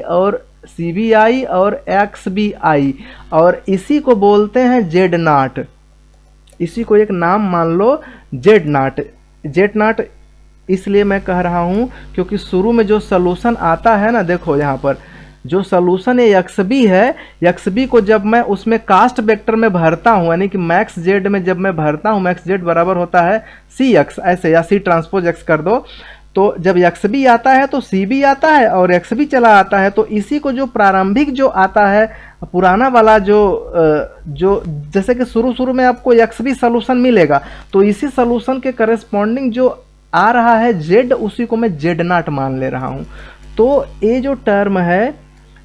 और एक्स बी आई, और इसी को बोलते हैं जेड नाट। इसी को एक नाम मान लो, जेड नाट। जेड नाट इसलिए मैं कह रहा हूँ क्योंकि शुरू में जो सॉल्यूशन आता है ना, देखो यहाँ पर जो सॉल्यूशन है एक्स बी है, एक्स बी को जब मैं उसमें कास्ट वेक्टर में भरता हूँ, यानी कि मैक्स जेड में जब मैं भरता हूँ, मैक्स जेड बराबर होता है सी एक्स, ऐसे या सी ट्रांसपोज एक्स कर दो, तो जब एक्स बी आता है तो सी बी आता है और एक्स बी चला आता है। तो इसी को जो प्रारंभिक जो आता है पुराना वाला जो जैसे कि शुरू में आपको एक्स बी सोल्यूशन मिलेगा, तो इसी सोल्यूशन के करस्पॉन्डिंग जो आ रहा है जेड, उसी को मैं जेड नाट मान ले रहा हूँ। तो ये जो टर्म है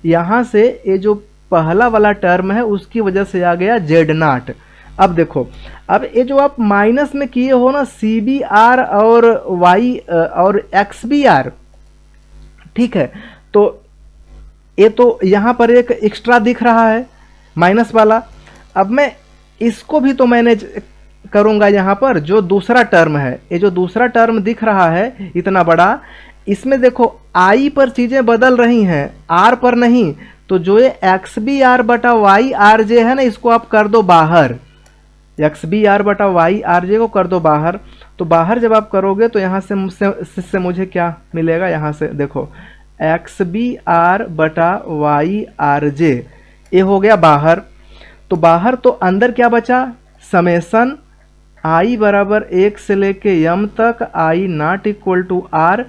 यहाँ से, ये जो पहला वाला टर्म है उसकी वजह से आ गया जेड नाट। अब देखो, अब ये जो आप माइनस में किए हो ना सी बी आर और वाई और एक्स बी आर, ठीक है, तो ये तो यहाँ पर एक एक्स्ट्रा दिख रहा है माइनस वाला। अब मैं इसको भी तो मैनेज करूँगा, यहाँ पर जो दूसरा टर्म है, ये जो दूसरा टर्म दिख रहा है इतना बड़ा, इसमें देखो आई पर चीज़ें बदल रही हैं, आर पर नहीं। तो ये तो जो ये एक्स बी आर बटा वाई आर जे है ना, इसको आप कर दो बाहर, एक्स बी आर बटा वाई आर जे को कर दो बाहर। तो बाहर जब आप करोगे तो यहाँ से मुझे क्या मिलेगा, यहाँ से देखो एक्स बी आर बटा वाई आर जे, ये हो गया बाहर। तो बाहर तो अंदर क्या बचा, समेसन आई बराबर 1 से लेके यम तक I not equal to are,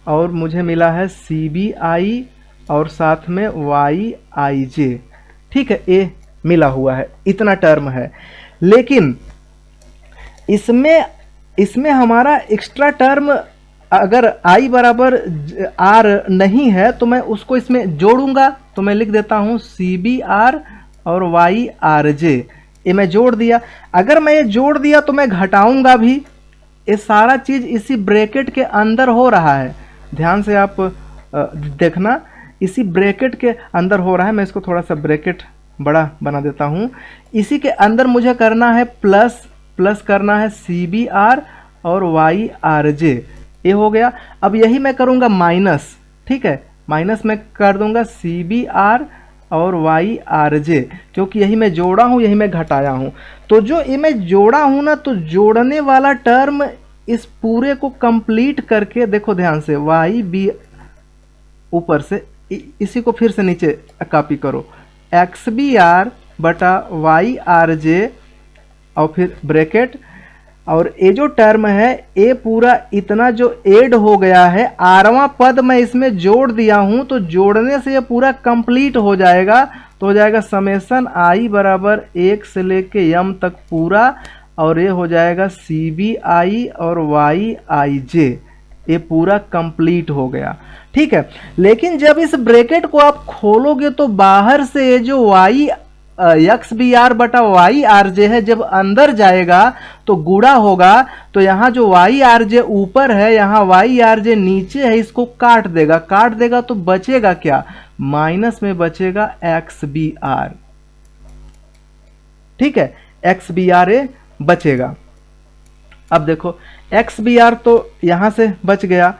और मुझे मिला है सी बी आई और साथ में वाई आई जे। ठीक है, ये मिला हुआ है, इतना टर्म है। लेकिन इसमें हमारा एक्स्ट्रा टर्म अगर i बराबर r नहीं है तो मैं उसको इसमें जोड़ूंगा, तो मैं लिख देता हूँ सी बी आर और वाई आर जे, ये मैं जोड़ दिया। अगर मैं ये जोड़ दिया तो मैं घटाऊंगा भी, ये सारा चीज इसी ब्रैकेट के अंदर हो रहा है, ध्यान से आप देखना, इसी ब्रैकेट के अंदर हो रहा है। मैं इसको थोड़ा सा ब्रैकेट बड़ा बना देता हूँ। इसी के अंदर मुझे करना है प्लस करना है सी बी आर और वाई आर जे, ये हो गया। अब यही मैं करूँगा माइनस, ठीक है, माइनस मैं कर दूंगा सी बी आर और वाई आर जे, क्योंकि यही मैं जोड़ा हूँ, यही मैं घटाया हूँ। तो जो ये मैं जोड़ा हूँ ना, तो जोड़ने वाला टर्म इस पूरे को कंप्लीट करके देखो ध्यान से, वाई बी ऊपर से इसी को फिर से नीचे कॉपी करो, एक्स बी आर बटा वाई आर जे और फिर ब्रैकेट, और ये जो टर्म है ये पूरा इतना जो ऐड हो गया है, आरवां पद मैं इसमें जोड़ दिया हूं, तो जोड़ने से ये पूरा कंप्लीट हो जाएगा। तो हो जाएगा समेसन आई बराबर 1 से लेके यम तक पूरा, और ये हो जाएगा सी बी आई और वाई आई जे, ये पूरा कंप्लीट हो गया। ठीक है, लेकिन जब इस ब्रैकेट को आप खोलोगे तो बाहर से ये जो वाई एक्स बी आर बटा वाई आर जे है, जब अंदर जाएगा तो गुणा होगा। तो यहाँ जो वाई आर जे ऊपर है, यहाँ वाई आर जे नीचे है, इसको काट देगा तो बचेगा क्या, माइनस में बचेगा एक्स बी आर। ठीक है, एक्स बी आर ए बचेगा। अब देखो एक्स बी आर तो यहां से बच गया,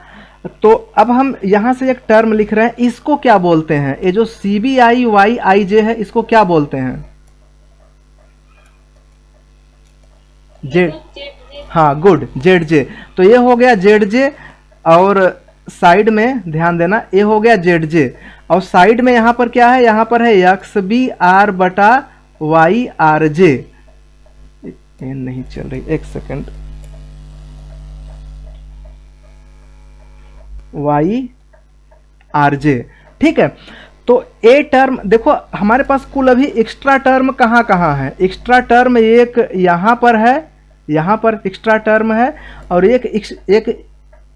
तो अब हम यहां से एक टर्म लिख रहे हैं, इसको क्या बोलते हैं, ये जो सी बी आई वाई आई जे है, इसको क्या बोलते हैं, जेड, हाँ गुड, जेड जे। तो ये हो गया जेड जे, और साइड में ध्यान देना, ये हो गया जेड जे, और साइड में यहां पर क्या है, यहां पर है एक्स बी आर बटा वाई आर जे। नहीं चल रही, एक सेकंड, वाई आर जे। ठीक है, तो ए टर्म देखो हमारे पास कुल अभी एक्स्ट्रा टर्म कहाँ कहाँ है, एक्स्ट्रा टर्म एक यहाँ पर है, यहाँ पर एक्स्ट्रा टर्म है, और एक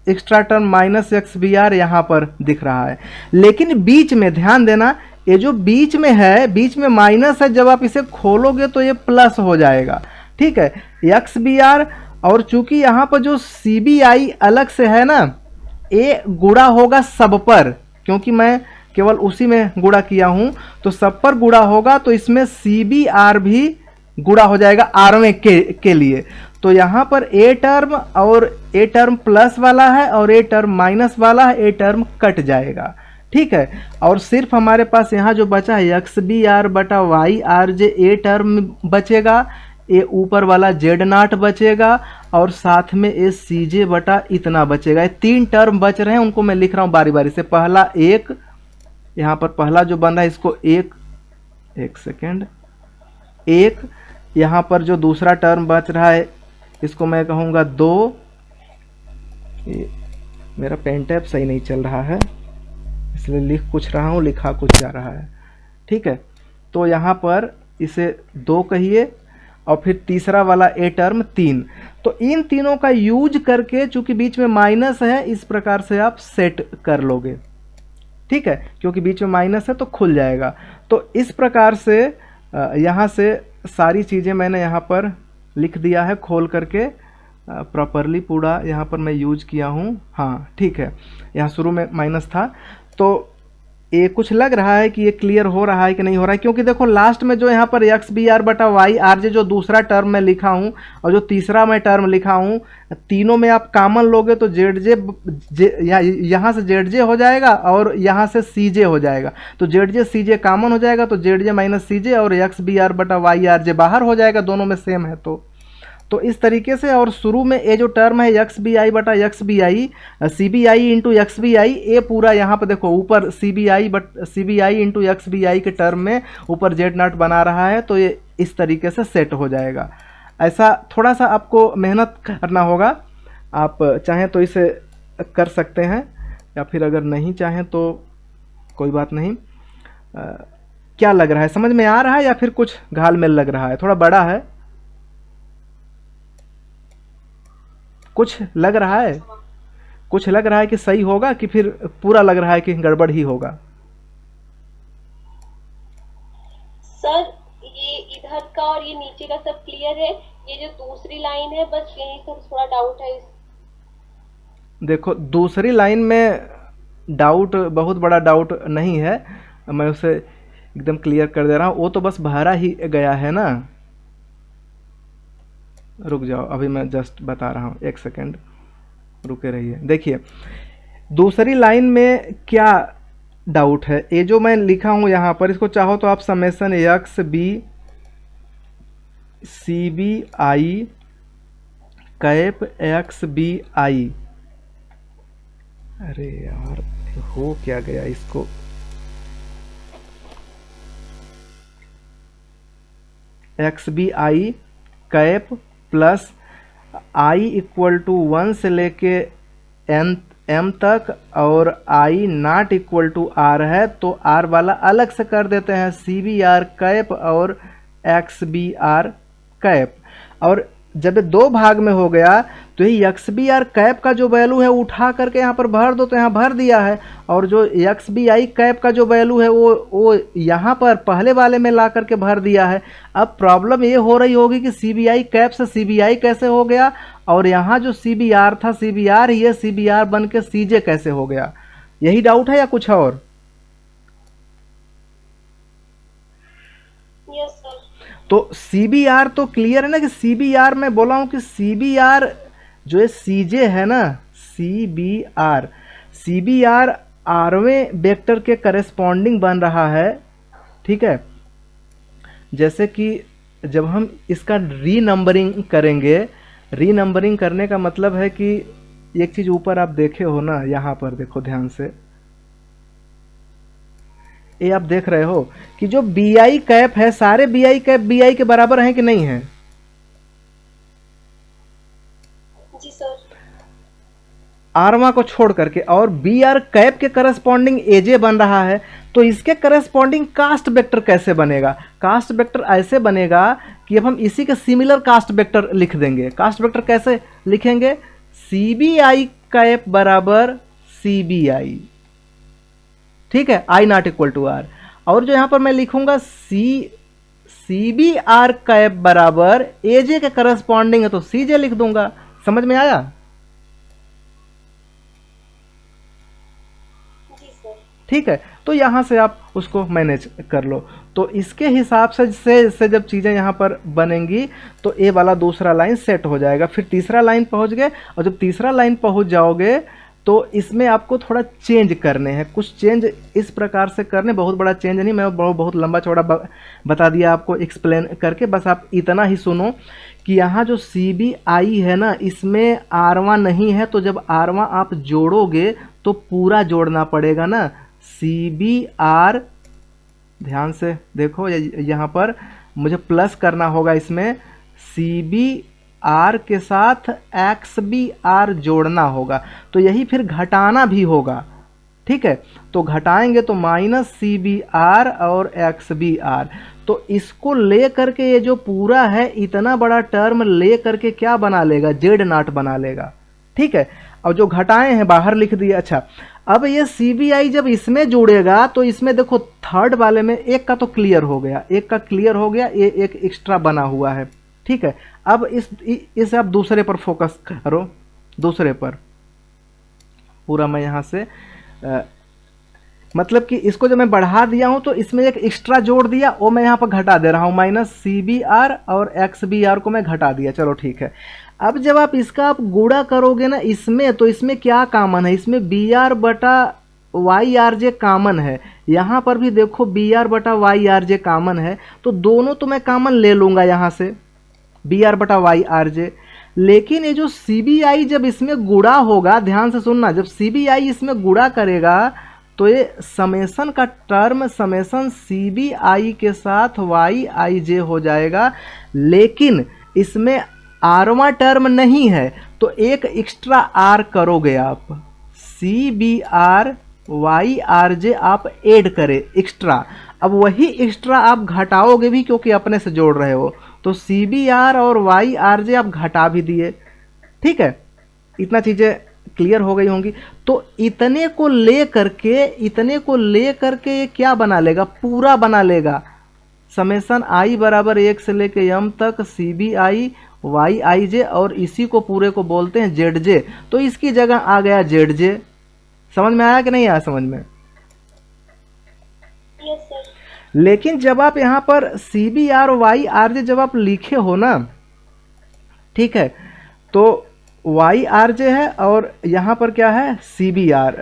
extra term minus X B R यहाँ पर दिख रहा है। लेकिन बीच में ध्यान देना, ये जो बीच में है, बीच में माइनस है, जब आप इसे खोलोगे तो ये प्लस हो जाएगा। ठीक है, एक्स बी आर, और चूंकि यहाँ पर जो सी बी आई अलग से है ना, ये गुणा होगा सब पर, क्योंकि मैं केवल उसी में गुणा किया हूं, तो सब पर गुणा होगा, तो इसमें सी बी आर भी गुणा हो जाएगा आरवें के लिए। तो यहाँ पर ए टर्म और ए टर्म प्लस वाला है और ए टर्म माइनस वाला है, ए टर्म कट जाएगा। ठीक है, और सिर्फ हमारे पास यहाँ जो बचा है एक्स बी आर बटा Y are J, a term बचेगा, ये ऊपर वाला जेड नाट बचेगा, और साथ में ये सी जे बटा इतना बचेगा। ये तीन टर्म बच रहे हैं, उनको मैं लिख रहा हूँ बारी बारी से। पहला एक, यहाँ पर पहला जो बन रहा है इसको एक सेकेंड, एक, यहाँ पर जो दूसरा टर्म बच रहा है इसको मैं कहूँगा 2। मेरा पेन टैप सही नहीं चल रहा है, इसलिए लिख कुछ रहा हूँ, लिखा कुछ जा रहा है। ठीक है, तो यहाँ पर इसे 2 कहिए, और फिर तीसरा वाला ए टर्म 3। तो इन तीनों का यूज करके, चूंकि बीच में माइनस है, इस प्रकार से आप सेट कर लोगे। ठीक है, क्योंकि बीच में माइनस है तो खुल जाएगा। तो इस प्रकार से यहाँ से सारी चीज़ें मैंने यहाँ पर लिख दिया है, खोल करके प्रॉपरली पूरा यहाँ पर मैं यूज किया हूँ। हाँ ठीक है, यहाँ शुरू में माइनस था, तो ये कुछ लग रहा है कि ये क्लियर हो रहा है कि नहीं हो रहा है? क्योंकि देखो लास्ट में जो यहाँ पर एक्स बी आर बटा वाई आर जे जो दूसरा टर्म मैं लिखा हूँ और जो तीसरा मैं टर्म लिखा हूँ, तीनों में आप कॉमन लोगे तो जेड जे यहाँ से जेड जे हो जाएगा और यहाँ से सी जे हो जाएगा। तो जेड जे सी जे कॉमन हो जाएगा तो जेड जे माइनस सी जे और एक्स बी आर बटा वाई आर जे बाहर हो जाएगा, दोनों में सेम है। तो इस तरीके से, और शुरू में ये जो टर्म है एक्स बी आई बटा X B I C B I into X B I, ये पूरा यहाँ पर देखो ऊपर C B I into X B I के टर्म में ऊपर जेड नॉट बना रहा है, तो ये इस तरीके से सेट हो जाएगा। ऐसा थोड़ा सा आपको मेहनत करना होगा, आप चाहें तो इसे कर सकते हैं या फिर अगर नहीं चाहें तो कोई बात नहीं। क्या लग रहा है, समझ में आ रहा है या फिर कुछ घाल-मेल लग रहा है? थोड़ा बड़ा है, कुछ लग रहा है, कुछ लग रहा है कि सही होगा कि फिर पूरा लग रहा है कि गड़बड़ ही होगा? सर ये इधर का और ये नीचे का सब क्लियर है, ये जो दूसरी लाइन है बस यही सर थोड़ा डाउट है। देखो दूसरी लाइन में डाउट, बहुत बड़ा डाउट नहीं है, मैं उसे एकदम क्लियर कर दे रहा हूँ। वो तो बस भरा ही गया है ना। रुक जाओ, अभी मैं जस्ट बता रहा हूँ, एक सेकेंड रुके रहिए। देखिए दूसरी लाइन में क्या डाउट है, ये जो मैं लिखा हूँ यहाँ पर, इसको चाहो तो आप summation X B C B I cap X B I, अरे यार हो क्या गया इसको, X B I cap plus I equal to 1 से लेके एम तक और I not equal to R है, तो आर वाला अलग से कर देते हैं, सी बी आर कैप और एक्स बी आर कैप। और जब ये दो भाग में हो गया तो ये एक्स बी आर कैप का जो वैल्यू है उठा करके यहाँ पर भर दो, तो यहाँ भर दिया है। और जो एक्स बी आई कैप का जो वैल्यू है वो यहाँ पर पहले वाले में ला करके भर दिया है। अब प्रॉब्लम ये हो रही होगी कि सी बी आई कैप से सी बी आई कैसे हो गया, और यहाँ जो सी बी आर था सी बी आर, ये सी बी आर बन के सी जे कैसे हो गया? यही डाउट है या कुछ और? Yes sir. तो सी बी आर तो क्लियर है ना कि सी बी आर, मैं बोला हूँ कि सी बी आर जो है सी जे है ना, सी बी आर आरवें वेक्टर के करेस्पॉन्डिंग बन रहा है। ठीक है, जैसे कि जब हम इसका रीनंबरिंग करेंगे, रीनंबरिंग करने का मतलब है कि एक चीज़ ऊपर आप देखे हो ना, यहाँ पर देखो ध्यान से, ये आप देख रहे हो कि जो बी आई कैप है, सारे B I cap B I के बराबर हैं कि नहीं है? जी सर। आरवा को छोड़ करके, और बी आर कैप के करस्पॉन्डिंग एजे बन रहा है, तो इसके करस्पॉन्डिंग कास्ट वेक्टर कैसे बनेगा? कास्ट वेक्टर ऐसे बनेगा कि अब हम इसी के सिमिलर कास्ट वेक्टर लिख देंगे। कास्ट वेक्टर कैसे लिखेंगे? सी बी आई कैप बराबर सी बी आई, ठीक है, आई नॉट इक्वल टू आर। और जो यहाँ पर मैं लिखूंगा सी बी आर कैप बराबर एजे के करस्पॉन्डिंग है, तो सी जे लिख दूंगा। समझ में आया? जी सर। ठीक है, तो यहाँ से आप उसको मैनेज कर लो। तो इसके हिसाब से जब चीज़ें यहाँ पर बनेंगी तो ए वाला दूसरा लाइन सेट हो जाएगा। फिर तीसरा लाइन पहुँच गए, और जब तीसरा लाइन पहुँच जाओगे तो इसमें आपको थोड़ा चेंज करने हैं, कुछ चेंज इस प्रकार से करने, बहुत बड़ा चेंज नहीं, मैं बहुत लंबा चौड़ा बता दिया आपको एक्सप्लेन करके। बस आप इतना ही सुनो कि यहाँ जो सी बी आई है ना, इसमें आरवा नहीं है, तो जब आरवा आप जोड़ोगे तो पूरा जोड़ना पड़ेगा ना। सी बी आर, ध्यान से देखो, यहाँ पर मुझे प्लस करना होगा, इसमें सी बी आर के साथ एक्स बी आर जोड़ना होगा, तो यही फिर घटाना भी होगा। ठीक है, तो घटाएंगे तो माइनस सी बी आर और एक्स बी आर, तो इसको ले करके ये जो पूरा है इतना बड़ा टर्म ले करके क्या बना लेगा? जेड नॉट बना लेगा। ठीक है, और जो घटाए हैं बाहर लिख दिए। अच्छा, अब ये सी बी आई जब इसमें जुड़ेगा तो इसमें देखो थर्ड वाले में एक का तो क्लियर हो गया, एक का क्लियर हो गया, ये एक एक्स्ट्रा बना हुआ है। ठीक है, अब इस आप दूसरे पर फोकस करो, दूसरे पर पूरा मैं यहाँ से मतलब कि इसको जब मैं बढ़ा दिया हूं तो इसमें एक एक्स्ट्रा जोड़ दिया, वो मैं यहाँ पर घटा दे रहा हूँ, माइनस सी बी आर और एक्स बी आर को मैं घटा दिया। चलो ठीक है। अब जब आप इसका आप गुणा करोगे ना इसमें, तो इसमें क्या कॉमन है, इसमें बी आर बटा वाई आर जे कॉमन है, यहाँ पर भी देखो बी आर बटा वाई आर जे कॉमन है, तो दोनों तो मैं कॉमन ले लूँगा यहाँ से, बी आर बटा वाई आर जे। लेकिन ये जो सी बी आई जब इसमें गुणा होगा, ध्यान से सुनना, जब सी बी आई इसमें गुणा करेगा तो ये समेसन का term summation C B I के साथ वाई आई जे हो जाएगा। लेकिन इसमें आरवां टर्म नहीं है, तो एक एक्स्ट्रा आर करोगे आप, C B R Y are J आप ऐड करें एक्स्ट्रा। अब वही एक्स्ट्रा आप घटाओगे भी, क्योंकि अपने से जोड़ रहे हो, तो सी बी आर और वाई आर जे आप घटा भी दिए। ठीक है, इतना चीज़ें क्लियर हो गई होंगी। तो इतने को ले करके ये क्या बना लेगा, पूरा बना लेगा, समेसन आई बराबर 1 से लेके m तक सी बी आई वाई आई जे, और इसी को पूरे को बोलते हैं जेड जे। तो इसकी जगह आ गया जेड जे। समझ में आया कि नहीं आया समझ में? Yes sir. लेकिन जब आप यहाँ पर C B R Y are J जब आप लिखे हो ना, ठीक है, तो वाई आर जे है और यहाँ पर क्या है, C B R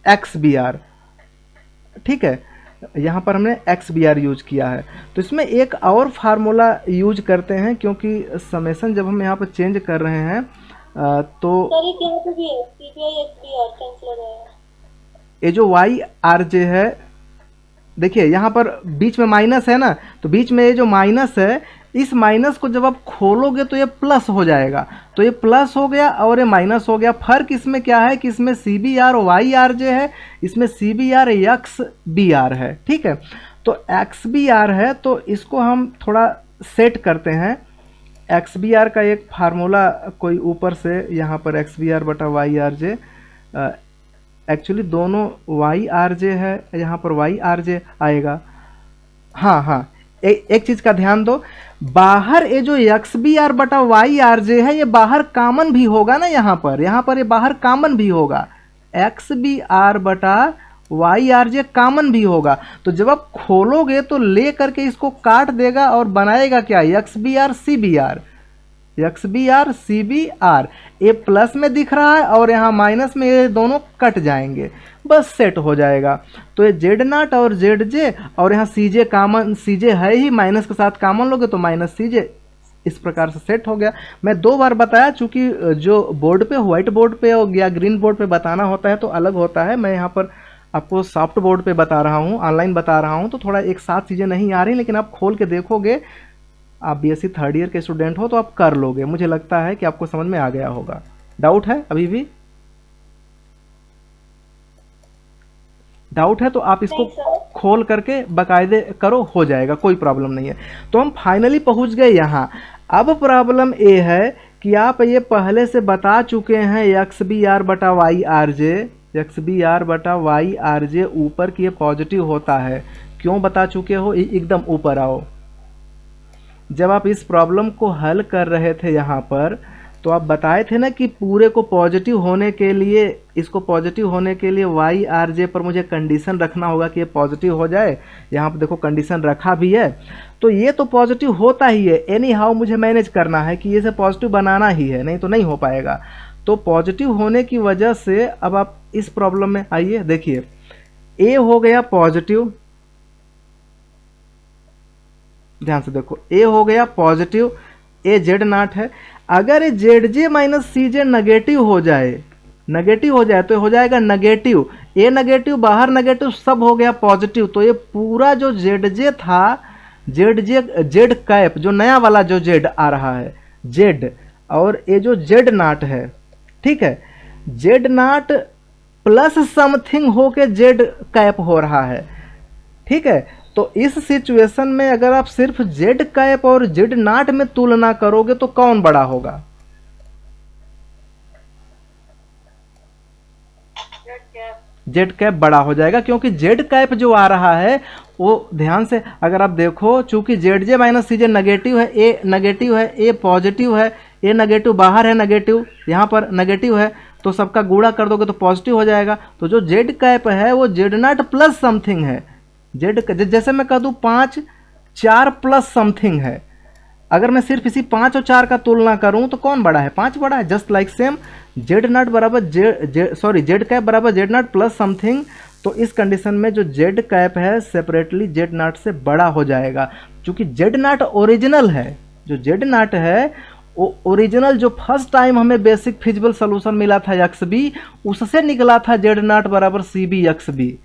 X B R. ठीक है, यहाँ पर हमने एक्स बी आर यूज किया है। तो इसमें एक और फार्मूला यूज करते हैं, क्योंकि समेसन जब हम यहाँ पर चेंज कर रहे हैं तो सर एक यहाँ पे भी है, CBI XBR कैंसिल हो जाएगा। ये जो वाई आर जे है, देखिए यहाँ पर बीच में माइनस है ना, तो बीच में ये जो माइनस है, इस माइनस को जब आप खोलोगे तो ये प्लस हो जाएगा। तो ये प्लस हो गया और ये माइनस हो गया। फर्क इसमें क्या है कि इसमें C B R Y are J है, इसमें C B R X B R है। ठीक है, तो एक्स बी आर है, तो इसको हम थोड़ा सेट करते हैं। एक्स बी आर का एक फार्मूला कोई ऊपर से, यहाँ पर एक्स बी आर बटा वाई आर जे, एक्चुअली दोनों वाई आर जे है, यहाँ पर वाई आर जे आएगा। हाँ हाँ, एक चीज़ का ध्यान दो, बाहर ये जो एक्स बी आर बटा वाई आर जे है, ये बाहर कॉमन भी होगा ना, यहाँ पर ये बाहर कॉमन भी होगा, एक्स बी आर बटा वाई आर जे कॉमन भी होगा। तो जब आप खोलोगे तो ले करके इसको काट देगा और बनाएगा क्या, X B R C B R, X B R C B R. ये प्लस में दिख रहा है और यहाँ माइनस में, ये दोनों कट जाएंगे, बस सेट हो जाएगा। तो ये जेड नॉट और जेड जे, और यहाँ सी जे कॉमन, सी जे है ही, माइनस के साथ कॉमन लोगे तो माइनस सी जे, इस प्रकार से सेट हो गया। मैं 2 बार बताया, चूंकि जो बोर्ड पे, व्हाइट बोर्ड पे या ग्रीन बोर्ड पे बताना होता है तो अलग होता है। मैं यहाँ पर आपको सॉफ्ट बोर्ड पे बता रहा हूँ, ऑनलाइन बता रहा हूँ, तो थोड़ा एक साथ चीज़ें नहीं आ रही, लेकिन आप खोल के देखोगे, आप बीएससी 3rd ईयर के स्टूडेंट हो तो आप कर लोगे। मुझे लगता है कि आपको समझ में आ गया होगा। डाउट है अभी भी? डाउट है तो आप इसको खोल करके बाकायदे करो, हो जाएगा, कोई प्रॉब्लम नहीं है। तो हम फाइनली पहुंच गए यहाँ। अब प्रॉब्लम ये है कि आप ये पहले से बता चुके हैं, एक्स बी आर बटा Y are J, x B R बटा वाई आर जे ऊपर की ये पॉजिटिव होता है। क्यों बता चुके हो? एकदम ऊपर आओ। जब आप इस प्रॉब्लम को हल कर रहे थे यहाँ पर, तो आप बताए थे ना कि पूरे को पॉजिटिव होने के लिए, इसको पॉजिटिव होने के लिए वाई आर जे पर मुझे कंडीशन रखना होगा कि ये पॉजिटिव हो जाए। यहाँ पर देखो कंडीशन रखा भी है, तो ये तो पॉजिटिव होता ही है। एनी हाउ मुझे मैनेज करना है कि ये से पॉजिटिव बनाना ही है, नहीं तो नहीं हो पाएगा। तो पॉजिटिव होने की वजह से अब आप इस प्रॉब्लम में आइए, देखिए ए हो गया पॉजिटिव, ध्यान से देखो, ए हो गया पॉजिटिव, ए जेड नॉट है। अगर ये जेड जे माइनस सी जे नेगेटिव हो जाए तो हो जाएगा नेगेटिव, ए नेगेटिव, बाहर नेगेटिव, सब हो गया पॉजिटिव। तो ये पूरा जो जेड जे था, जेड कैप, जो नया वाला जो जेड आ रहा है जेड, और ये जो जेड नॉट है, ठीक है, जेड नॉट प्लस समथिंग होके जेड कैप हो रहा है। ठीक है, तो इस सिचुएशन में अगर आप सिर्फ जेड कैप और जेड नॉट में तुलना करोगे तो कौन बड़ा होगा? जेड कैप बड़ा हो जाएगा, क्योंकि जेड कैप जो आ रहा है वो, ध्यान से अगर आप देखो, चूंकि जेड जे माइनस सी जे नेगेटिव है, ए नेगेटिव है, ए पॉजिटिव है, ए नेगेटिव बाहर है, नेगेटिव यहाँ पर नेगेटिव है, तो सबका गुणा कर दोगे तो पॉजिटिव हो जाएगा। तो जो जेड कैप है वो जेड नॉट प्लस समथिंग है। जेड जैसे मैं कह दूँ 5 4 प्लस समथिंग है, अगर मैं सिर्फ इसी 5 और 4 का तुलना करूं तो कौन बड़ा है? 5 बड़ा है। Just like same Z not बराबर जेड कैप बराबर जेड नॉट प्लस समथिंग। तो इस कंडीशन में जो जेड कैप है सेपरेटली जेड नॉट से बड़ा हो जाएगा, क्योंकि जेड नॉट ओरिजिनल है। जो जेड नॉट है वो ओरिजिनल जो फर्स्ट टाइम हमें बेसिक फिजिबल सोल्यूशन मिला था एक्स बी, उससे निकला था जेड नॉट बराबर सी बी एक्स बी।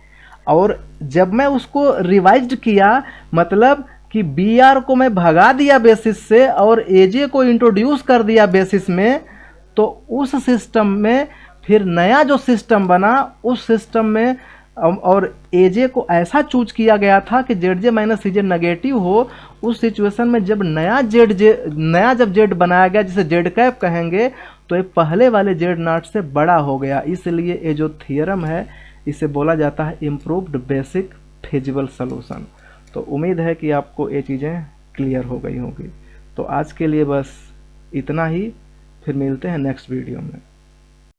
और जब मैं उसको रिवाइज्ड किया, मतलब कि बी आर को मैं भगा दिया बेसिस से और एजे को इंट्रोड्यूस कर दिया बेसिस में, तो उस सिस्टम में फिर नया जो सिस्टम बना उस सिस्टम में और एजे को ऐसा चूज किया गया था कि जेड जे माइनस सी जे नेगेटिव हो। उस सिचुएशन में जब नया जब जेड बनाया गया जिसे जेड कैप कहेंगे, तो ये पहले वाले जेड नॉट से बड़ा हो गया। इसलिए ये जो थियरम है इसे बोला जाता है इम्प्रूव्ड बेसिक फिजिबल सोल्यूशन। तो उम्मीद है कि आपको ये चीज़ें क्लियर हो गई होंगी। तो आज के लिए बस इतना ही, फिर मिलते हैं नेक्स्ट वीडियो में।